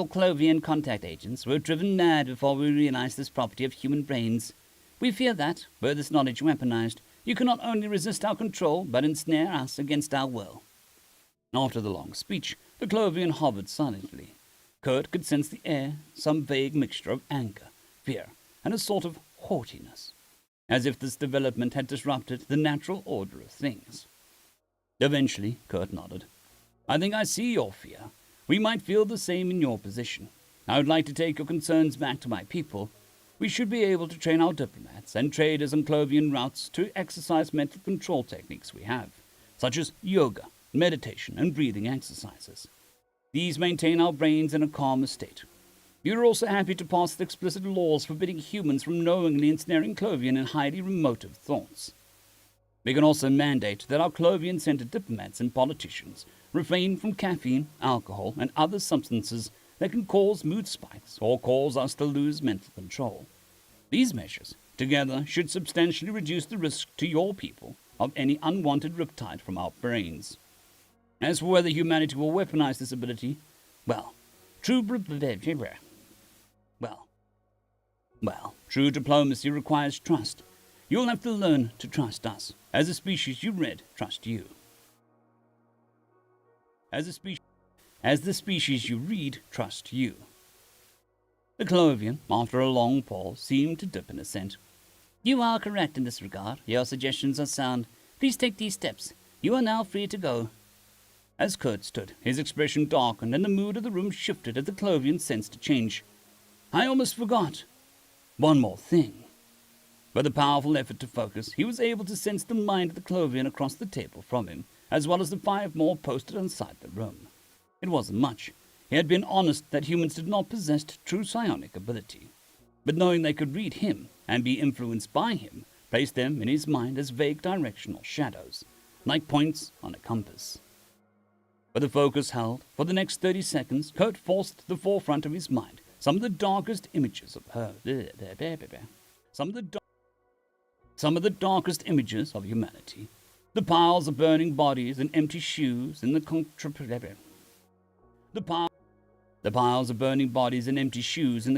Clovian contact agents were driven mad before we realized this property of human brains. We fear that, were this knowledge weaponized, you can not only resist our control, but ensnare us against our will. After the long speech, the Clovian hovered silently. Kurt could sense the air, some vague mixture of anger, fear, and a sort of haughtiness, as if this development had disrupted the natural order of things. Eventually, Kurt nodded. I think I see your fear. We might feel the same in your position. I would like to take your concerns back to my people. We should be able to train our diplomats and traders on Clovian routes to exercise mental control techniques we have, such as yoga, meditation, and breathing exercises. These maintain our brains in a calmer state. We are also happy to pass the explicit laws forbidding humans from knowingly ensnaring Clovian in highly remotive thoughts. We can also mandate that our Clovian-centered diplomats and politicians refrain from caffeine, alcohol, and other substances that can cause mood spikes or cause us to lose mental control. These measures, together, should substantially reduce the risk to your people of any unwanted riptide from our brains. As for whether humanity will weaponize this ability, true diplomacy requires trust. You'll have to learn to trust us. As a species you read, trust you. As the species you read, trust you. The Clovian, after a long pause, seemed to dip in assent. You are correct in this regard. Your suggestions are sound. Please take these steps. You are now free to go. As Kurt stood, his expression darkened and the mood of the room shifted as the Clovian sensed a change. I almost forgot. One more thing. With a powerful effort to focus, he was able to sense the mind of the Clovian across the table from him, as well as the 5 more posted inside the room. It wasn't much. He had been honest that humans did not possess true psionic ability. But knowing they could read him and be influenced by him placed them in his mind as vague directional shadows, like points on a compass. With the focus held, for the next 30 seconds, Kurt forced to the forefront of his mind some of the darkest images of her. Some of the darkest images of humanity. The piles of burning bodies and empty shoes in the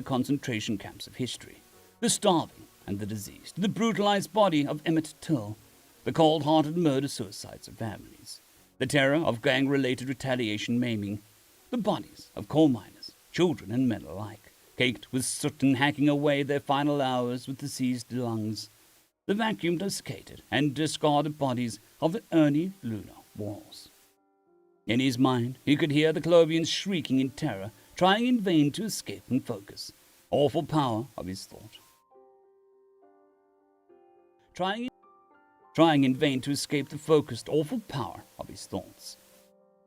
concentration camps of history. The starving and the diseased. The brutalized body of Emmett Till. The cold-hearted murder-suicides of families. The terror of gang-related retaliation maiming. The bodies of coal miners, children and men alike, caked with soot and hacking away their final hours with diseased lungs. The vacuumed, desiccated, and discarded bodies of the Ernie lunar walls. In his mind, he could hear the Clovians shrieking in terror, trying in vain to escape and focus. Awful power of his thought. Trying in vain to escape the focused, awful power of his thoughts.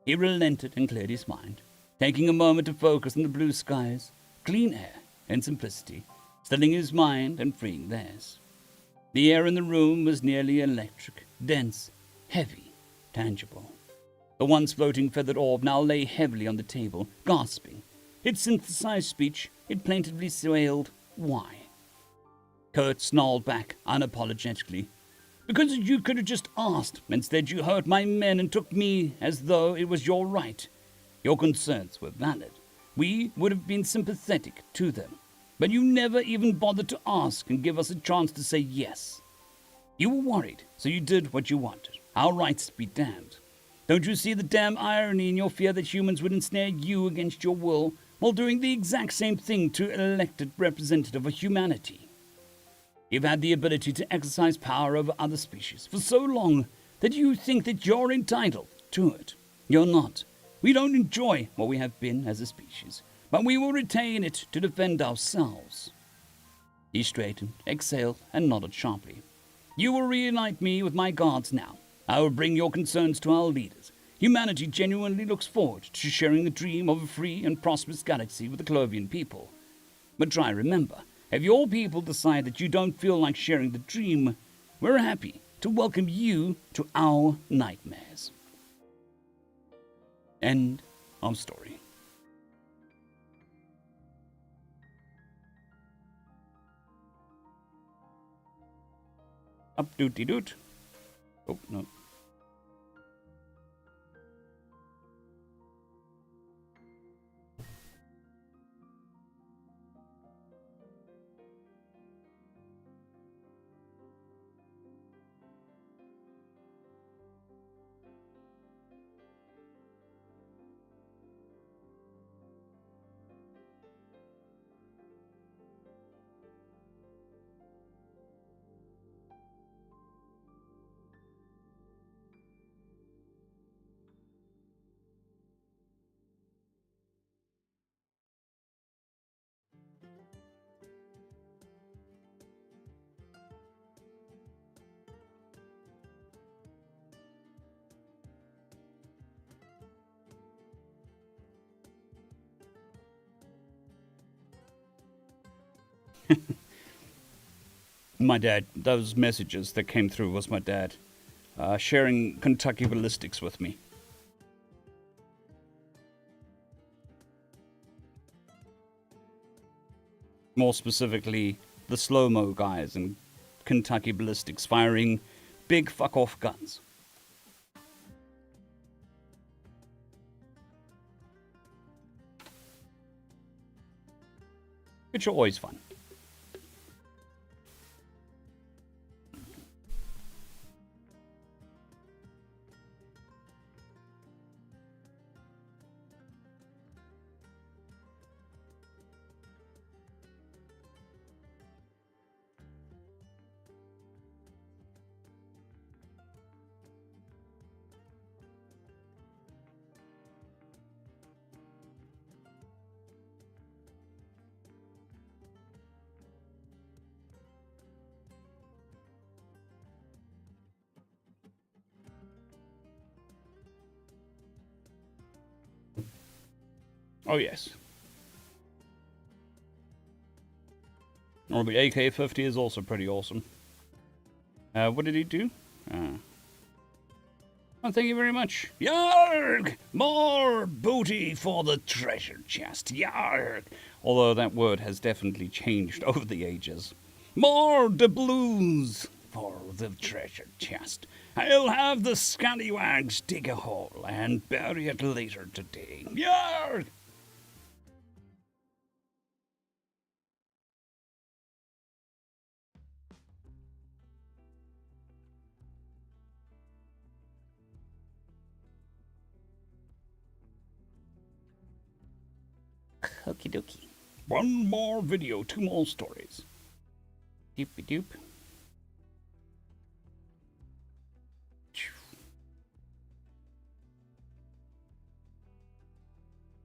He relented and cleared his mind, taking a moment to focus on the blue skies, clean air, and simplicity, stilling his mind and freeing theirs. The air in the room was nearly electric, dense, heavy, tangible. The once floating feathered orb now lay heavily on the table, gasping. It synthesized speech. It plaintively wailed, "Why?" Kurt snarled back unapologetically. "Because you could have just asked. Instead, you hurt my men and took me as though it was your right. Your concerns were valid. We would have been sympathetic to them. But you never even bothered to ask and give us a chance to say yes. You were worried, so you did what you wanted. Our rights be damned. Don't you see the damn irony in your fear that humans would ensnare you against your will while doing the exact same thing to an elected representative of humanity? You've had the ability to exercise power over other species for so long that you think that you're entitled to it. You're not. We don't enjoy what we have been as a species, but we will retain it to defend ourselves." He straightened, exhaled, and nodded sharply. "You will reunite me with my guards now. I will bring your concerns to our leaders. Humanity genuinely looks forward to sharing the dream of a free and prosperous galaxy with the Clovian people. But try remember, if your people decide that you don't feel like sharing the dream, we're happy to welcome you to our nightmares." End of story. Up dooty doot. Oh, no. My dad, those messages that came through was my dad sharing Kentucky ballistics with me. More specifically, the slow-mo guys in Kentucky ballistics firing big fuck-off guns. Which are always fun. Oh, yes. Or the AK-50 is also pretty awesome. What did he do? Oh, thank you very much. Yarg! More booty for the treasure chest. Yarg! Although that word has definitely changed over the ages. More doubloons for the treasure chest. I'll have the scallywags dig a hole and bury it later today. Yarg! Okie dokie. One more video, 2 more stories. Doopy doop.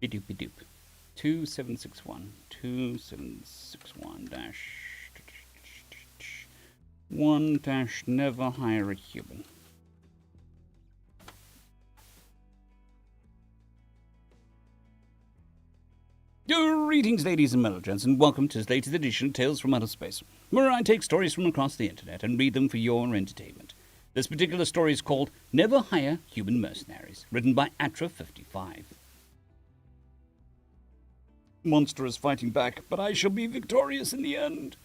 Doopy doop. 2761 dash 1 dash never hire a human. Greetings, ladies and gents, and welcome to this latest edition of Tales from Outer Space, where I take stories from across the internet and read them for your entertainment. This particular story is called Never Hire Human Mercenaries, written by Atra55. Monster is fighting back, but I shall be victorious in the end.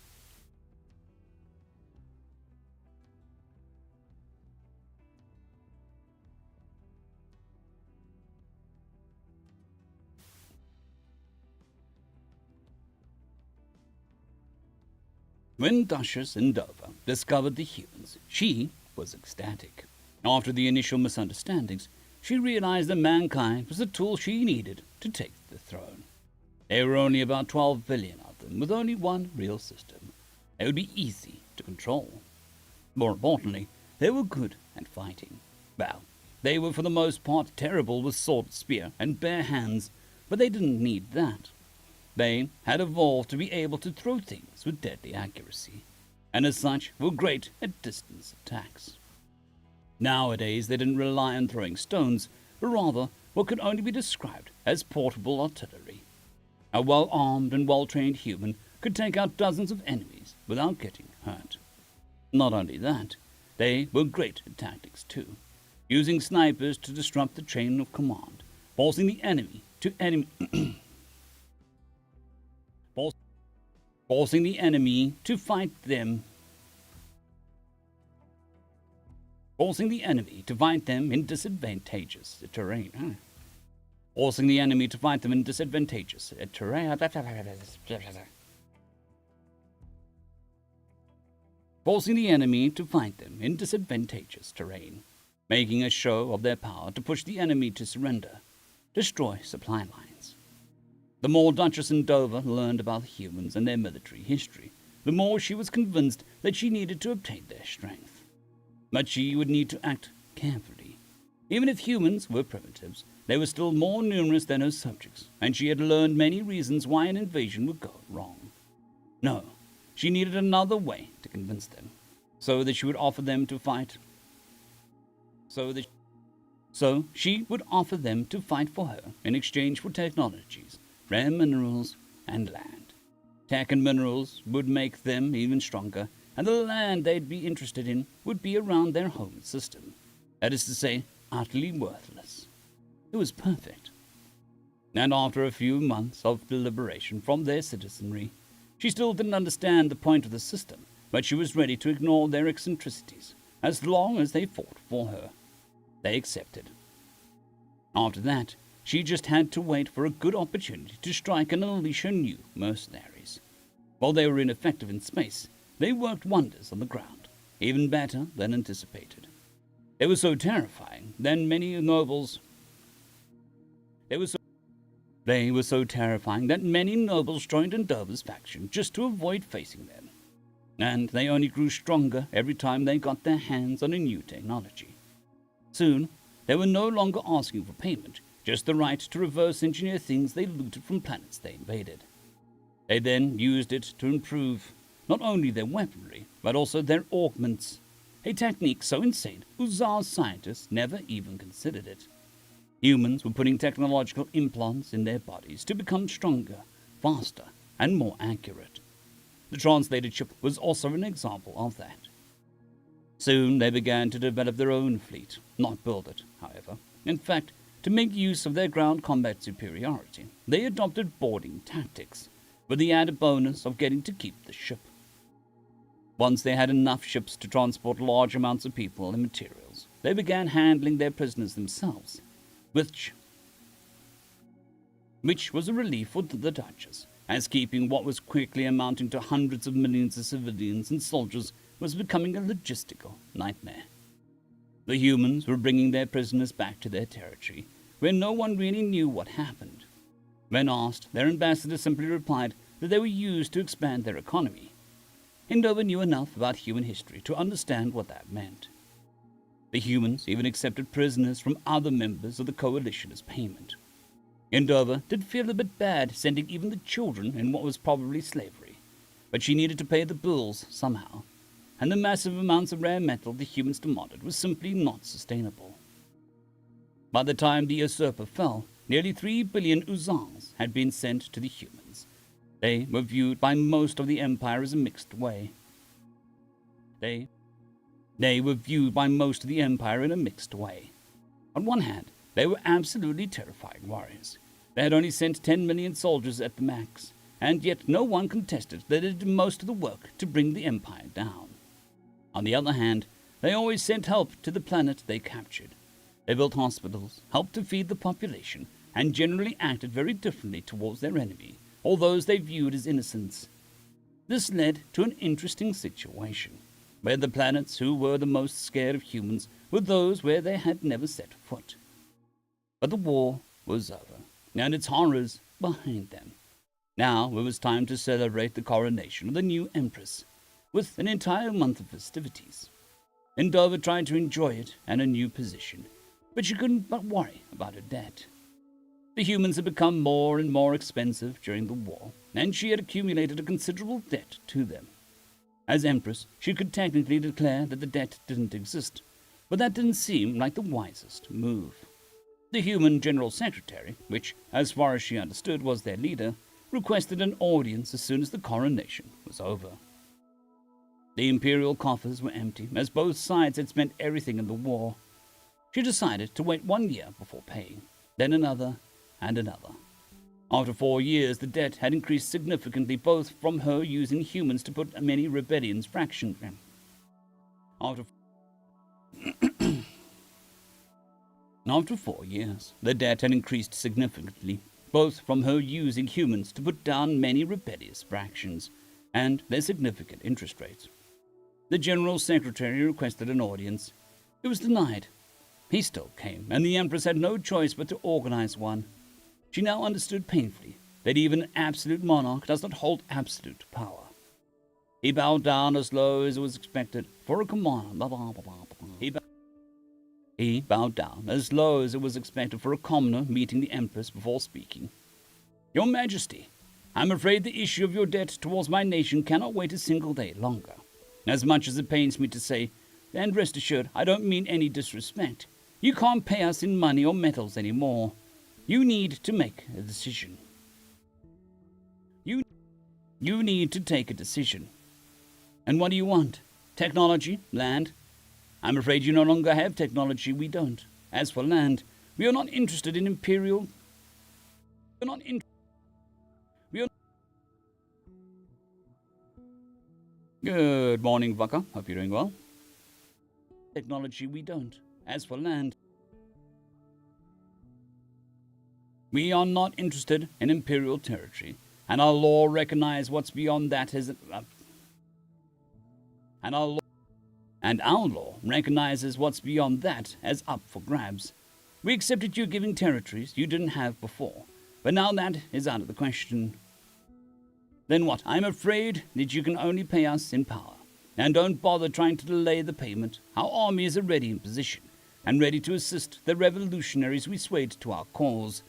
When Duchess Dover discovered the humans, she was ecstatic. After the initial misunderstandings, she realized that mankind was the tool she needed to take the throne. There were only about 12 billion of them, with only one real system. They would be easy to control. More importantly, they were good at fighting. Well, they were for the most part terrible with sword, spear, and bare hands, but they didn't need that. They had evolved to be able to throw things with deadly accuracy, and as such were great at distance attacks. Nowadays they didn't rely on throwing stones, but rather what could only be described as portable artillery. A well-armed and well-trained human could take out dozens of enemies without getting hurt. Not only that, they were great at tactics too, using snipers to disrupt the chain of command, forcing the enemy to fight them in disadvantageous terrain. Forcing the enemy to fight them in disadvantageous terrain. Forcing the enemy to fight them in disadvantageous terrain, making a show of their power to push the enemy to surrender, destroy supply lines. The more Duchess Dover learned about the humans and their military history, the more she was convinced that she needed to obtain their strength. But she would need to act carefully. Even if humans were primitives, they were still more numerous than her subjects, and she had learned many reasons why an invasion would go wrong. No, she needed another way to convince them, so that she would offer them to fight. So she would offer them to fight for her in exchange for technologies, rare minerals, and land. Tech and minerals would make them even stronger, and the land they'd be interested in would be around their home system. That is to say, utterly worthless. It was perfect. And after a few months of deliberation from their citizenry, she still didn't understand the point of the system, but she was ready to ignore their eccentricities, as long as they fought for her. They accepted. After that, she just had to wait for a good opportunity to strike and unleash her new mercenaries. While they were ineffective in space, they worked wonders on the ground, even better than anticipated. They were so terrifying that many nobles joined Endover's faction just to avoid facing them. And they only grew stronger every time they got their hands on a new technology. Soon, they were no longer asking for payment, just the right to reverse engineer things they looted from planets they invaded. They then used it to improve not only their weaponry, but also their augments, a technique so insane Uzar's scientists never even considered it. Humans were putting technological implants in their bodies to become stronger, faster, and more accurate. The translated ship was also an example of that. Soon they began to develop their own fleet, not build it, however. In fact, to make use of their ground combat superiority, they adopted boarding tactics, with the added bonus of getting to keep the ship. Once they had enough ships to transport large amounts of people and materials, they began handling their prisoners themselves, which was a relief for the Duchess, as keeping what was quickly amounting to hundreds of millions of civilians and soldiers was becoming a logistical nightmare. The humans were bringing their prisoners back to their territory, where no one really knew what happened. When asked, their ambassador simply replied that they were used to expand their economy. Endover knew enough about human history to understand what that meant. The humans even accepted prisoners from other members of the coalition as payment. Endover did feel a bit bad sending even the children in what was probably slavery, but she needed to pay the bills somehow, and the massive amounts of rare metal the humans demanded was simply not sustainable. By the time the usurper fell, nearly 3 billion Uzans had been sent to the humans. They were viewed by most of the Empire as a mixed way. They were viewed by most of the Empire in a mixed way. On one hand, they were absolutely terrifying warriors. They had only sent 10 million soldiers at the max, and yet no one contested that they did most of the work to bring the Empire down. On the other hand, they always sent help to the planet they captured. They built hospitals, helped to feed the population, and generally acted very differently towards their enemy, or those they viewed as innocents. This led to an interesting situation, where the planets who were the most scared of humans were those where they had never set foot. But the war was over, and its horrors behind them. Now it was time to celebrate the coronation of the new Empress, with an entire month of festivities. Endover tried to enjoy it and a new position, but she couldn't but worry about her debt. The humans had become more and more expensive during the war, and she had accumulated a considerable debt to them. As Empress, she could technically declare that the debt didn't exist, but that didn't seem like the wisest move. The human General Secretary, which, as far as she understood, was their leader, requested an audience as soon as the coronation was over. The imperial coffers were empty, as both sides had spent everything in the war. She decided to wait 1 year before paying, then another, and another. After 4 years, the debt had increased significantly, both from her using humans to put many rebellions fractions. After 4 years, the debt had increased significantly, both from her using humans to put down many rebellious fractions, and their significant interest rates. The General Secretary requested an audience. It was denied. He still came, and the Empress had no choice but to organize one. She now understood painfully that even an absolute monarch does not hold absolute power. He bowed down as low as it was expected for a command. He bowed down as low as it was expected for a commoner meeting the Empress before speaking. Your Majesty, I'm afraid the issue of your debt towards my nation cannot wait a single day longer. As much as it pains me to say, and rest assured, I don't mean any disrespect, you can't pay us in money or metals anymore. You need to make a decision. You need to take a decision. And what do you want? Technology? Land? I'm afraid you no longer have technology. We don't. As for land, we are not interested in imperial. We are not in. We are. Good morning, Vaka. Hope you're doing well. Technology, we don't. As for land, we are not interested in imperial territory, and our law recognizes what's beyond that as. And our law recognizes what's beyond that as up for grabs. We accepted you giving territories you didn't have before, but now that is out of the question. Then what? I'm afraid that you can only pay us in power. And don't bother trying to delay the payment. Our armies are ready in position, and ready to assist the revolutionaries we swayed to our cause.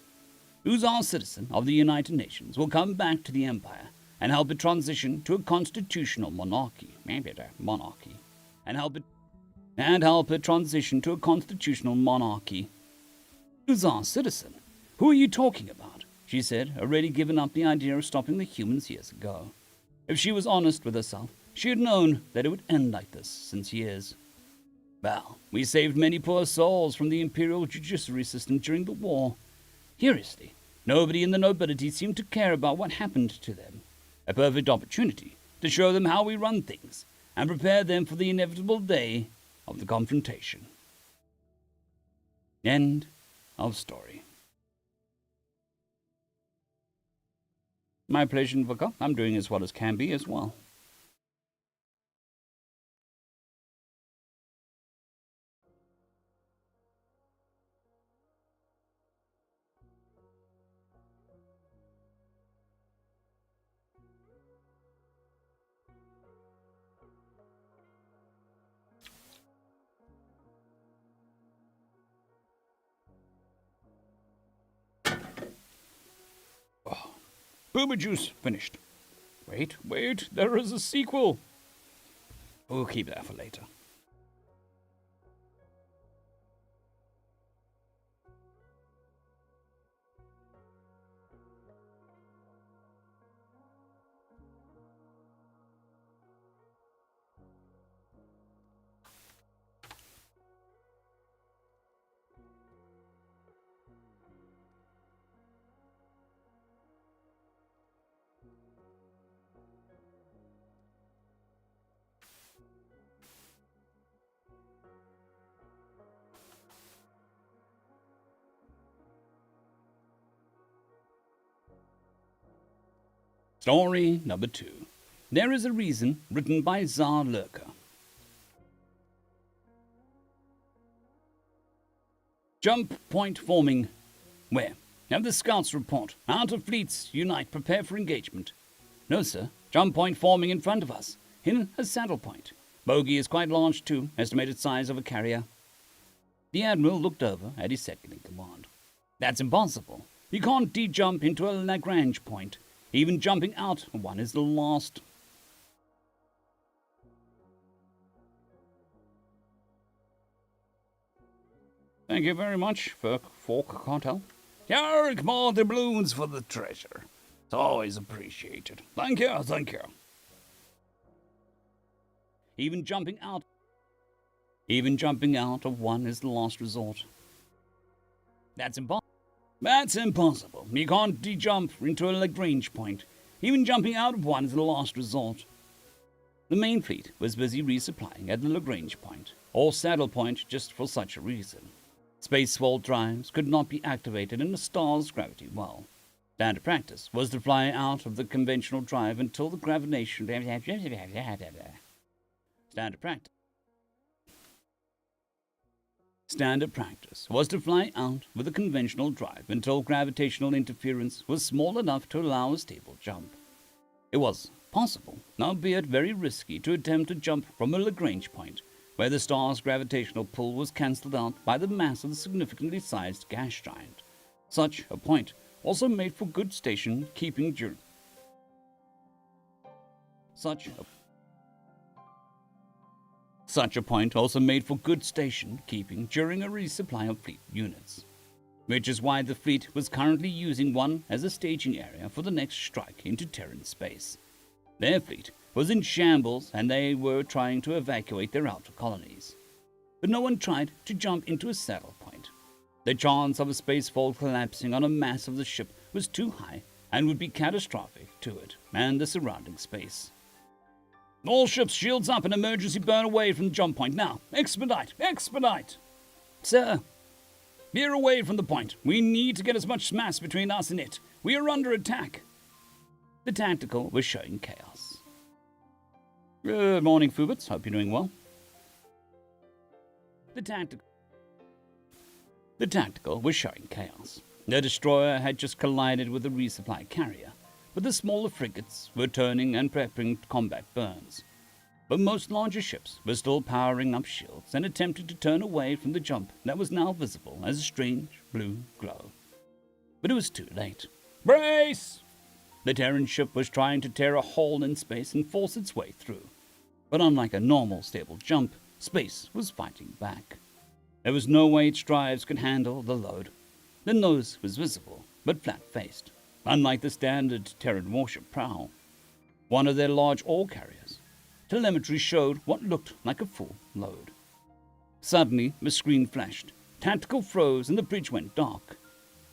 Who's our citizen of the United Nations will come back to the Empire and help it transition to a constitutional monarchy. And help it transition to a constitutional monarchy. Who's our citizen? Who are you talking about? She said, already given up the idea of stopping the humans years ago. If she was honest with herself, she had known that it would end like this since years. Well, we saved many poor souls from the imperial judiciary system during the war. Curiously, nobody in the nobility seemed to care about what happened to them. A perfect opportunity to show them how we run things and prepare them for the inevitable day of the confrontation. End of story. My pleasure, Vaka. I'm doing as well as can be as well. Booba juice finished. Wait, there is a sequel. We'll keep that for later. Story number 2. There is a Reason, written by Tsar Lurker. Jump point forming. Where? Have the scouts report. Outer fleets unite, prepare for engagement. No, sir. Jump point forming in front of us. In a saddle point. Bogey is quite large too, estimated size of a carrier. The Admiral looked over at his second-in-command. That's impossible. You can't de-jump into a Lagrange point. Even jumping out one is the last. Thank you very much, Fork Cartel. Yark, more doubloons for the treasure. It's always appreciated. Thank you. Even jumping out of one is the last resort. That's impossible. You can't de-jump into a Lagrange point. Even jumping out of one is the last resort. The main fleet was busy resupplying at the Lagrange point, or saddle point, just for such a reason. Space-fault drives could not be activated in the star's gravity well. Standard practice was to fly out of the conventional drive until the gravitation... Standard practice was to fly out with a conventional drive until gravitational interference was small enough to allow a stable jump. It was possible, albeit very risky, to attempt to jump from a Lagrange point, where the star's gravitational pull was cancelled out by the mass of the significantly sized gas giant. Such a point also made for good station keeping during Such a point also made for good station keeping during a resupply of fleet units, which is why the fleet was currently using one as a staging area for the next strike into Terran space. Their fleet was in shambles and they were trying to evacuate their outer colonies. But no one tried to jump into a saddle point. The chance of a spacefall collapsing on a mass of the ship was too high and would be catastrophic to it and the surrounding space. All ships, shields up and emergency burn away from the jump point. Now, expedite, expedite! Sir, veer away from the point. We need to get as much mass between us and it. We are under attack. The tactical was showing chaos. Good morning, Fubits. Hope you're doing well. The tactical was showing chaos. The destroyer had just collided with a resupply carrier, but the smaller frigates were turning and prepping combat burns. But most larger ships were still powering up shields and attempted to turn away from the jump that was now visible as a strange blue glow. But it was too late. Brace! The Terran ship was trying to tear a hole in space and force its way through. But unlike a normal stable jump, space was fighting back. There was no way its drives could handle the load. The nose was visible, but flat-faced, unlike the standard Terran warship prow. One of their large ore carriers. Telemetry showed what looked like a full load. Suddenly, the screen flashed. Tactical froze and the bridge went dark.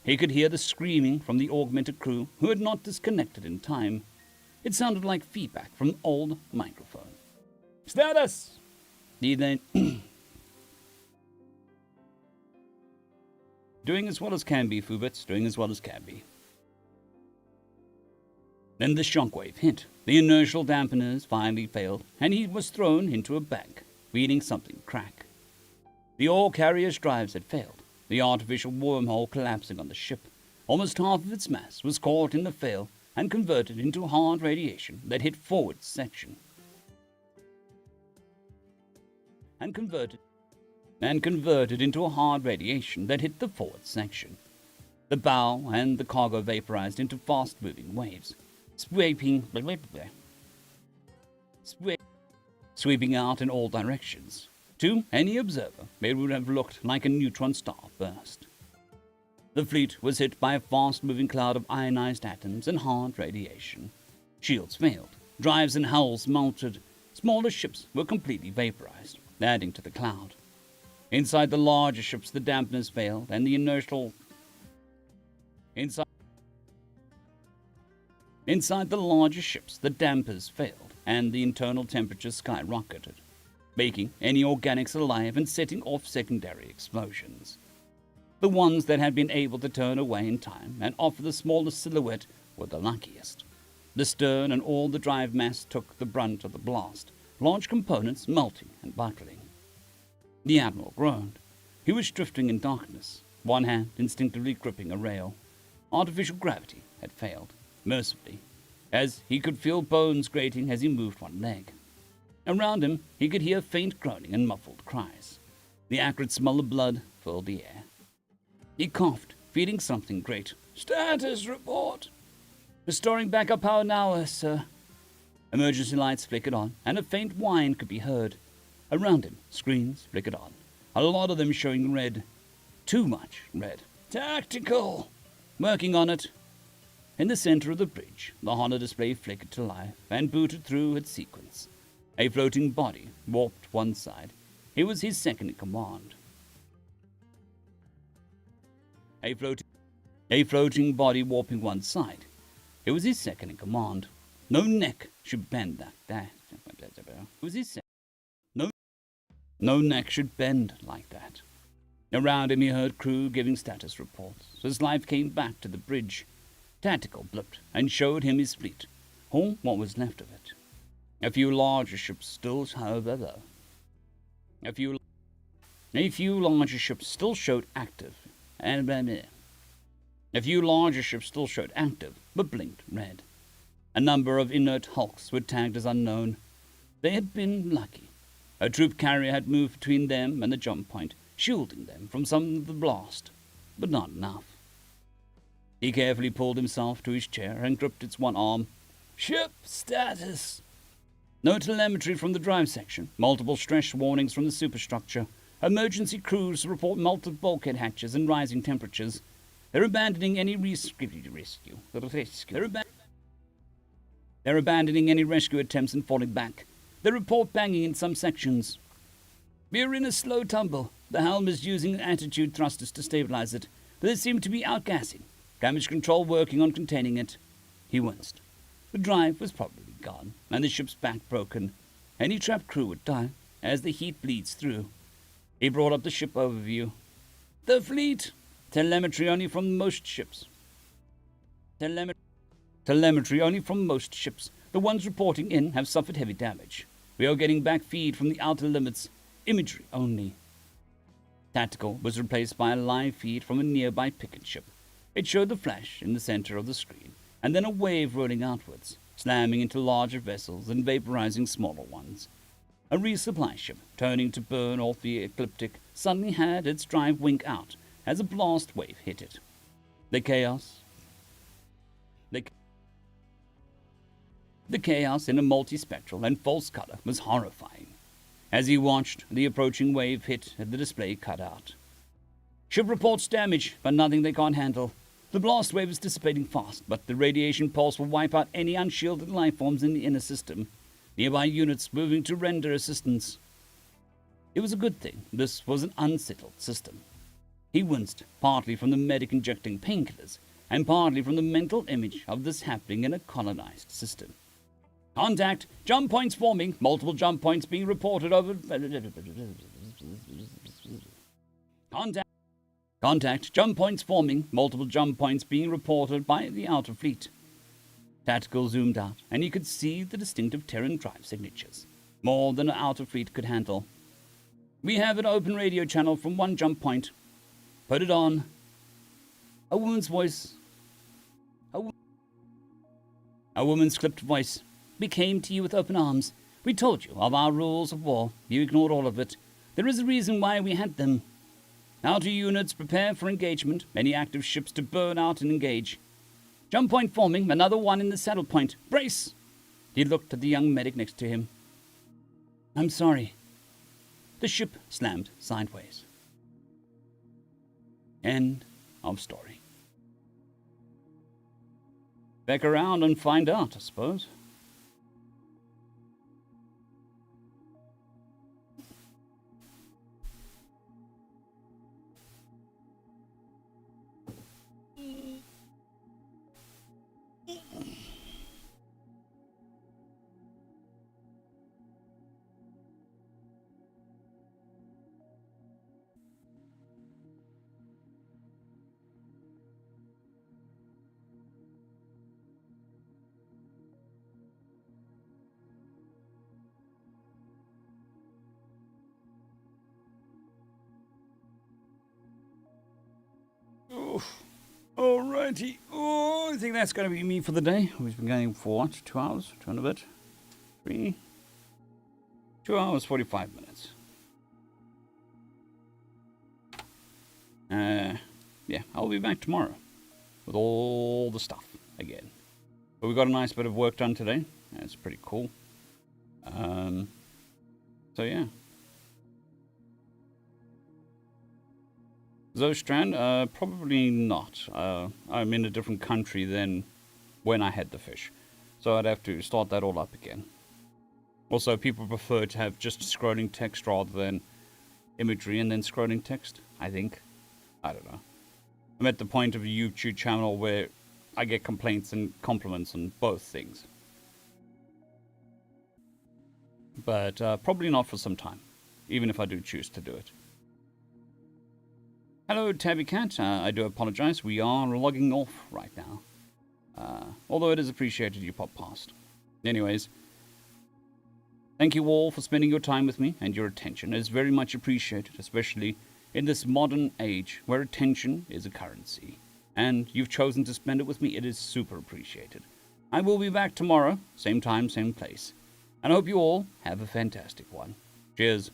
He could hear the screaming from the augmented crew who had not disconnected in time. It sounded like feedback from an old microphone. Status! He then... Doing as well as can be, Fubits. Doing as well as can be. Then the shockwave hit. The inertial dampeners finally failed, and he was thrown into a bank, feeling something crack. The ore carrier's drives had failed, the artificial wormhole collapsing on the ship. Almost half of its mass was caught in the fail and converted into hard radiation that hit forward section. And converted into a hard radiation that hit the forward section. The bow and the cargo vaporized into fast-moving waves, sweeping out in all directions. To any observer, it would have looked like a neutron star burst. The fleet was hit by a fast-moving cloud of ionized atoms and hard radiation. Shields failed, drives and hulls melted, smaller ships were completely vaporized, adding to the cloud. Inside the larger ships, the dampeners failed, and the inertial... Inside the larger ships, the dampers failed, and the internal temperatures skyrocketed, making any organics alive and setting off secondary explosions. The ones that had been able to turn away in time and offer the smallest silhouette were the luckiest. The stern and all the drive mass took the brunt of the blast, large components melting and buckling. The Admiral groaned. He was drifting in darkness, one hand instinctively gripping a rail. Artificial gravity had failed, mercifully, as he could feel bones grating as he moved one leg. Around him, he could hear faint groaning and muffled cries. The acrid smell of blood filled the air. He coughed, feeling something great. Status report. Restoring backup power now, sir. Emergency lights flickered on, and a faint whine could be heard. Around him, screens flickered on, a lot of them showing red. Too much red. Tactical! Working on it. In the center of the bridge, the holo display flickered to life and booted through its sequence. A floating body warped one side. It was his second in command. A floating body warping one side. It was his second in command. No neck should bend like that. It was his No neck should bend like that. Around him he heard crew giving status reports. His life came back to the bridge. Tactical blipped and showed him his fleet, or what was left of it. A few larger ships still, however, A few larger ships still showed active, but blinked red. A number of inert hulks were tagged as unknown. They had been lucky. A troop carrier had moved between them and the jump point, shielding them from some of the blast, but not enough. He carefully pulled himself to his chair and gripped its one arm. Ship status. No telemetry from the drive section, multiple stress warnings from the superstructure. Emergency crews report melted bulkhead hatches and rising temperatures. They're abandoning any rescue. They're abandoning any rescue attempts and falling back. They report banging in some sections. We're in a slow tumble. The helm is using attitude thrusters to stabilize it, but they seem to be outgassing. Damage control working on containing it. He winced. The drive was probably gone, and the ship's back broken. Any trapped crew would die as the heat bleeds through. He brought up the ship overview. The fleet! Telemetry only from most ships. Telemetry only from most ships. The ones reporting in have suffered heavy damage. We are getting back feed from the outer limits. Imagery only. Tactical was replaced by a live feed from a nearby picket ship. It showed the flash in the center of the screen, and then a wave rolling outwards, slamming into larger vessels and vaporizing smaller ones. A resupply ship, turning to burn off the ecliptic, suddenly had its drive wink out as a blast wave hit it. The chaos in a multispectral and false color was horrifying. As he watched, the approaching wave hit and the display cut out. Ship reports damage, but nothing they can't handle. The blast wave is dissipating fast, but the radiation pulse will wipe out any unshielded life forms in the inner system. Nearby units moving to render assistance. It was a good thing this was an unsettled system. He winced, partly from the medic injecting painkillers, and partly from the mental image of this happening in a colonized system. Contact! Jump points forming! Multiple jump points being reported over... Contact! Jump points forming! Multiple jump points being reported by the outer fleet. Tactical zoomed out, and he could see the distinctive Terran drive signatures. More than an outer fleet could handle. We have an open radio channel from one jump point. Put it on. A woman's voice. A woman's clipped voice. We came to you with open arms. We told you of our rules of war. You ignored all of it. There is a reason why we had them. Outer units prepare for engagement. Any active ships to burn out and engage. Jump point forming. Another one in the saddle point. Brace! He looked at the young medic next to him. I'm sorry. The ship slammed sideways. End of story. Back around and find out, I suppose. Alrighty. Oh, I think that's going to be me for the day. We've been going for what? 2 hours? 2 and a bit? 3? 2 hours, 45 minutes. Yeah, I'll be back tomorrow with all the stuff again. But we got a nice bit of work done today. That's pretty cool. So yeah. Zostrand, probably not. I'm in a different country than when I had the fish. So I'd have to start that all up again. Also, people prefer to have just scrolling text rather than imagery and then scrolling text, I think. I don't know. I'm at the point of a YouTube channel where I get complaints and compliments on both things. But probably not for some time, even if I do choose to do it. Hello, Tabby Cat. I do apologize. We are logging off right now. Although it is appreciated you pop past. Anyways, thank you all for spending your time with me, and your attention is very much appreciated, especially in this modern age where attention is a currency. And you've chosen to spend it with me. It is super appreciated. I will be back tomorrow, same time, same place. And I hope you all have a fantastic one. Cheers.